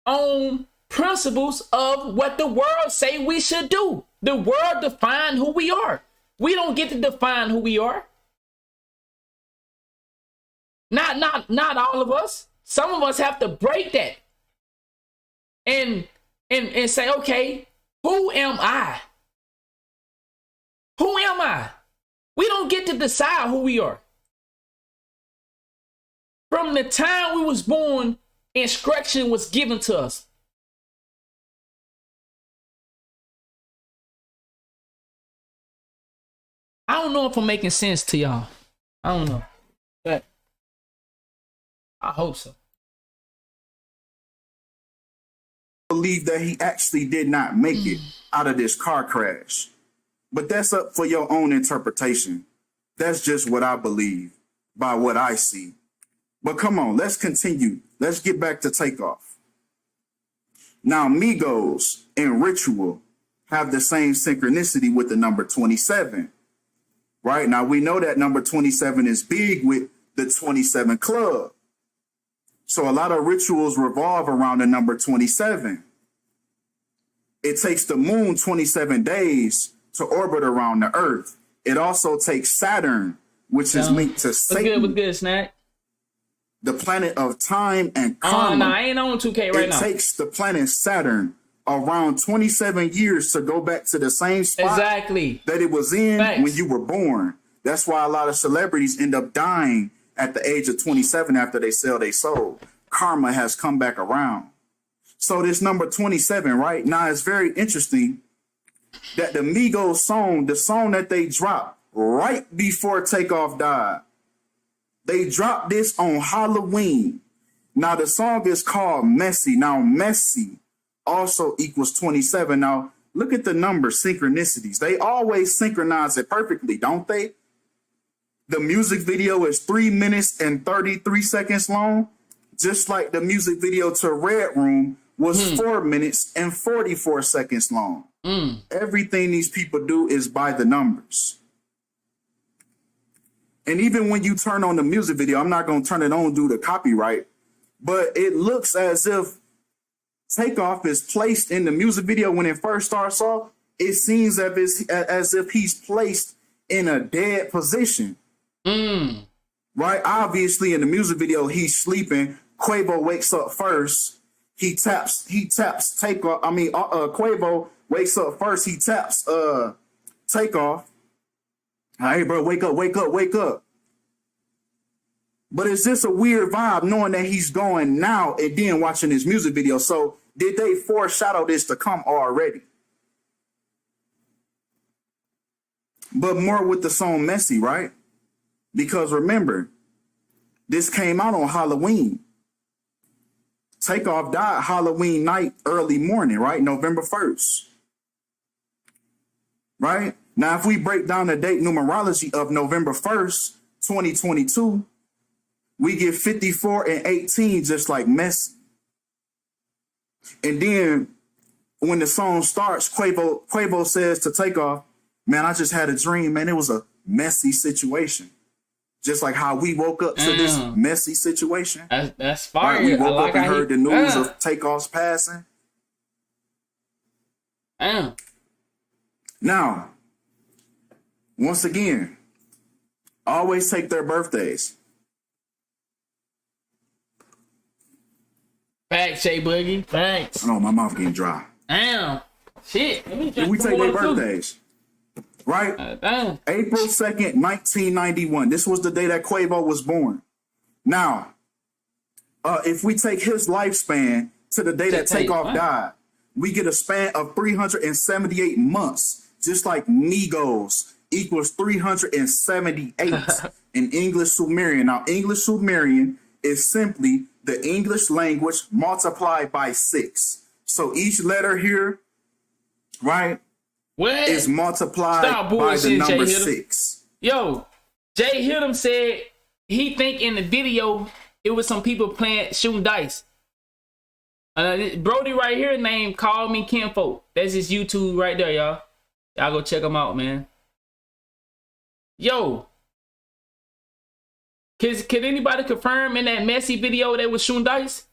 on principles of what the world say we should do. The world define who we are. We don't get to define who we are. Not all of us. Some of us have to break that and say, okay, who am I? Who am I? We don't get to decide who we are. From the time we was born, instruction was given to us. I don't know if I'm making sense to y'all. I don't know. But I hope so. Believe that he actually did not make it out of this car crash. But that's up for your own interpretation. That's just what I believe by what I see. But come on, let's continue. Let's get back to Takeoff. Now, Migos and Ritual have the same synchronicity with the number 27. Right? Now, we know that number 27 is big with the 27 Club. So a lot of rituals revolve around the number 27. It takes the moon 27 days to orbit around the earth. It also takes Saturn, which is linked to Satan. What's good, Snack? The planet of time and karma. No, I ain't on 2K right now. It takes the planet Saturn around 27 years to go back to the same spot Exactly. that it was in Facts. when you were born. That's why a lot of celebrities end up dying at the age of 27 after they sell their soul. Karma has come back around. So this number 27, right? Now it's very interesting that the Migos song, the song that they dropped right before Takeoff died, they dropped this on Halloween. Now the song is called Messy. Now Messy also equals 27. Now look at the number synchronicities. They always synchronize it perfectly, don't they? The music video is 3 minutes and 33 seconds long, just like the music video to Red Room was 4 minutes and 44 seconds long. Everything these people do is by the numbers. And even when you turn on the music video, I'm not going to turn it on due to copyright, but it looks as if Takeoff is placed in the music video when it first starts off. It seems as if he's placed in a dead position. Right? Obviously, in the music video, he's sleeping. Quavo wakes up first. He taps Takeoff. Quavo wakes up first. He taps Takeoff. Hey, bro, wake up. But it's just a weird vibe knowing that he's going now and then watching his music video. So did they foreshadow this to come already? But more with the song Messy, right? Because remember, this came out on Halloween. Takeoff died Halloween night, early morning, right? November 1st. Right? Now, if we break down the date numerology of November 1st, 2022, we get 54 and 18, just like Messy. And then when the song starts, Quavo says to Takeoff, man, I just had a dream, man. It was a messy situation. Just like how we woke up to this messy situation. That's fire. Right? We woke up and heard the news of Takeoff's passing. Now, once again, always take their birthdays. Facts, Jay Boogie. Thanks. I know my mouth getting dry. Damn. Shit. Let me If we take their birthdays. Right? April 2nd, 1991. This was the day that Quavo was born. Now, if we take his lifespan to the day that Takeoff died, we get a span of 378 months, just like Migos equals 378 in English Sumerian. Now, English Sumerian is simply the English language multiplied by 6. So each letter here, right, is multiplied by the number 6. Yo, Jay Hittem said he think in the video it was some people shooting dice. Brody right here named Call Me Kinfolk. That's his YouTube right there, y'all. Y'all go check him out, man. Yo, can anybody confirm in that Messy video they was shooting dice?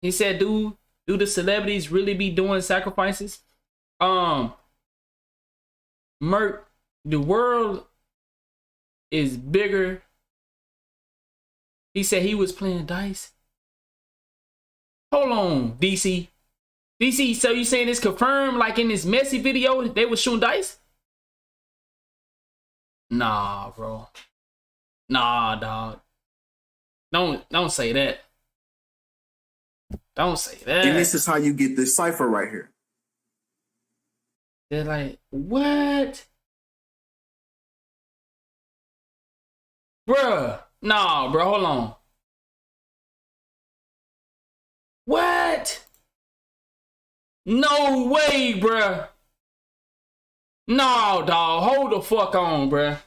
He said, do the celebrities really be doing sacrifices? Merc, the world is bigger. He said he was playing dice. Hold on, DC. DC, so you saying it's confirmed like in this Messy video they was shooting dice? Nah, bro. Nah, dog. Don't say that. Don't say that. And this is how you get this cipher right here. They're like, what? Bruh. Nah, bro, hold on. What? No way, bruh. No, dog. Hold the fuck on, bruh.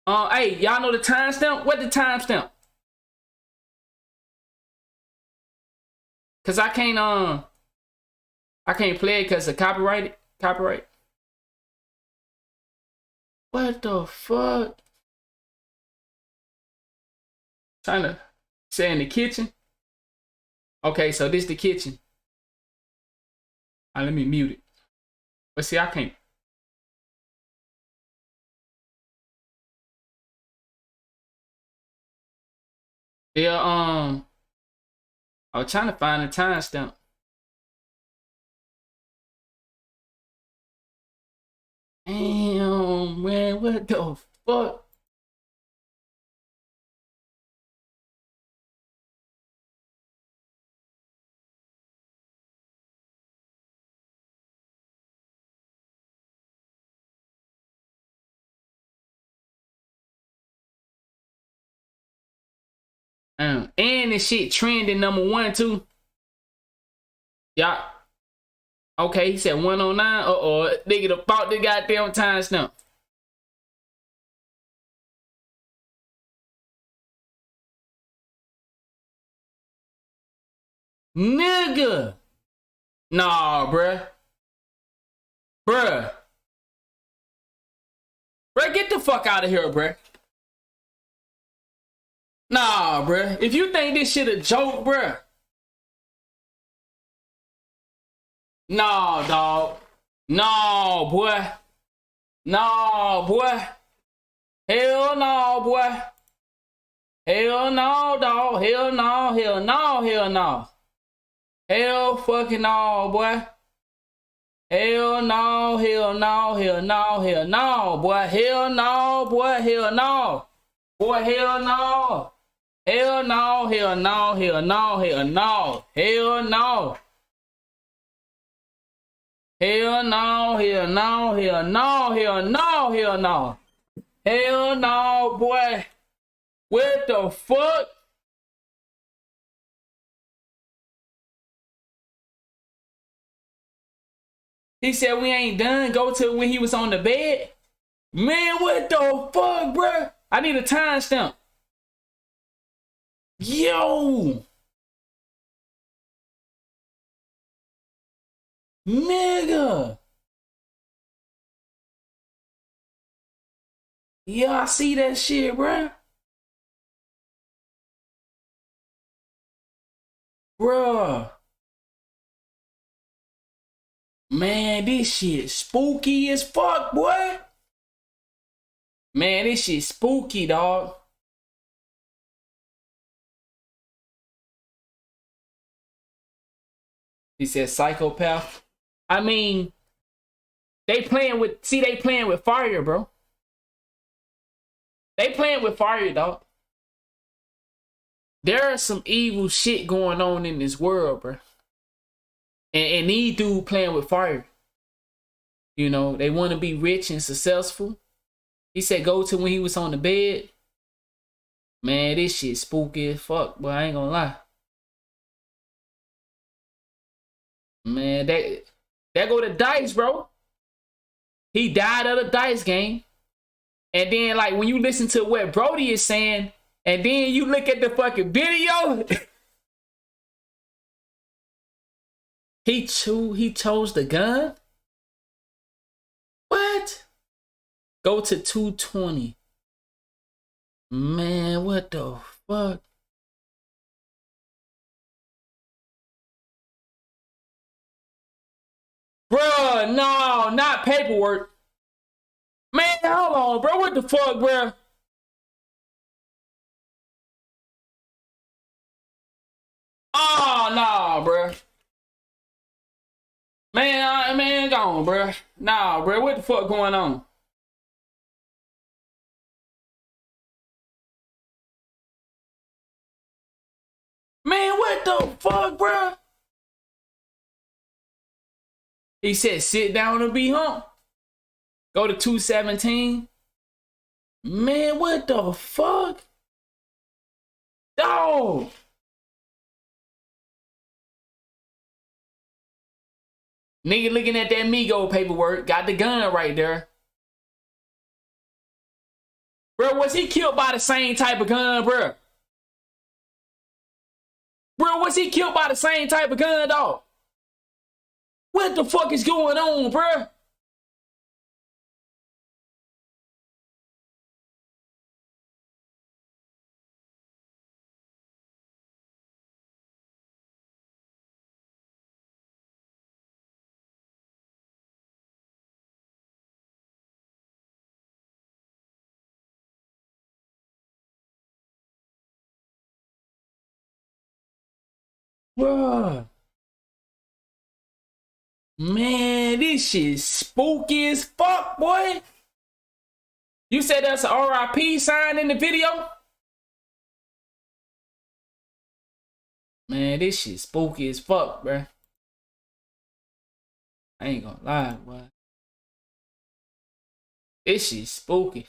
Hey, y'all know the timestamp? What the timestamp? Cause I can't play it cause of copyright. What the fuck? Trying to say in the kitchen. Okay, so this the kitchen. Let me mute it. But see, I can't. Yeah, I was trying to find a timestamp. Damn, man, what the fuck? And this shit trending #1 too. Yeah. Okay, he said 109. Uh-oh, nigga the fault the goddamn timestamp. Nigga. Nah, bruh. Bruh, get the fuck out of here, bruh. Nah, bruh. If you think this shit a joke, bruh. Nah, dog. No, boy. No, boy. Hell no, boy. Hell no, dog. Hell no, hell no, hell no. Hell fucking no, boy. Hell no, hell no, hell no, hell no, boy. Hell no, boy. Hell no. Boy, hell no. Hell no, hell no, hell no, hell no. Hell no. Hell no, hell no, hell no, hell no, hell no. Hell no, boy. What the fuck? He said we ain't done. Go to when he was on the bed. Man, what the fuck, bruh? I need a timestamp. Yo. Nigga. Yeah, I see that shit, bruh. Bruh. Man, this shit spooky as fuck, boy. Man, this shit spooky, dog. He said psychopath. I mean, they playing with fire, bro. They playing with fire, dog. There is some evil shit going on in this world, bro. And these dudes playing with fire. You know, they want to be rich and successful. He said go to when he was on the bed. Man, this shit spooky as fuck, but I ain't gonna lie. Man, that go to dice, bro. He died of the dice game. And then, like, when you listen to what Brody is saying, and then you look at the fucking video, he chose the gun? What? Go to 220. Man, what the fuck? Bruh, no, not paperwork. Man, hold on, bro. What the fuck, bruh? Oh, no, bruh. Man, go on, bruh. Nah, bruh. What the fuck going on? Man, what the fuck, bruh? He said, sit down and be humped. Go to 217. Man, what the fuck? Dog. Nigga looking at that Migo paperwork. Got the gun right there. Bro, was he killed by the same type of gun, bro? Bro, was he killed by the same type of gun, dog? What the fuck is going on, bro? Bruh. Man, this shit spooky as fuck, boy. You said that's an RIP sign in the video? Man, this shit spooky as fuck, bruh. I ain't gonna lie, boy. This shit spooky.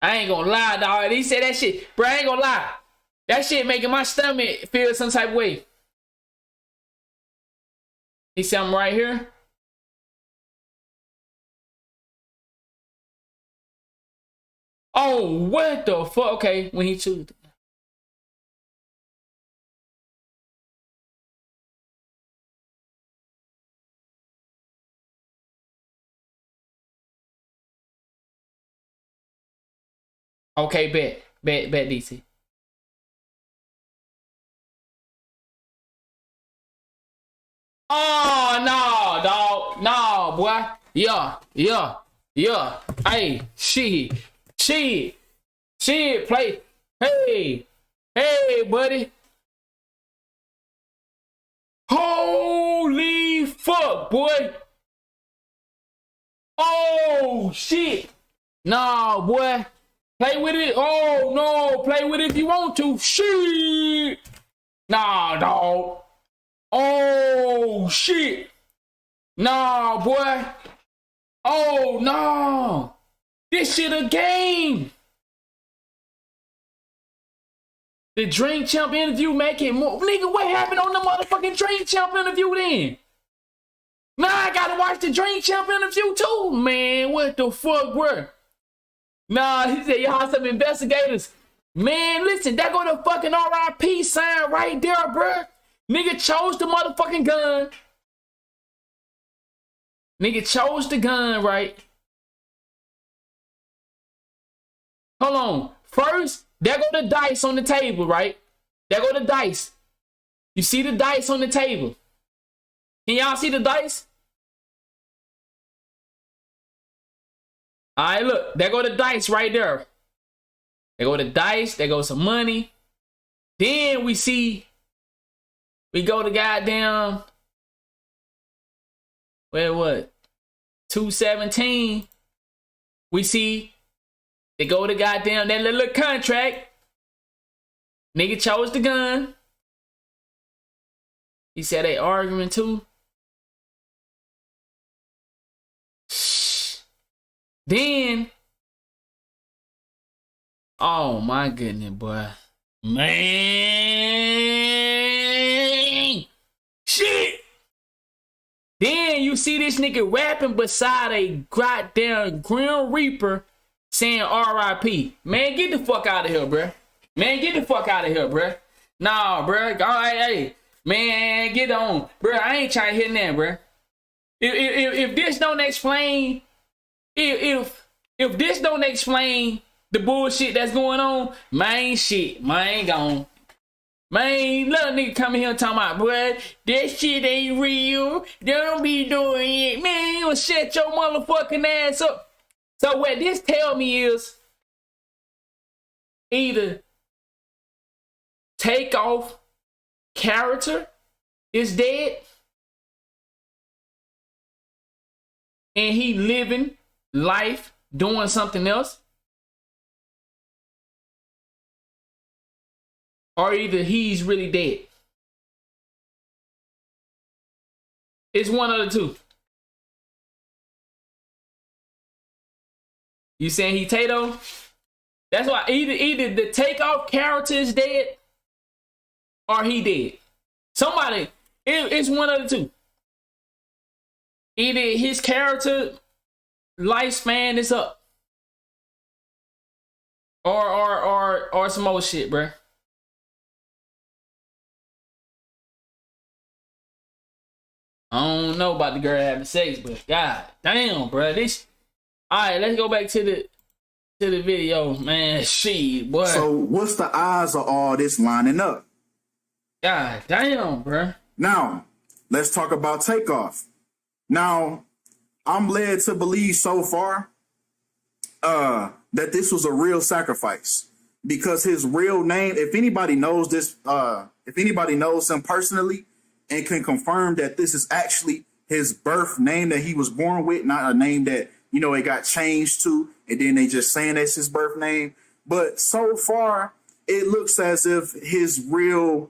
I ain't gonna lie, dog. He said that shit. Bro, I ain't gonna lie. That shit making my stomach feel some type of way. He said I'm right here. Oh, what the fuck? Okay, when he choose. Okay, bet, DC. Oh, no, dog. No, boy. Yeah. Hey, shit, play. Hey, buddy. Holy fuck, boy. Oh, shit. Nah, boy. Play with it. Oh, no. Play with it if you want to. Shit. Nah, dog. Oh, shit. Nah, boy. Oh, no. This shit a game. The Drink Champ interview making more. Nigga, what happened on the motherfucking Drink Champ interview then? Now I gotta watch the Drink Champ interview too. Man, what the fuck, bro? Nah, he said, y'all some investigators. Man, listen, that go the fucking RIP sign right there, bruh. Nigga chose the motherfucking gun. Nigga chose the gun, right? Hold on. First, there go the dice on the table, right? There go the dice. You see the dice on the table. Can y'all see the dice? All right, look. There go the dice right there. There go the dice. There goes some money. Then we go to goddamn, where what? 217. We see they go to goddamn that little contract. Nigga chose the gun. He said they arguing too. Then, oh my goodness, boy. Man. Shit. Then you see this nigga rapping beside a goddamn Grim Reaper saying RIP. Man, get the fuck out of here, bruh. Man, get the fuck out of here, bruh. Nah, bruh. All right, hey. Man, get on. Bruh, I ain't trying to hear that, bruh. If this don't explain, if this don't explain the bullshit that's going on, man, shit, man, gone. Man, let a nigga come in here and talk about, boy, that shit ain't real. Don't be doing it. Man, you shut your motherfucking ass up. So what this tell me is either Takeoff character is dead and he living life doing something else, or either he's really dead. It's one of the two. You saying he Tato? That's why either the Takeoff character is dead or he dead. Somebody, it's one of the two. Either his character lifespan is up, or some more shit, bruh. I don't know about the girl having sex, but god damn, bro. This. All right, let's go back to the video, man. Shit, boy. So what's the odds of all this lining up? God damn, bro. Now, let's talk about Takeoff. Now, I'm led to believe so far that this was a real sacrifice because his real name, if anybody knows this, if anybody knows him personally and can confirm that this is actually his birth name that he was born with, not a name that, you know, it got changed to, and then they just saying that's his birth name. But so far, it looks as if the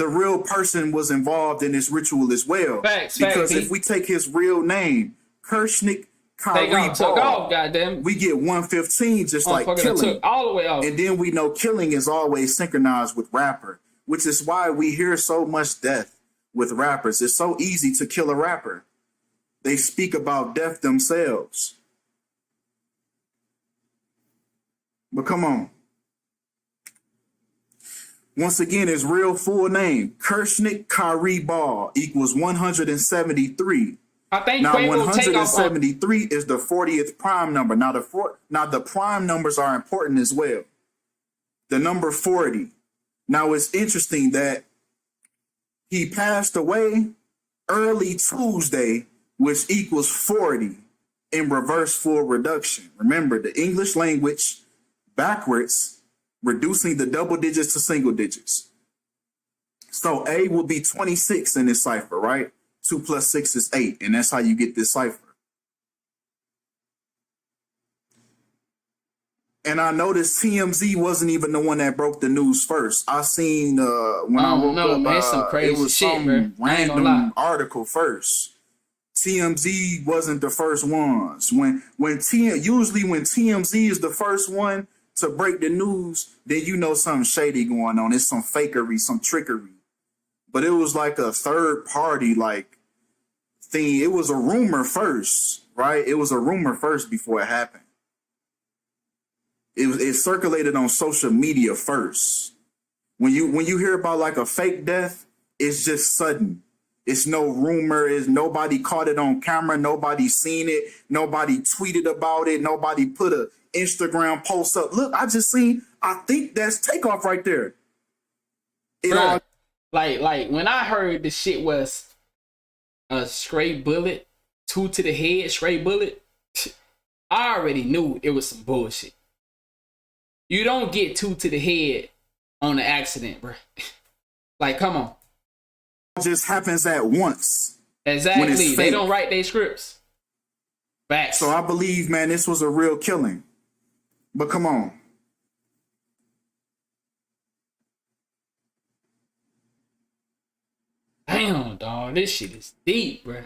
real person was involved in this ritual as well. Facts, because facts, if we take his real name, Kershnik Kyrie Ball, goddamn. we get 115 just like killing. All the way off. And then we know killing is always synchronized with rapper, which is why we hear so much death with rappers. It's so easy to kill a rapper. They speak about death themselves. But come on. Once again, his real full name, Kershnik Kyrie Ball, equals 173. I think now Quavo 173 is the 40th prime number. Now the prime numbers are important as well. The number 40. Now it's interesting that he passed away early Tuesday, which equals 40 in reverse full reduction. Remember, the English language backwards, reducing the double digits to single digits. So A will be 26 in this cipher, right? 2 plus 6 is 8, and that's how you get this cipher. And I noticed TMZ wasn't even the one that broke the news first. I seen when I woke up, man, some crazy it was shit, some bro. random article first. TMZ wasn't the first ones. Usually when TMZ is the first one to break the news, then you know something shady going on. It's some fakery, some trickery. But it was like a third party like thing. It was a rumor first, right? It was a rumor first before it happened. It circulated on social media first. When you hear about like a fake death, it's just sudden. It's no rumor. It's nobody caught it on camera. Nobody seen it. Nobody tweeted about it. Nobody put a Instagram post up. Look, I just seen. I think that's Takeoff right there. Like when I heard the shit was a straight bullet, 2 to the head, straight bullet, I already knew it was some bullshit. You don't get 2 to the head on an accident, bro. Like, come on. It just happens at once. Exactly. They don't write their scripts. Facts. So I believe, man, this was a real killing. But come on. Damn, dog. This shit is deep, bro.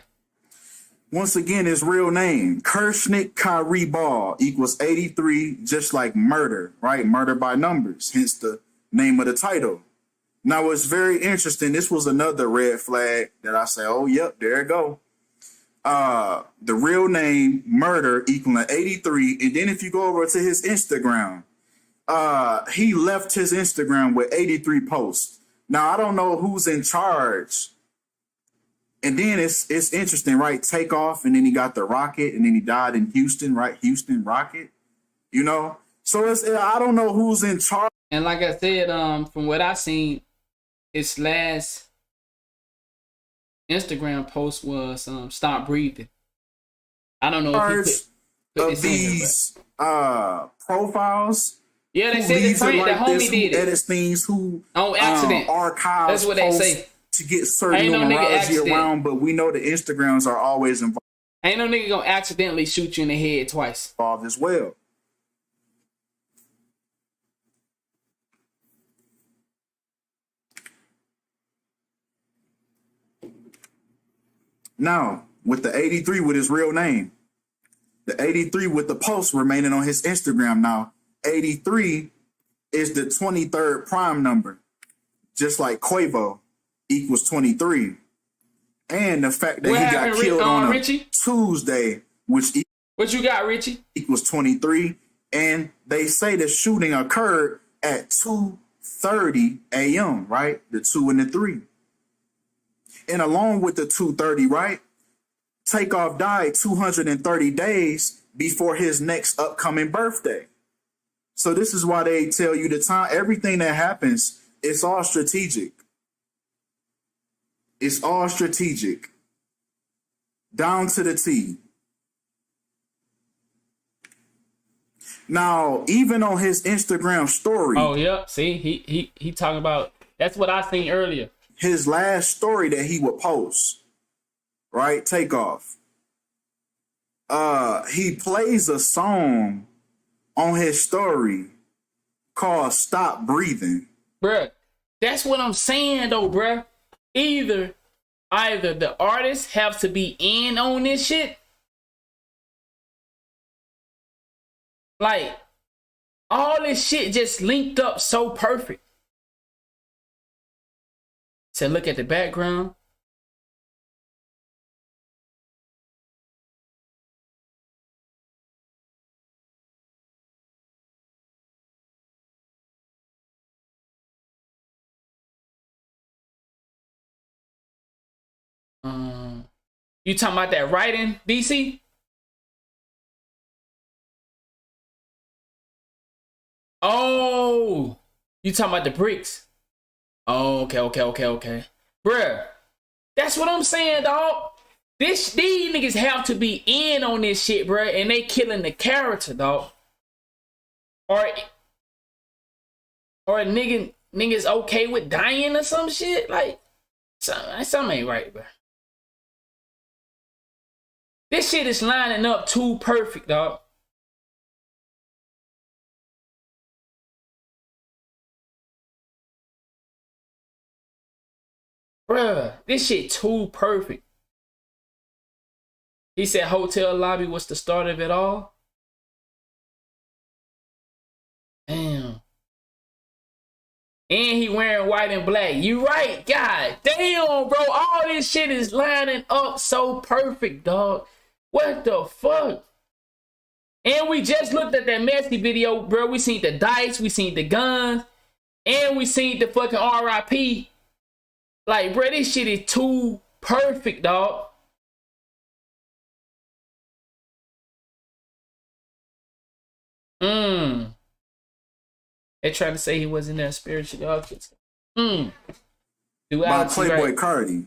Once again, his real name, Kershnik Kyrie Ball, equals 83, just like murder, right? Murder by numbers, hence the name of the title. Now, it's very interesting. This was another red flag that I say, oh, yep, there it go. The real name, murder, equaling 83. And then if you go over to his Instagram, he left his Instagram with 83 posts. Now, I don't know who's in charge. And then it's interesting, right? Takeoff, and then he got the rocket, and then he died in Houston, right? Houston rocket, you know? So I don't know who's in charge. And like I said, from what I seen, his last Instagram post was "Stop breathing." I don't know if he put of these profiles. Yeah, they said the friend, the homie did it. Edits things who on accident. Archives. That's what they say. To get certain numerology around, but we know the Instagrams are always involved. Ain't no nigga gonna accidentally shoot you in the head twice. Involved as well. Now, with the 83 with his real name, the 83 with the post remaining on his Instagram. Now, 83 is the 23rd prime number, just like Quavo equals 23. And the fact that he got killed on a Tuesday, which what you got, Richie? Equals 23. And they say the shooting occurred at 2:30 a.m., right? The 2 and the 3. And along with the 230, right? Takeoff died 230 days before his next upcoming birthday. So this is why they tell you the time, everything that happens, it's all strategic. It's all strategic. Down to the T. Now, even on his Instagram story. Oh, yeah. See, he talking about, that's what I seen earlier. His last story that he would post, right? Takeoff. He plays a song on his story called Stop Breathing. Bruh, that's what I'm saying though, bruh. Either the artists have to be in on this shit. Like, all this shit just linked up so perfect. So look at the background. You talking about that writing, BC? Oh, you talking about the bricks? Oh, okay. Bruh, that's what I'm saying, dog. These niggas have to be in on this shit, bruh, and they killing the character, dog. Or niggas okay with dying or some shit? Like, something ain't right, bruh. This shit is lining up too perfect, dog. Bruh, this shit too perfect. He said hotel lobby was the start of it all. Damn. And he wearing white and black. You right, God damn, bro. All this shit is lining up so perfect, dog. What the fuck? And we just looked at that messy video, bro. We seen the dice, we seen the guns, and we seen the fucking RIP. Like, bro, this shit is too perfect, dog. They're trying to say he wasn't there spiritually. By Duality, Playboy right? Cardi.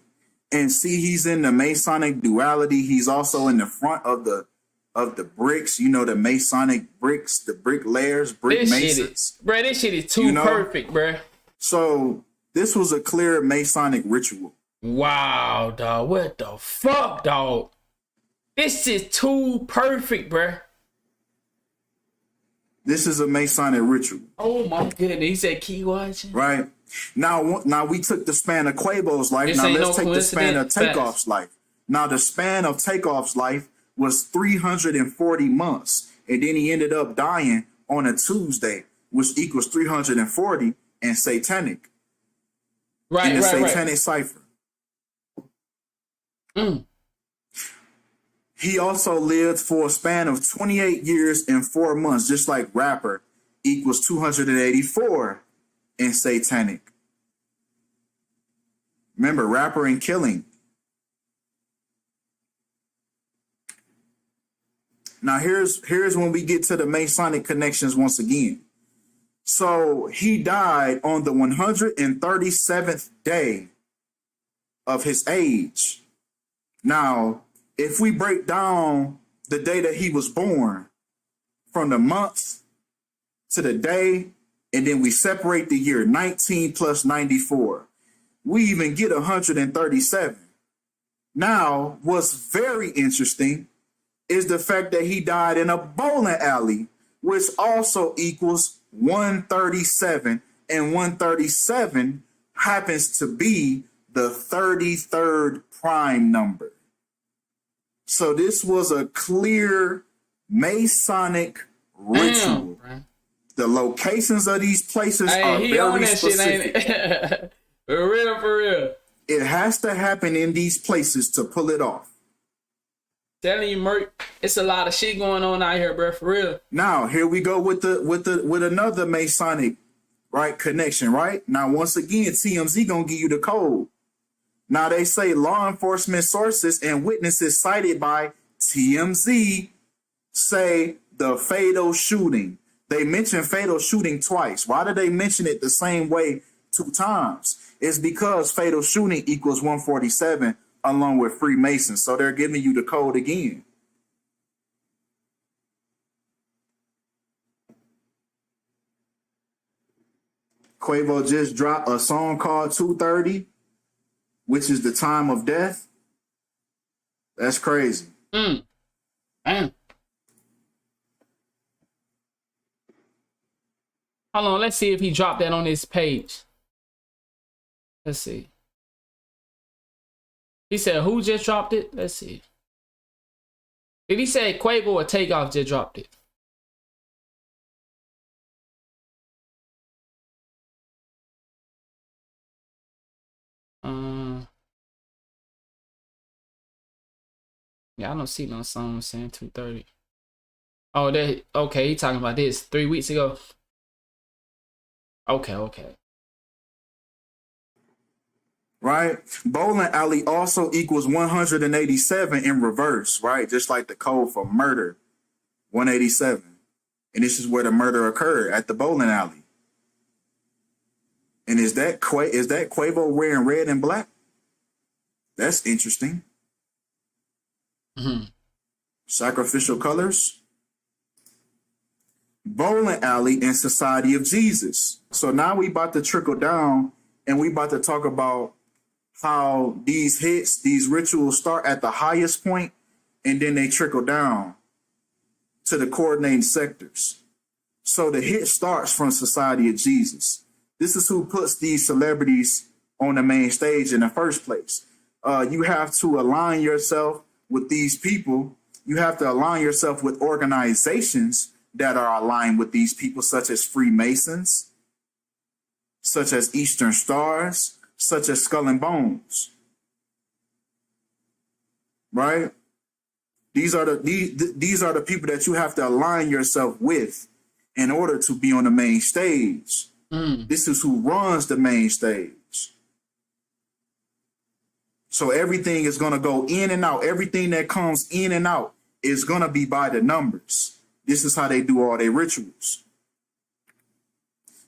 And see, he's in the Masonic duality. He's also in the front of the bricks. You know, the Masonic bricks, the brick layers, brick masons. This shit is too perfect, bro. So this was a clear Masonic ritual. Wow, dog. What the fuck, dog? This is too perfect, bro. This is a Masonic ritual. Oh my goodness. He said key watching. Right. Now we took the span of Quavo's life. Now let's take the span of Takeoff's life. Now the span of Takeoff's life was 340 months. And then he ended up dying on a Tuesday, which equals 340 and satanic. Right, in the satanic cipher. He also lived for a span of 28 years and 4 months, just like rapper equals 284 in satanic. Remember, rapper and killing. Now here's when we get to the Masonic connections once again. So he died on the 137th day of his age. Now, if we break down the day that he was born from the month to the day, and then we separate the year 19 plus 94, we even get 137. Now, what's very interesting is the fact that he died in a bowling alley, which also equals 137, and 137 happens to be the 33rd prime number. So this was a clear Masonic ritual. The locations of these places are very specific. Shit, ain't it? For real. It has to happen in these places to pull it off. Telling you, Merc, it's a lot of shit going on out here, bro. For real. Now here we go with another Masonic, right, connection, right? Now once again, TMZ gonna give you the code. Now, they say law enforcement sources and witnesses cited by TMZ say the fatal shooting. They mention fatal shooting twice. Why did they mention it the same way 2 times? It's because fatal shooting equals 147 along with Freemasons. So they're giving you the code again. Quavo just dropped a song called 2:30, which is the time of death. That's crazy. Man. Hold on, let's see if he dropped that on his page. Let's see. He said, who just dropped it? Let's see. Did he say Quavo or Takeoff just dropped it? Yeah, I don't see no song saying 2:30. Oh, that okay. He talking about this 3 weeks ago. Okay. Right? Bowling alley also equals 187 in reverse, right? Just like the code for murder, 187. And this is where the murder occurred, at the bowling alley. And is that Quavo wearing red and black? That's interesting. Sacrificial colors. Bowling alley and Society of Jesus. So now we about to trickle down and we about to talk about how these hits, these rituals start at the highest point and then they trickle down to the coordinating sectors. So the hit starts from Society of Jesus. This is who puts these celebrities on the main stage in the first place. You have to align yourself with these people. You have to align yourself with organizations that are aligned with these people, such as Freemasons, such as Eastern Stars, such as Skull and Bones. Right? These are the people that you have to align yourself with in order to be on the main stage. This is who runs the main stage. So everything is going to go in and out. Everything that comes in and out is going to be by the numbers. This is how they do all their rituals.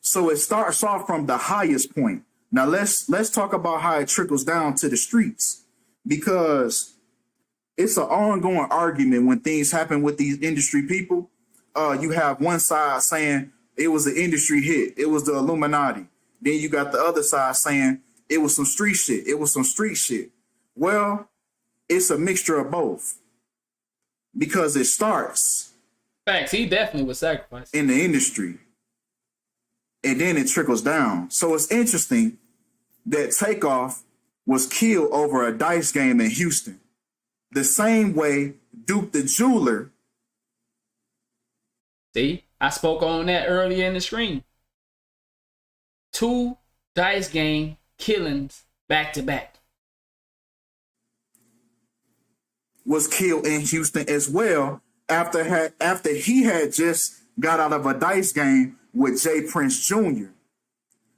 So it starts off from the highest point. Now let's talk about how it trickles down to the streets, because it's an ongoing argument when things happen with these industry people. You have one side saying it was an industry hit. It was the Illuminati. Then you got the other side saying it was some street shit. It was some street shit. Well, it's a mixture of both, because it starts. Facts. He definitely was sacrificed in the industry, and then it trickles down. So it's interesting that Takeoff was killed over a dice game in Houston, the same way Duke the Jeweler. See, I spoke on that earlier in the stream. 2 dice game killings back to back. Was killed in Houston as well after he had just got out of a dice game with Jay Prince Jr.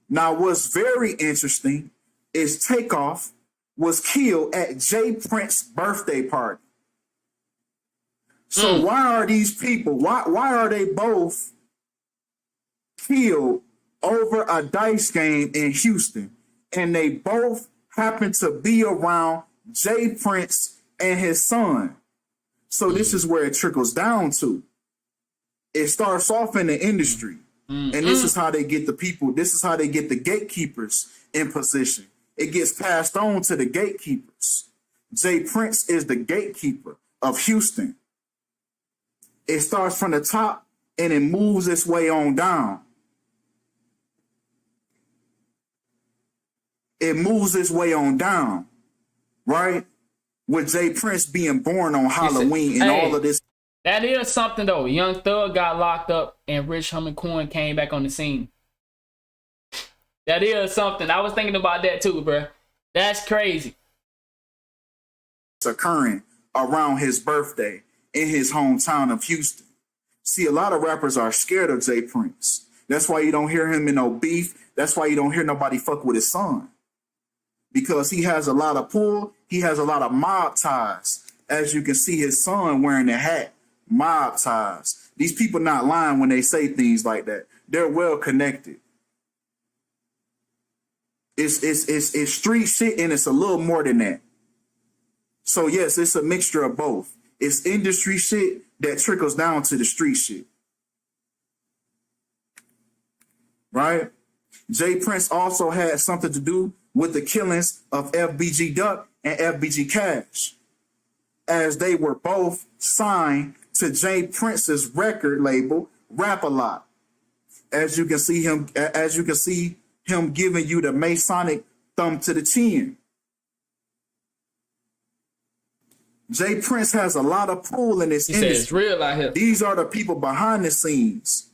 Now, what's very interesting is Takeoff was killed at Jay Prince's birthday party. So why are these people, why are they both killed over a dice game in Houston? And they both happen to be around Jay Prince and his son. So this is where it trickles down to. It starts off in the industry. And this is how they get the people, this is how they get the gatekeepers in position. It gets passed on to the gatekeepers. Jay Prince is the gatekeeper of Houston. It starts from the top and it moves its way on down. It moves its way on down, right? With Jay Prince being born on Halloween and all of this. That is something though. Young Thug got locked up and Rich Homie Coin came back on the scene. That is something. I was thinking about that too, bro. That's crazy. It's occurring around his birthday in his hometown of Houston. See, a lot of rappers are scared of Jay Prince. That's why you don't hear him in no beef. That's why you don't hear nobody fuck with his son. because he has a lot of pull. He has a lot of mob ties. As you can see his son wearing the hat, mob ties. These people not lying when they say things like that. They're well connected. It's street shit, and it's a little more than that. So yes, it's a mixture of both. It's industry shit that trickles down to the street shit. Right? Jay Prince also had something to do with the killings of FBG Duck and FBG Cash, as they were both signed to Jay Prince's record label, Rap-A-Lot. As you can see him giving you the Masonic thumb to the chin. Jay Prince has a lot of pull in this industry. It's real out here. These are the people behind the scenes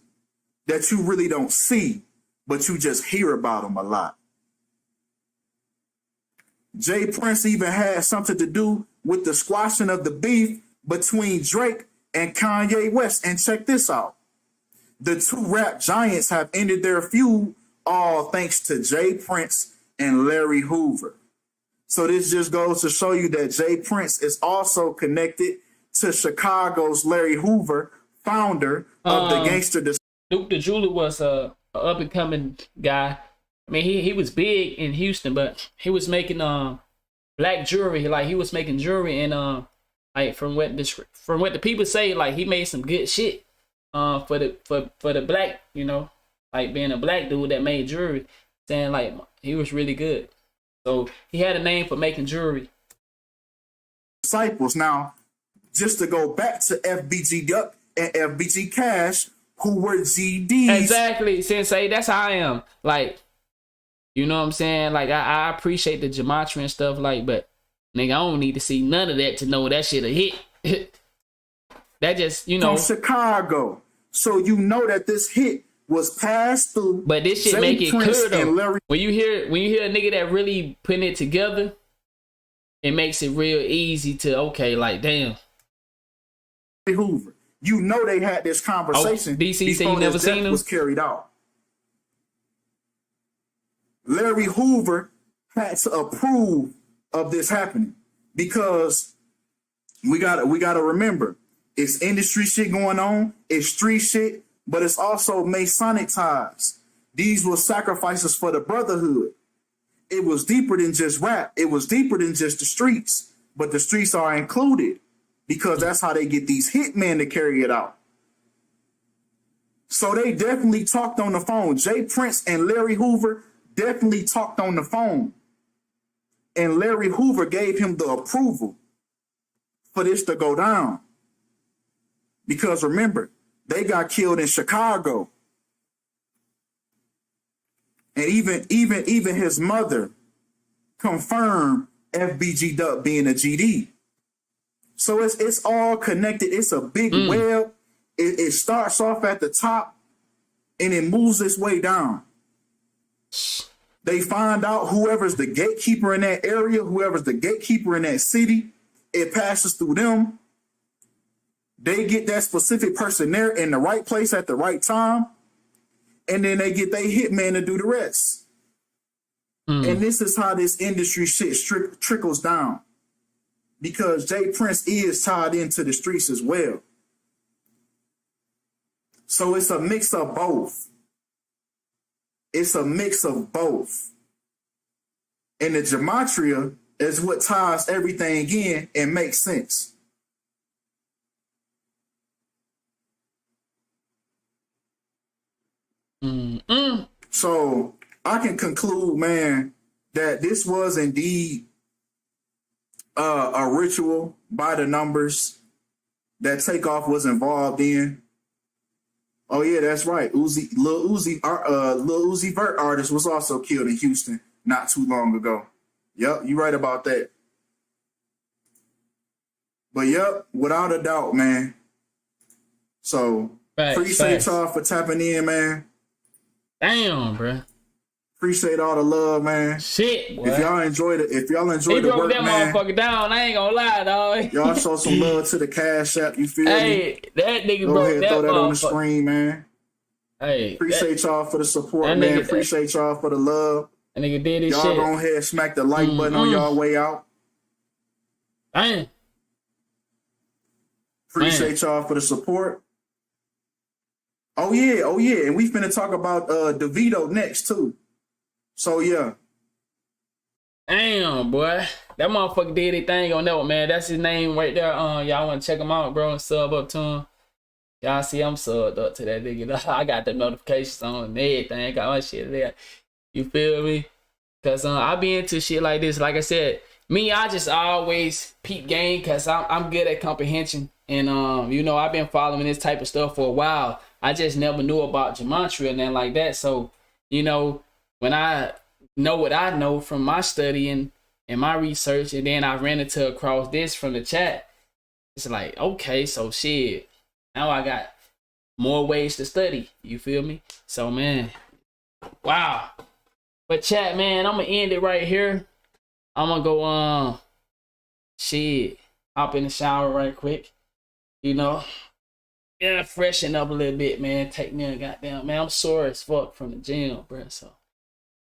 that you really don't see, but you just hear about them a lot. Jay Prince even had something to do with the squashing of the beef between Drake and Kanye West. And check this out. The two rap giants have ended their feud, all thanks to Jay Prince and Larry Hoover. So this just goes to show you that Jay Prince is also connected to Chicago's Larry Hoover, founder of the gangster. Duke the Jeweler was a up and coming guy. I mean, he was big in Houston, but he was making black jewelry. Like, he was making jewelry, and like from what the people say, like, he made some good shit for the black, you know, like being a black dude that made jewelry, saying like he was really good. So he had a name for making jewelry. Disciples. Now, just to go back to FBG Duck and FBG Cash, who were GDs. Exactly, Sensei. That's how I am. Like, you know what I'm saying? Like, I appreciate the Gematria and stuff, like, but nigga, I don't need to see none of that to know that shit a hit. That just, you know. From Chicago. So you know that this hit was passed through. But this shit Jay make it Prince clear though. Larry. When you hear a nigga that really putting it together, it makes it real easy to, okay, like, damn. Hoover. You know they had this conversation. DC said you never seen him? Was carried out. Larry Hoover had to approve of this happening, because we gotta remember, it's industry shit going on, it's street shit, but it's also Masonic ties. These were sacrifices for the brotherhood. It was deeper than just rap. It was deeper than just the streets, but the streets are included, because that's how they get these hitmen to carry it out. So they definitely talked on the phone. Jay Prince and Larry Hoover definitely talked on the phone. And Larry Hoover gave him the approval for this to go down. Because remember, they got killed in Chicago. And even his mother confirmed FBG Duck being a GD. So it's all connected. It's a big web. It starts off at the top and it moves its way down. They find out whoever's the gatekeeper in that area, whoever's the gatekeeper in that city, it passes through them. They get that specific person there in the right place at the right time. And then they get their hitman to do the rest. And this is how this industry shit trickles down. Because Jay Prince is tied into the streets as well. So it's a mix of both. It's a mix of both. And the Gematria is what ties everything in and makes sense. So I can conclude, man, that this was indeed a ritual by the numbers that Takeoff was involved in. Oh yeah, that's right. Lil Uzi Vert artist was also killed in Houston not too long ago. Yep, you right about that. But yep, without a doubt, man. So appreciate y'all for tapping in, man. Damn, bro. Appreciate all the love, man. Shit, boy. If y'all enjoyed the work, that man, motherfucker down. I ain't gonna lie, dog. y'all show some love to the Cash App. You feel me? Hey, that nigga Go broke ahead, that throw that on the motherfucker. screen, man. Hey, Appreciate y'all for the support, that man. nigga- Appreciate y'all for the love. That nigga did his Y'all shit. go ahead and smack the like button on y'all way out. Damn. Appreciate y'all for the support. Oh yeah. And we finna talk about DeVito next too. So yeah. Damn, boy. That motherfucker did his thing on that one, man. That's his name right there. Y'all want to check him out, bro, and sub up to him. Y'all see I'm subbed up to that nigga. I got the notifications on and everything. I got my shit there. You feel me? Cause I be into shit like this. Like I said, I just always peep game cause I'm good at comprehension. And you know, I've been following this type of stuff for a while. I just never knew about Gematria and then like that. So, you know, when I know what I know from my studying and my research, and then I ran into across this from the chat, it's like, okay, so shit. Now I got more ways to study. You feel me? So, man, wow. But chat, man, I'm going to end it right here. I'm going to go, hop in the shower right quick. You know? Yeah, freshen up a little bit, man. Take me a goddamn, man, I'm sore as fuck from the gym, bro. So,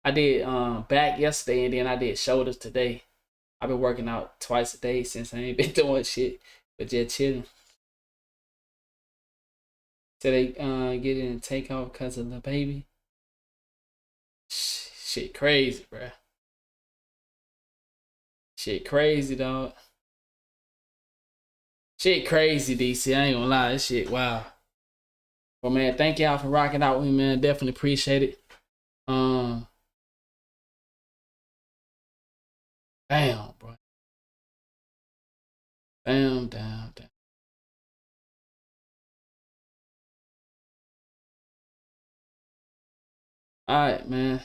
I did back yesterday, and then I did shoulders today. I've been working out twice a day since I ain't been doing shit, but just chilling. So they get in and take off because of the baby. Shit crazy, bruh. Shit crazy, dog. Shit crazy, DC. I ain't gonna lie. This shit, wow. Well, man, thank y'all for rocking out with me, man. Definitely appreciate it. Damn, bro. Damn. Alright, man.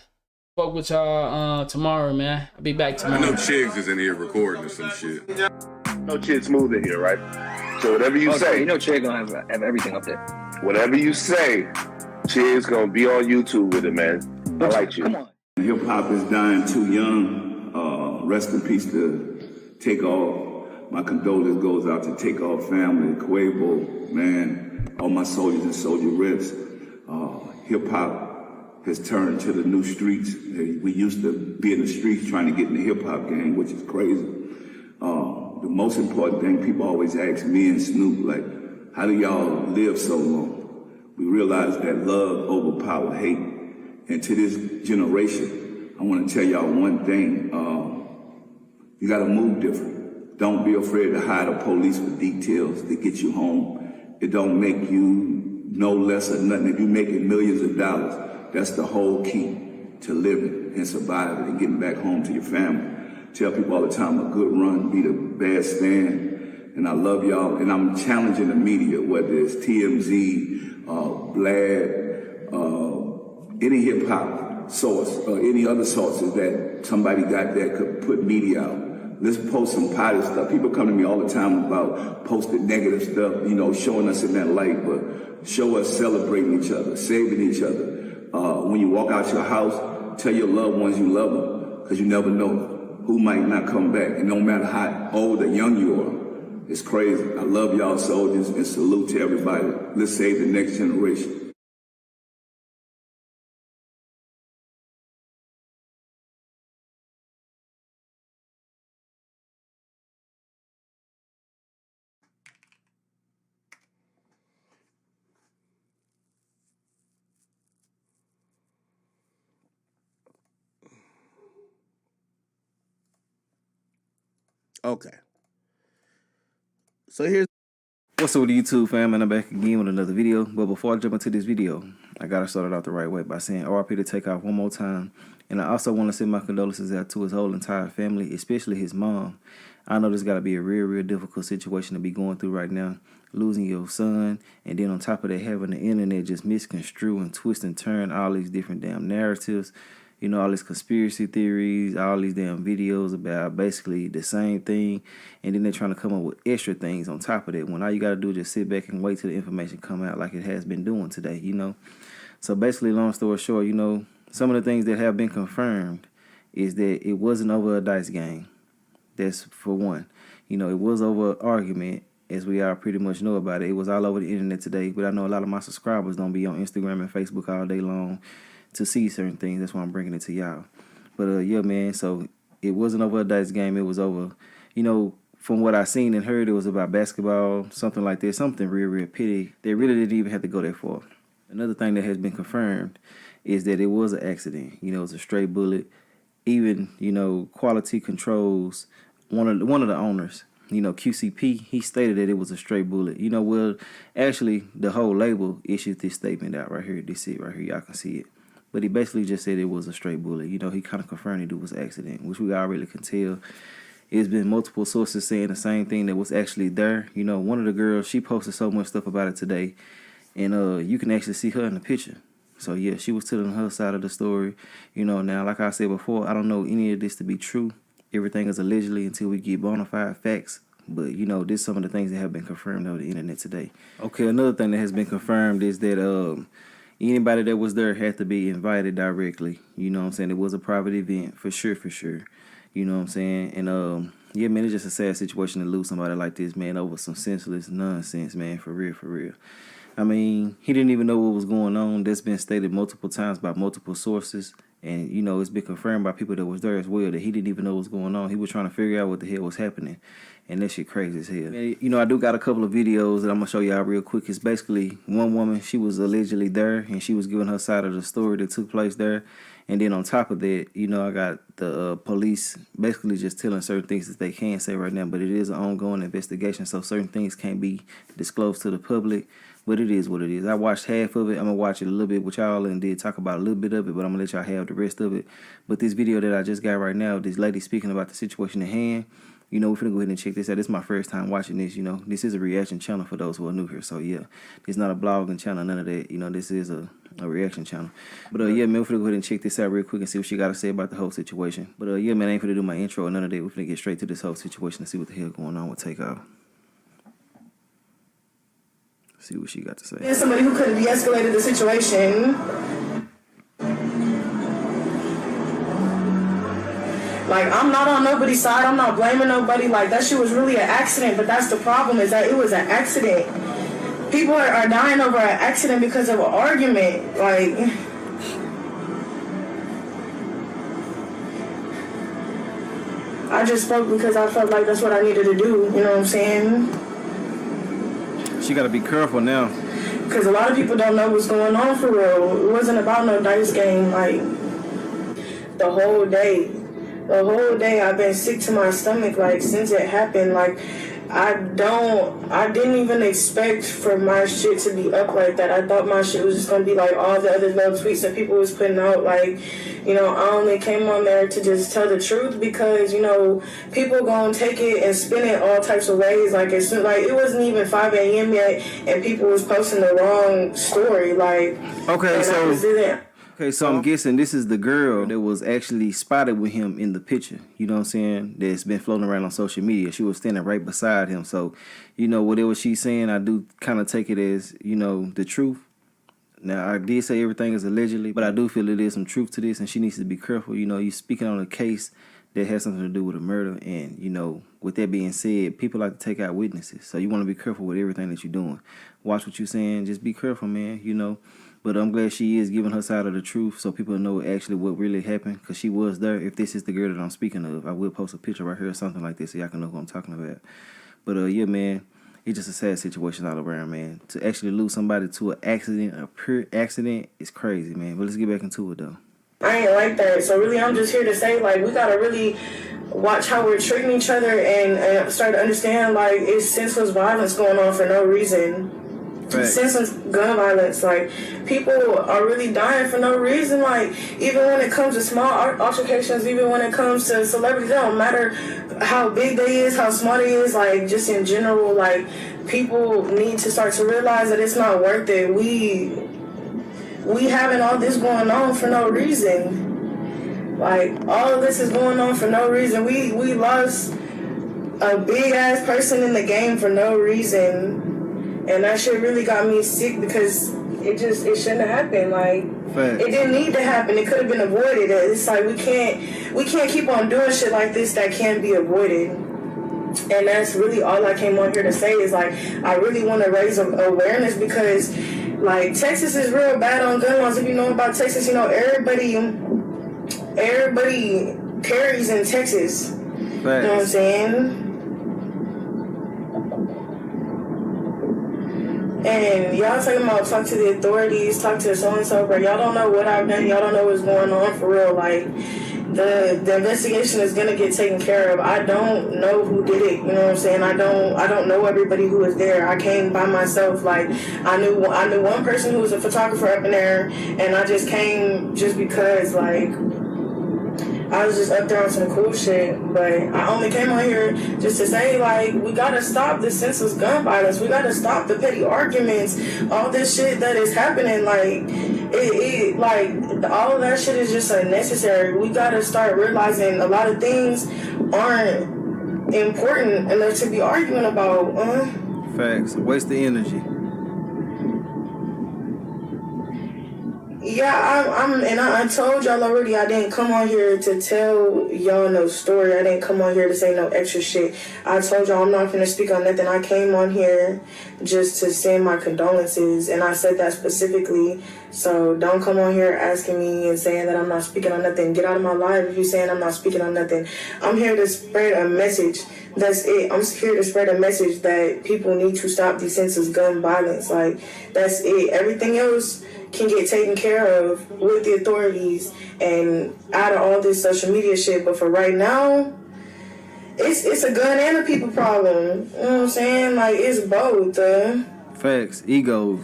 Fuck with y'all tomorrow, man. I'll be back tomorrow. I know Chigs is in here recording or some shit. No Chig Smooth in here, right? So whatever you say, you know Chig gonna have everything up there. whatever you say, Chig's gonna be on YouTube with it, man. I like you. Come on. Hip hop is dying too young. Rest in peace to Takeoff. My condolences goes out to Takeoff family, Quavo, man, all my soldiers and soldierettes. Hip hop has turned to the new streets. We used to be in the streets trying to get in the hip hop game, which is crazy. The most important thing people always ask me and Snoop, like, how do y'all live so long? We realize that love overpowers hate. And to this generation, I want to tell y'all one thing. You got to move different. Don't be afraid to hire the police for details to get you home. It don't make you no less or nothing. If you're making millions of dollars, that's the whole key to living and surviving and getting back home to your family. Tell people all the time, a good run be the bad stand. And I love y'all. And I'm challenging the media, whether it's TMZ, Vlad, any hip hop source or any other sources that somebody got that could put media out. Let's post some positive stuff. People come to me all the time about posting negative stuff, you know, showing us in that light, but show us celebrating each other, saving each other. When you walk out your house, tell your loved ones you love them, because you never know who might not come back. And no matter how old or young you are, it's crazy. I love y'all soldiers and salute to everybody. Let's save the next generation. Okay. So here's What's up with the YouTube fam, and I'm back again with another video. But before I jump into this video, I gotta start it out the right way by saying RIP to Takeoff one more time. And I also want to send my condolences out to his whole entire family, especially his mom. I know this gotta be a real difficult situation to be going through right now. Losing your son, and then on top of that, having the internet just misconstrue and twist and turn all these different damn narratives. You know, all these conspiracy theories, all these damn videos about basically the same thing. And then they're trying to come up with extra things on top of that, when all you got to do is just sit back and wait till the information come out like it has been doing today, you know. So basically, long story short, you know, some of the things that have been confirmed is that it wasn't over a dice game. That's for one. You know, it was over an argument, as we all pretty much know about it. It was all over the internet today. But I know a lot of my subscribers don't be on Instagram and Facebook all day long to see certain things. That's why I'm bringing it to y'all. But yeah, man, so it wasn't over a dice game. It was over, you know, from what I seen and heard, it was about basketball, something like that, something real, real petty. They really didn't even have to go that far. Another thing that has been confirmed is that it was an accident. You know, it was a stray bullet. Even, you know, quality controls, one of the owners, you know, QCP, he stated that it was a stray bullet. You know, well, actually, the whole label issued this statement out right here. This it right here. Y'all can see it. But he basically just said it was a stray bullet. You know, he kind of confirmed it was an accident, which we already can tell. It's been multiple sources saying the same thing that was actually there. You know, one of the girls, she posted so much stuff about it today. And you can actually see her in the picture. So, yeah, she was telling her side of the story. You know, now, like I said before, I don't know any of this to be true. Everything is allegedly until we get bona fide facts. But, you know, this is some of the things that have been confirmed over the internet today. Okay, another thing that has been confirmed is that anybody that was there had to be invited directly. You know what I'm saying? It was a private event, for sure, for sure. You know what I'm saying? And, yeah, man, it's just a sad situation to lose somebody like this, man, over some senseless nonsense, man, for real, for real. I mean, he didn't even know what was going on. That's been stated multiple times by multiple sources. And, you know, it's been confirmed by people that was there as well that he didn't even know what was going on. He was trying to figure out what the hell was happening. And that shit crazy as hell. And, you know, I do got a couple of videos that I'm going to show y'all real quick. It's basically one woman, she was allegedly there, and she was giving her side of the story that took place there. And then on top of that, you know, I got the police basically just telling certain things that they can't say right now. But it is an ongoing investigation, so certain things can't be disclosed to the public. But it is what it is. I watched half of it. I'm going to watch it a little bit with y'all and did talk about a little bit of it, but I'm going to let y'all have the rest of it. But this video that I just got right now, this lady speaking about the situation at hand, you know, we're going to go ahead and check this out. This is my first time watching this, you know. This is a reaction channel for those who are new here. So, yeah, it's not a blogging channel, none of that. You know, this is a reaction channel. But, yeah, man, we're going to go ahead and check this out real quick and see what she got to say about the whole situation. But, yeah, man, I ain't going to do my intro or none of that. We're going to get straight to this whole situation and see what the hell going on with Takeoff. See what she got to say. There's somebody who could have de-escalated the situation. Like, I'm not on nobody's side. I'm not blaming nobody. Like, that shit was really an accident. But that's the problem, is that it was an accident. People are dying over an accident because of an argument. Like, I just spoke because I felt like that's what I needed to do. You know what I'm saying? She got to be careful now. Because a lot of people don't know what's going on for real. It wasn't about no dice game. Like, the whole day I've been sick to my stomach, like, since it happened. Like, I didn't even expect for my shit to be up like that. I thought my shit was just gonna be like all the other little tweets that people was putting out. Like, you know, I only came on there to just tell the truth because, you know, people gonna take it and spin it all types of ways. Like, it's like it wasn't even 5 a.m. yet, and people was posting the wrong story. Like, Okay, so I'm guessing this is the girl that was actually spotted with him in the picture, you know what I'm saying, that's been floating around on social media. She was standing right beside him. So, you know, whatever she's saying, I do kind of take it as, you know, the truth. Now, I did say everything is allegedly, but I do feel there is some truth to this, and she needs to be careful. You know, you're speaking on a case that has something to do with a murder, and, you know, with that being said, people like to take out witnesses. So you want to be careful with everything that you're doing. Watch what you're saying. Just be careful, man, you know. But I'm glad she is giving her side of the truth so people know actually what really happened, because she was there. If this is the girl that I'm speaking of, I will post a picture right here or something like this so y'all can know who I'm talking about. But, yeah, man, it's just a sad situation all around, man. To actually lose somebody to an accident, a pure accident, is crazy, man. But let's get back into it, though. I ain't like that. So really, I'm just here to say, like, we got to really watch how we're treating each other and start to understand, like, it's senseless violence going on for no reason. Right. Senseless gun violence. Like, people are really dying for no reason. Like, even when it comes to small altercations, even when it comes to celebrities, it don't matter how big they is, how small they is. Like, just in general, like, people need to start to realize that it's not worth it. We having all this going on for no reason. Like, all of this is going on for no reason. We lost a big ass person in the game for no reason. And that shit really got me sick because it shouldn't have happened. Like, it didn't need to happen. It could have been avoided. It's like we can't keep on doing shit like this that can be avoided. And that's really all I came on here to say is, like, I really want to raise awareness because, like, Texas is real bad on gun laws. If you know about Texas, you know, everybody everybody carries in Texas. Facts. You know what I'm saying? And y'all talking about talk to the authorities, talk to so-and-so, but y'all don't know what I've done. Y'all don't know what's going on for real. Like, the investigation is gonna get taken care of. I don't know who did it. You know what I'm saying? I don't know everybody who was there. I came by myself. Like, I knew one person who was a photographer up in there, and I just came just because, like, I was just up there on some cool shit, but I only came on here just to say, like, we gotta stop the senseless gun violence. We gotta stop the petty arguments. All this shit that is happening, like, like, all of that shit is just unnecessary. We gotta start realizing a lot of things aren't important enough to be arguing about. Facts. Waste the energy. Yeah, and I told y'all already I didn't come on here to tell y'all no story. I didn't come on here to say no extra shit. I told y'all I'm not going to speak on nothing. I came on here just to send my condolences, and I said that specifically. So don't come on here asking me and saying that I'm not speaking on nothing. Get out of my life if you're saying I'm not speaking on nothing. I'm here to spread a message. That's it. I'm here to spread a message that people need to stop the senseless gun violence. Like, that's it. Everything else can get taken care of with the authorities and out of all this social media shit. But for right now, it's a gun and a people problem. You know what I'm saying? Like, it's both. Facts. Egos.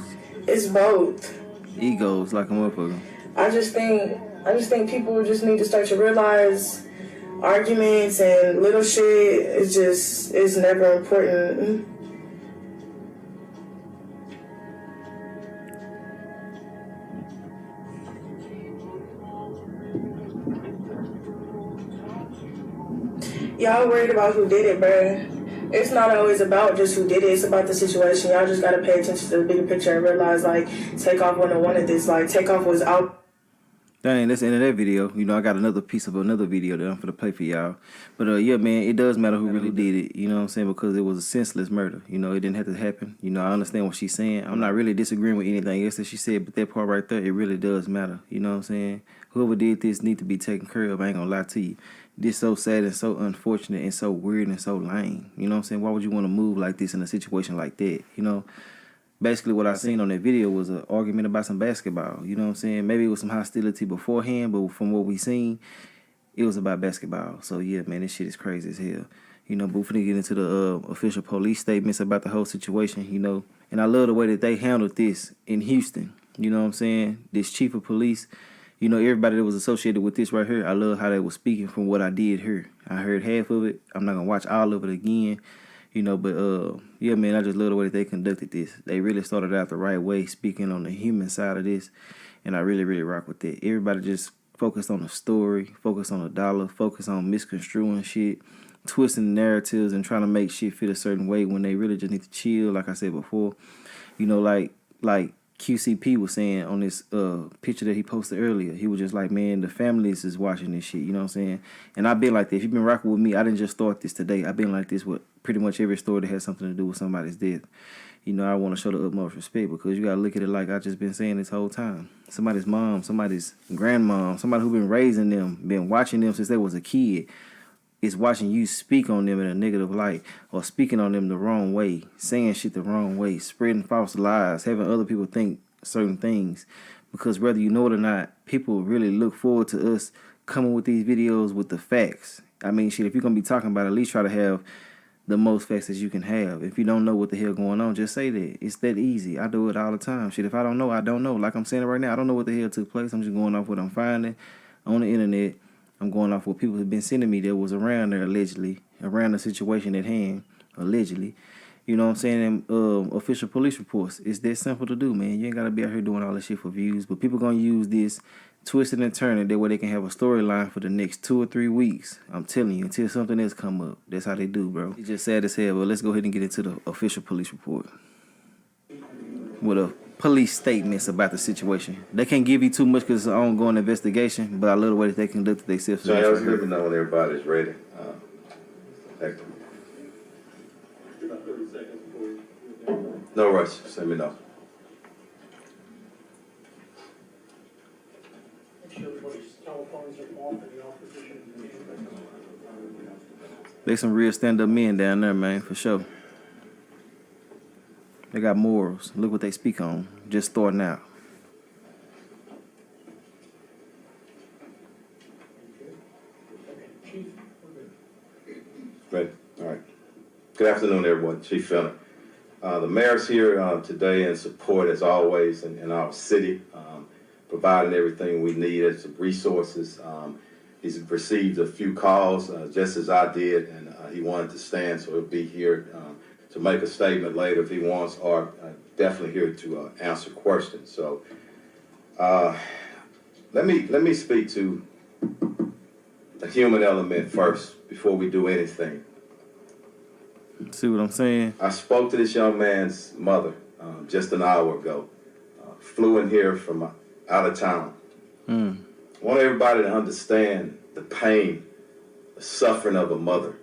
It's both. Egos like a motherfucker. I just think people just need to start to realize arguments and little shit is never important. Y'all worried about who did it, bruh. It's not always about just who did it. It's about the situation. Y'all just gotta pay attention to the bigger picture and realize, like, Takeoff wouldn't have wanted this. Like, Takeoff was out. Dang, that's the end of that video. You know, I got another piece of another video that I'm finna play for y'all. But yeah, man, it does matter who really did it. You know what I'm saying? Because it was a senseless murder. You know, it didn't have to happen. You know, I understand what she's saying. I'm not really disagreeing with anything else that she said, but that part right there, it really does matter. You know what I'm saying? Whoever did this need to be taken care of. I ain't gonna lie to you. This so sad and so unfortunate and so weird and so lame. You know what I'm saying? Why would you want to move like this in a situation like that? You know? Basically, what I seen on that video was an argument about some basketball. You know what I'm saying? Maybe it was some hostility beforehand, but from what we seen, it was about basketball. So, yeah, man, this shit is crazy as hell. You know, but we're finna get into the official police statements about the whole situation, you know. And I love the way that they handled this in Houston. You know what I'm saying? This chief of police, you know, everybody that was associated with this right here, I love how they was speaking from what I did hear. I heard half of it. I'm not going to watch all of it again. You know, but, yeah, man, I just love the way that they conducted this. They really started out the right way, speaking on the human side of this, and I really, really rock with that. Everybody just focused on the story, focused on the dollar, focused on misconstruing shit, twisting narratives and trying to make shit fit a certain way when they really just need to chill, like I said before. You know, like QCP was saying on this picture that he posted earlier. He was just like, man, the families is watching this shit, you know what I'm saying? And I've been like that. If you've been rocking with me, I didn't just start this today. I've been like this with pretty much every story that has something to do with somebody's death. You know, I want to show the utmost respect because you got to look at it like I just been saying this whole time. Somebody's mom, somebody's grandmom, somebody who been raising them, been watching them since they was a kid, is watching you speak on them in a negative light or speaking on them the wrong way, saying shit the wrong way, spreading false lies, having other people think certain things. Because whether you know it or not, people really look forward to us coming with these videos with the facts. I mean, shit, if you're going to be talking about it, at least try to have the most facts that you can have. If you don't know what the hell going on, just say that. It's that easy. I do it all the time. Shit, if I don't know, I don't know. Like I'm saying it right now, I don't know what the hell took place. I'm just going off what I'm finding on the internet. I'm going off what people have been sending me that was around there allegedly, around the situation at hand, allegedly. You know what I'm saying? Official police reports. It's that simple to do, man. You ain't got to be out here doing all this shit for views. But people going to use this, twisting and turning, that way they can have a storyline for the next 2 or 3 weeks. I'm telling you, until something else come up. That's how they do, bro. It's just sad as hell, but let's go ahead and get into the official police report. With a police statements about the situation. They can't give you too much because it's an ongoing investigation, but I love the way that they conducted themselves. So I was looking know when everybody's ready. No rush. Just let me know. They some real stand-up men down there, man, for sure. They got morals. Look what they speak on. Just starting out. Great. All right. Good afternoon, everyone. Chief Fenner. The mayor's here today in support, as always, in our city, providing everything we need as resources. He's received a few calls, just as I did, and he wanted to stand, so he'll be here to make a statement later if he wants, or definitely here to answer questions. So let me speak to the human element first before we do anything. See what I'm saying? I spoke to this young man's mother just an hour ago. Flew in here from out of town. I want everybody to understand the pain, the suffering of a mother.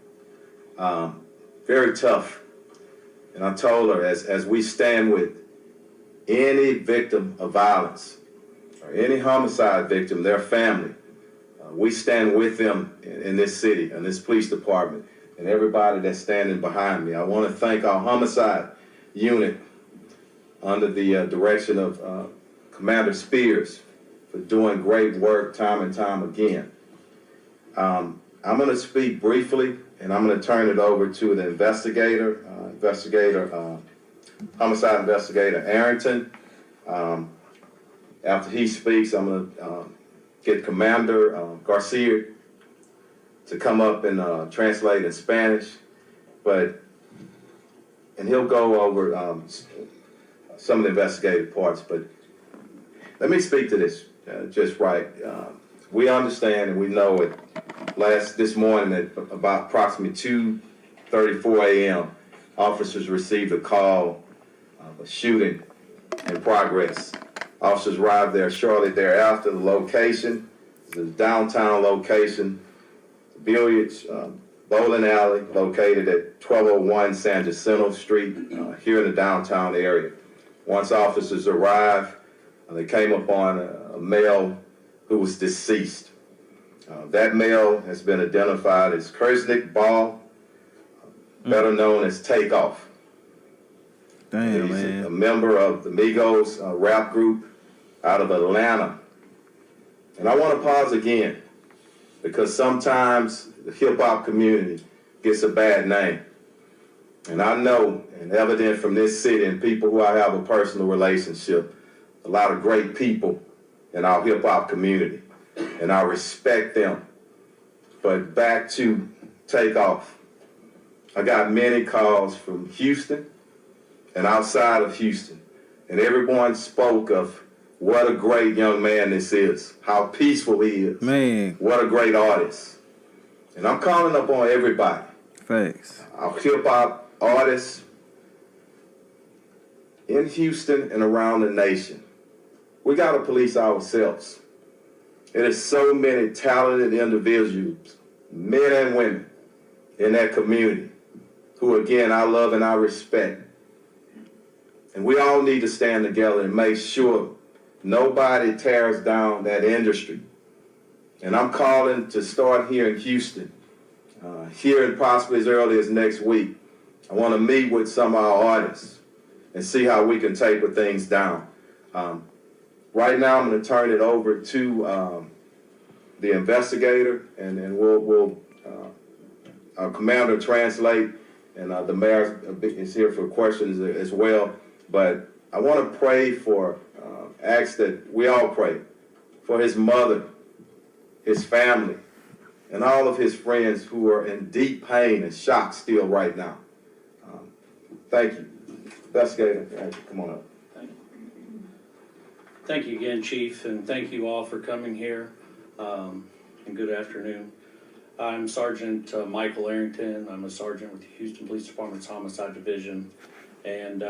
Very tough. And I told her, as we stand with any victim of violence or any homicide victim, their family, we stand with them in this city, in this police department, and everybody that's standing behind me. I want to thank our homicide unit under the direction of Commander Spears for doing great work time and time again. I'm going to speak briefly, and I'm going to turn it over to the homicide investigator Arrington. After he speaks, I'm going to get Commander Garcia to come up and translate in Spanish, and he'll go over some of the investigative parts. But let me speak to this just right. We understand and we know it. This morning at about approximately 2:34 a.m., officers received a call of a shooting in progress. Officers arrived there shortly thereafter. The location is a downtown location, billiards, bowling alley located at 1201 San Jacinto Street here in the downtown area. Once officers arrived, they came upon a male who was deceased. That male has been identified as Kersnick Ball, better known as Takeoff. Damn, He's man. a member of the Migos rap group out of Atlanta. And I want to pause again, because sometimes the hip-hop community gets a bad name. And I know, and evident from this city and people who I have a personal relationship, a lot of great people in our hip-hop community, and I respect them. But back to Takeoff. I got many calls from Houston and outside of Houston, and everyone spoke of what a great young man this is, how peaceful he is. Man. What a great artist. And I'm calling up on everybody. Facts. Our hip-hop artists in Houston and around the nation. We got to police ourselves. There is so many talented individuals, men and women, in that community who, again, I love and I respect. And we all need to stand together and make sure nobody tears down that industry. And I'm calling to start here in Houston, here and possibly as early as next week. I want to meet with some of our artists and see how we can taper things down. Right now, I'm going to turn it over to the investigator, and then we'll our commander translate, and the mayor is here for questions as well. But I want to pray ask that we all pray for his mother, his family, and all of his friends who are in deep pain and shock still right now. Thank you. Investigator, come on up. Thank you again, Chief, and thank you all for coming here, and good afternoon. I'm Sergeant Michael Arrington. I'm a sergeant with the Houston Police Department's Homicide Division, and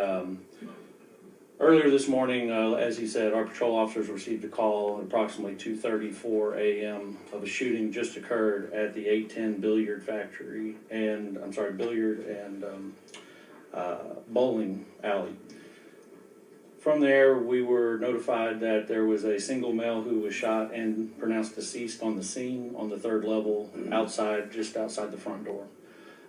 earlier this morning, as he said, our patrol officers received a call at approximately 2:34 a.m. of a shooting just occurred at the 810 billiard bowling alley. From there, we were notified that there was a single male who was shot and pronounced deceased on the scene on the 3rd level outside, just outside the front door.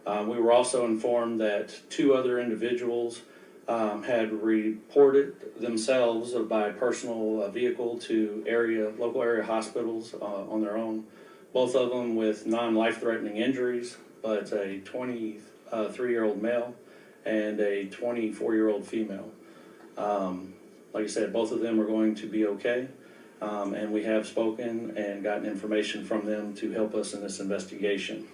We were also informed that 2 other individuals had reported themselves by personal vehicle to local area hospitals on their own. Both of them with non-life-threatening injuries, but a 23-year-old male and a 24-year-old female. Like I said, both of them are going to be okay, and we have spoken and gotten information from them to help us in this investigation.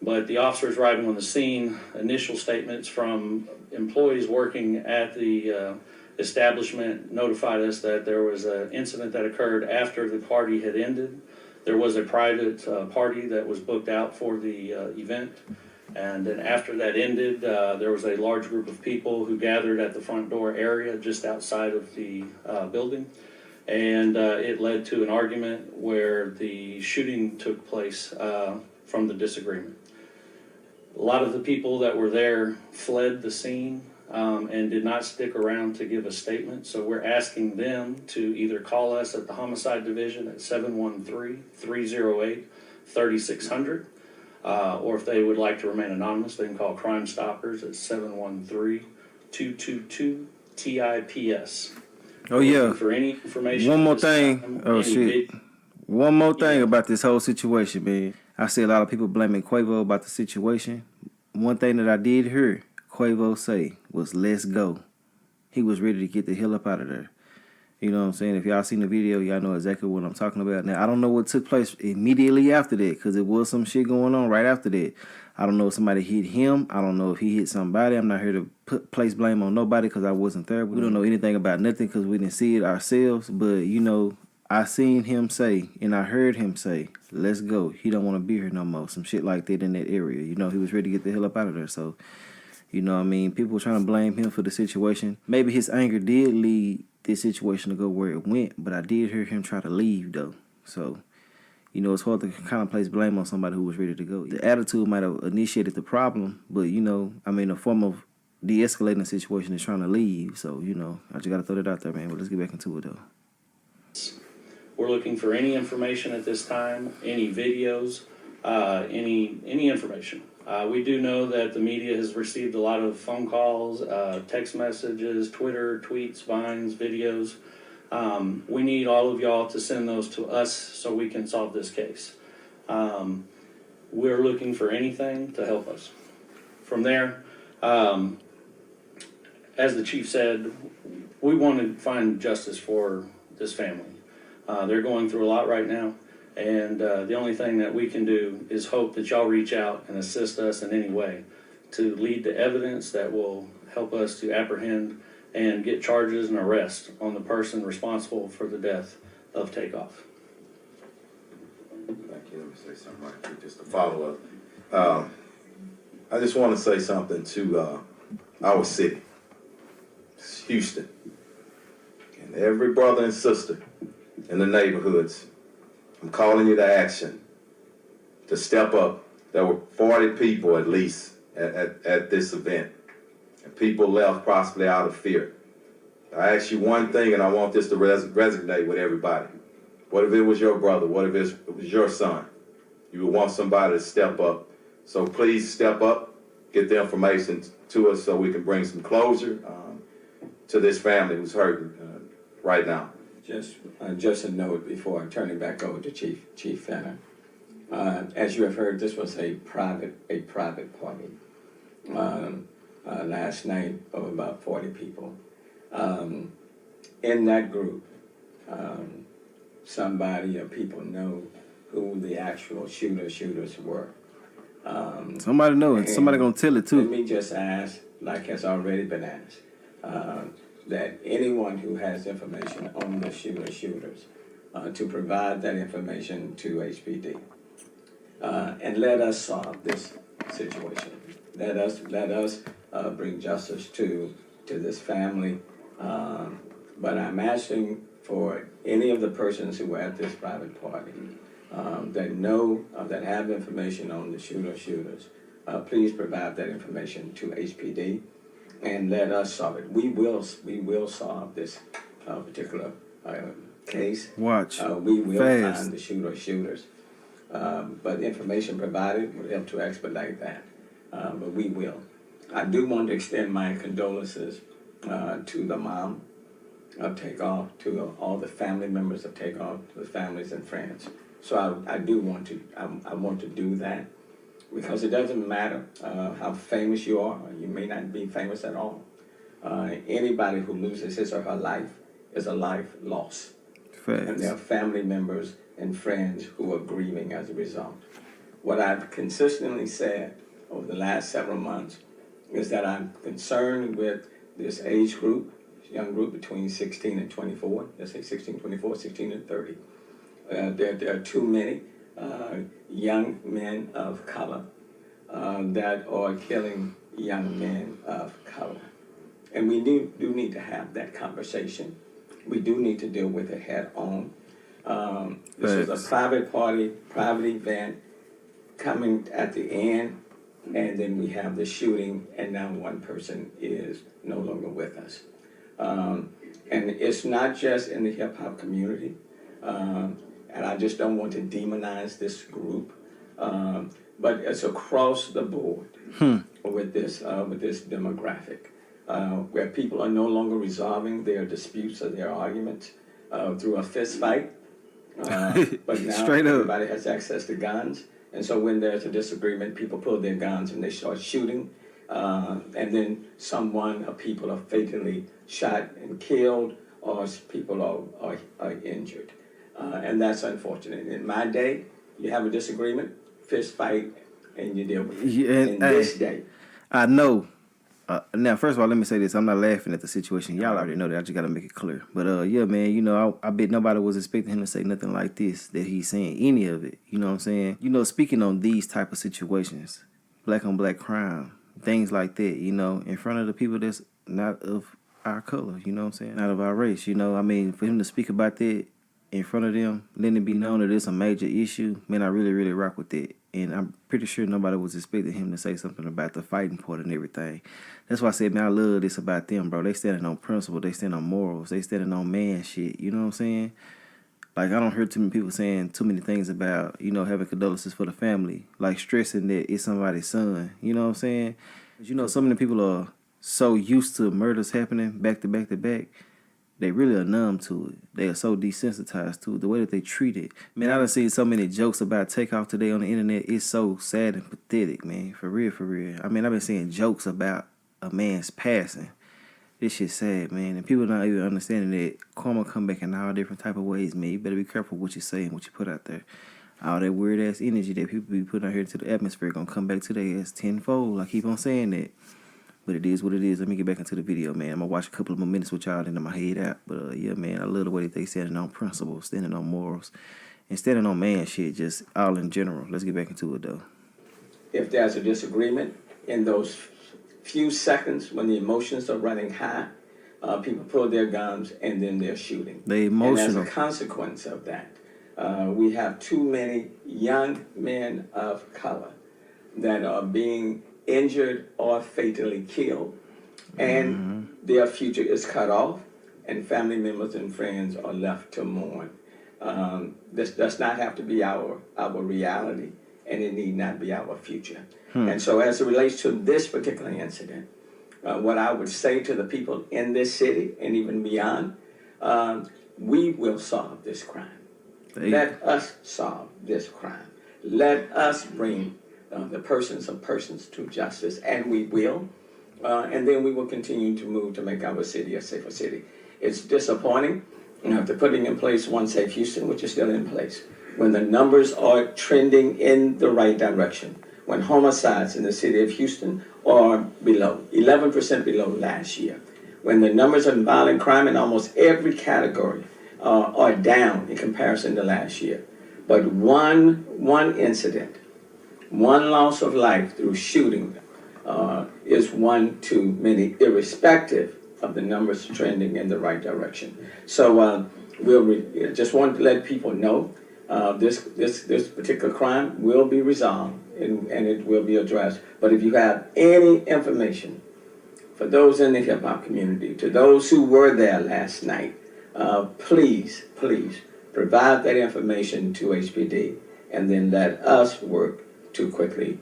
But the officers arriving on the scene, initial statements from employees working at the establishment notified us that there was an incident that occurred after the party had ended. There was a private party that was booked out for the event. And then after that ended, there was a large group of people who gathered at the front door area just outside of the building. And it led to an argument where the shooting took place from the disagreement. A lot of the people that were there fled the scene and did not stick around to give a statement. So we're asking them to either call us at the Homicide Division at 713-308-3600. Or if they would like to remain anonymous, they can call Crime Stoppers at 713-222-TIPS. Oh yeah. For any information. One more thing. Oh shit. One more thing about this whole situation, man. I see a lot of people blaming Quavo about the situation. One thing that I did hear Quavo say was, "Let's go." He was ready to get the hell up out of there. You know what I'm saying? If y'all seen the video, y'all know exactly what I'm talking about. Now, I don't know what took place immediately after that, because it was some shit going on right after that. I don't know if somebody hit him. I don't know if he hit somebody. I'm not here to place blame on nobody because I wasn't there. We don't know anything about nothing because we didn't see it ourselves. But, you know, I seen him say, and I heard him say, "Let's go." He don't want to be here no more. Some shit like that in that area. You know, he was ready to get the hell up out of there. So, you know what I mean? People were trying to blame him for the situation. Maybe his anger did lead this situation to go where it went, but I did hear him try to leave, though. So, you know, it's hard to kind of place blame on somebody who was ready to go. The attitude might have initiated the problem, but, you know, I mean, a form of de-escalating the situation is trying to leave. So, you know, I just got to throw that out there, man. But let's get back into it, though. We're looking for any information at this time, any videos, any information. We do know that the media has received a lot of phone calls, text messages, Twitter, tweets, vines, videos. We need all of y'all to send those to us so we can solve this case. We're looking for anything to help us. From there, as the chief said, we want to find justice for this family. They're going through a lot right now. And the only thing that we can do is hope that y'all reach out and assist us in any way to lead to evidence that will help us to apprehend and get charges and arrest on the person responsible for the death of Takeoff. Thank you. Let me say something right quick, just to follow up. I just want to say something to our city, it's Houston, and every brother and sister in the neighborhoods. I'm calling you to action, to step up. There were 40 people at least at this event, and people left possibly out of fear. I ask you one thing, and I want this to resonate with everybody. What if it was your brother? What if it was your son? You would want somebody to step up. So please step up, get the information to us so we can bring some closure to this family who's hurting right now. Just a note before turning back over to Chief Fenner. As you have heard, this was a private party last night of about 40 people. In that group, somebody or people know who the actual shooters were. Somebody know it. Somebody gonna tell it too. Let me just ask, like has already been asked, that anyone who has information on the shooters to provide that information to HPD and let us solve this situation. Let us bring justice to this family. But I'm asking for any of the persons who were at this private party that know that have information on the shooters. Please provide that information to HPD. and let us solve it. We will solve this particular case. Watch. We will Fast. find the shooters. But information provided will help to expedite that. But we will. I do want to extend my condolences to the mom of Takeoff, to all the family members of Takeoff, to the families and friends. So I do want to, I want to do that, because it doesn't matter how famous you are. You may not be famous at all. Anybody who loses his or her life is a life lost. Facts. And there are family members and friends who are grieving as a result. What I've consistently said over the last several months is that I'm concerned with this age group, young group between 16 and 24, let's say 16, 24, 16 and 30. There are too many young men of color that are killing young men of color. And we do need to have that conversation. We do need to deal with it head on. This was a private event coming at the end, and then we have the shooting, and now one person is no longer with us. And it's not just in the hip hop community, and I just don't want to demonize this group, but it's across the board with this demographic, where people are no longer resolving their disputes or their arguments through a fist fight. But now everybody has access to guns, and so when there's a disagreement, people pull their guns and they start shooting, and then someone or people are fatally shot and killed, or people are injured, and that's unfortunate. In my day, you have a disagreement, fist fight, and you deal with it. Yeah, In this day, I know. Now, first of all, let me say this. I'm not laughing at the situation. Y'all already know that. I just got to make it clear. But, yeah, man, you know, I bet nobody was expecting him to say nothing like this, that he's saying, any of it. You know what I'm saying? You know, speaking on these type of situations, black on black crime, things like that, you know, in front of the people that's not of our color, you know what I'm saying? Not of our race, you know? I mean, for him to speak about that in front of them, letting it be known that it's a major issue, man, I really, really rock with that. And I'm pretty sure nobody was expecting him to say something about the fighting part and everything. That's why I said, man, I love this about them, bro. They standing on principle. They standing on morals. They standing on man shit. You know what I'm saying? Like, I don't hear too many people saying too many things about, you know, having condolences for the family. Like, stressing that it's somebody's son. You know what I'm saying? You know, so many people are so used to murders happening back to back to back. They really are numb to it. They are so desensitized to it. The way that they treat it. Man, I done seen so many jokes about Takeoff today on the internet. It's so sad and pathetic, man. For real, for real. I mean, I've been seeing jokes about a man's passing. This shit's sad, man. And people not even understanding that karma come back in all different type of ways, man. You better be careful what you say and what you put out there. All that weird-ass energy that people be putting out here into the atmosphere gonna come back to their ass tenfold. I keep on saying that. But it is what it is. Let me get back into the video, man. I'm going to watch a couple of more minutes with y'all, then I'm going to head out. But, yeah, man, I love the way that they standing on principles, standing on morals, and standing on man shit, just all in general. Let's get back into it, though. if there's a disagreement in those few seconds when the emotions are running high, people pull their guns and then they're shooting. They emotional. And as a consequence of that, we have too many young men of color that are being injured or fatally killed, and their future is cut off, and family members and friends are left to mourn. This does not have to be our reality, and it need not be our future. And so as it relates to this particular incident, what I would say to the people in this city and even beyond, we will solve this crime. Let us solve this crime. Let us bring the persons of persons to justice, and we will. And then we will continue to move to make our city a safer city. It's disappointing after putting in place One Safe Houston, which is still in place, when the numbers are trending in the right direction, when homicides in the city of Houston are below, 11% below last year, when the numbers of violent crime in almost every category are down in comparison to last year. But one incident, one loss of life through shooting is one too many, irrespective of the numbers trending in the right direction. So just want to let people know this particular crime will be resolved and it will be addressed. But if you have any information for those in the hip hop community, to those who were there last night, please provide that information to HPD, and then let us work to quickly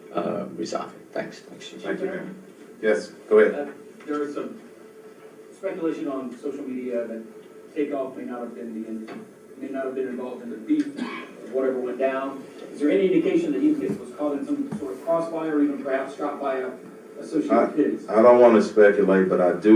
resolve it. Thanks. Thank you, ma'am. Yes, go ahead. There is some speculation on social media that Takeoff may not have been involved in the beef, or whatever went down. Is there any indication that he was caught in some sort of crossfire, or even perhaps shot by a associate with his? I don't want to speculate, but I do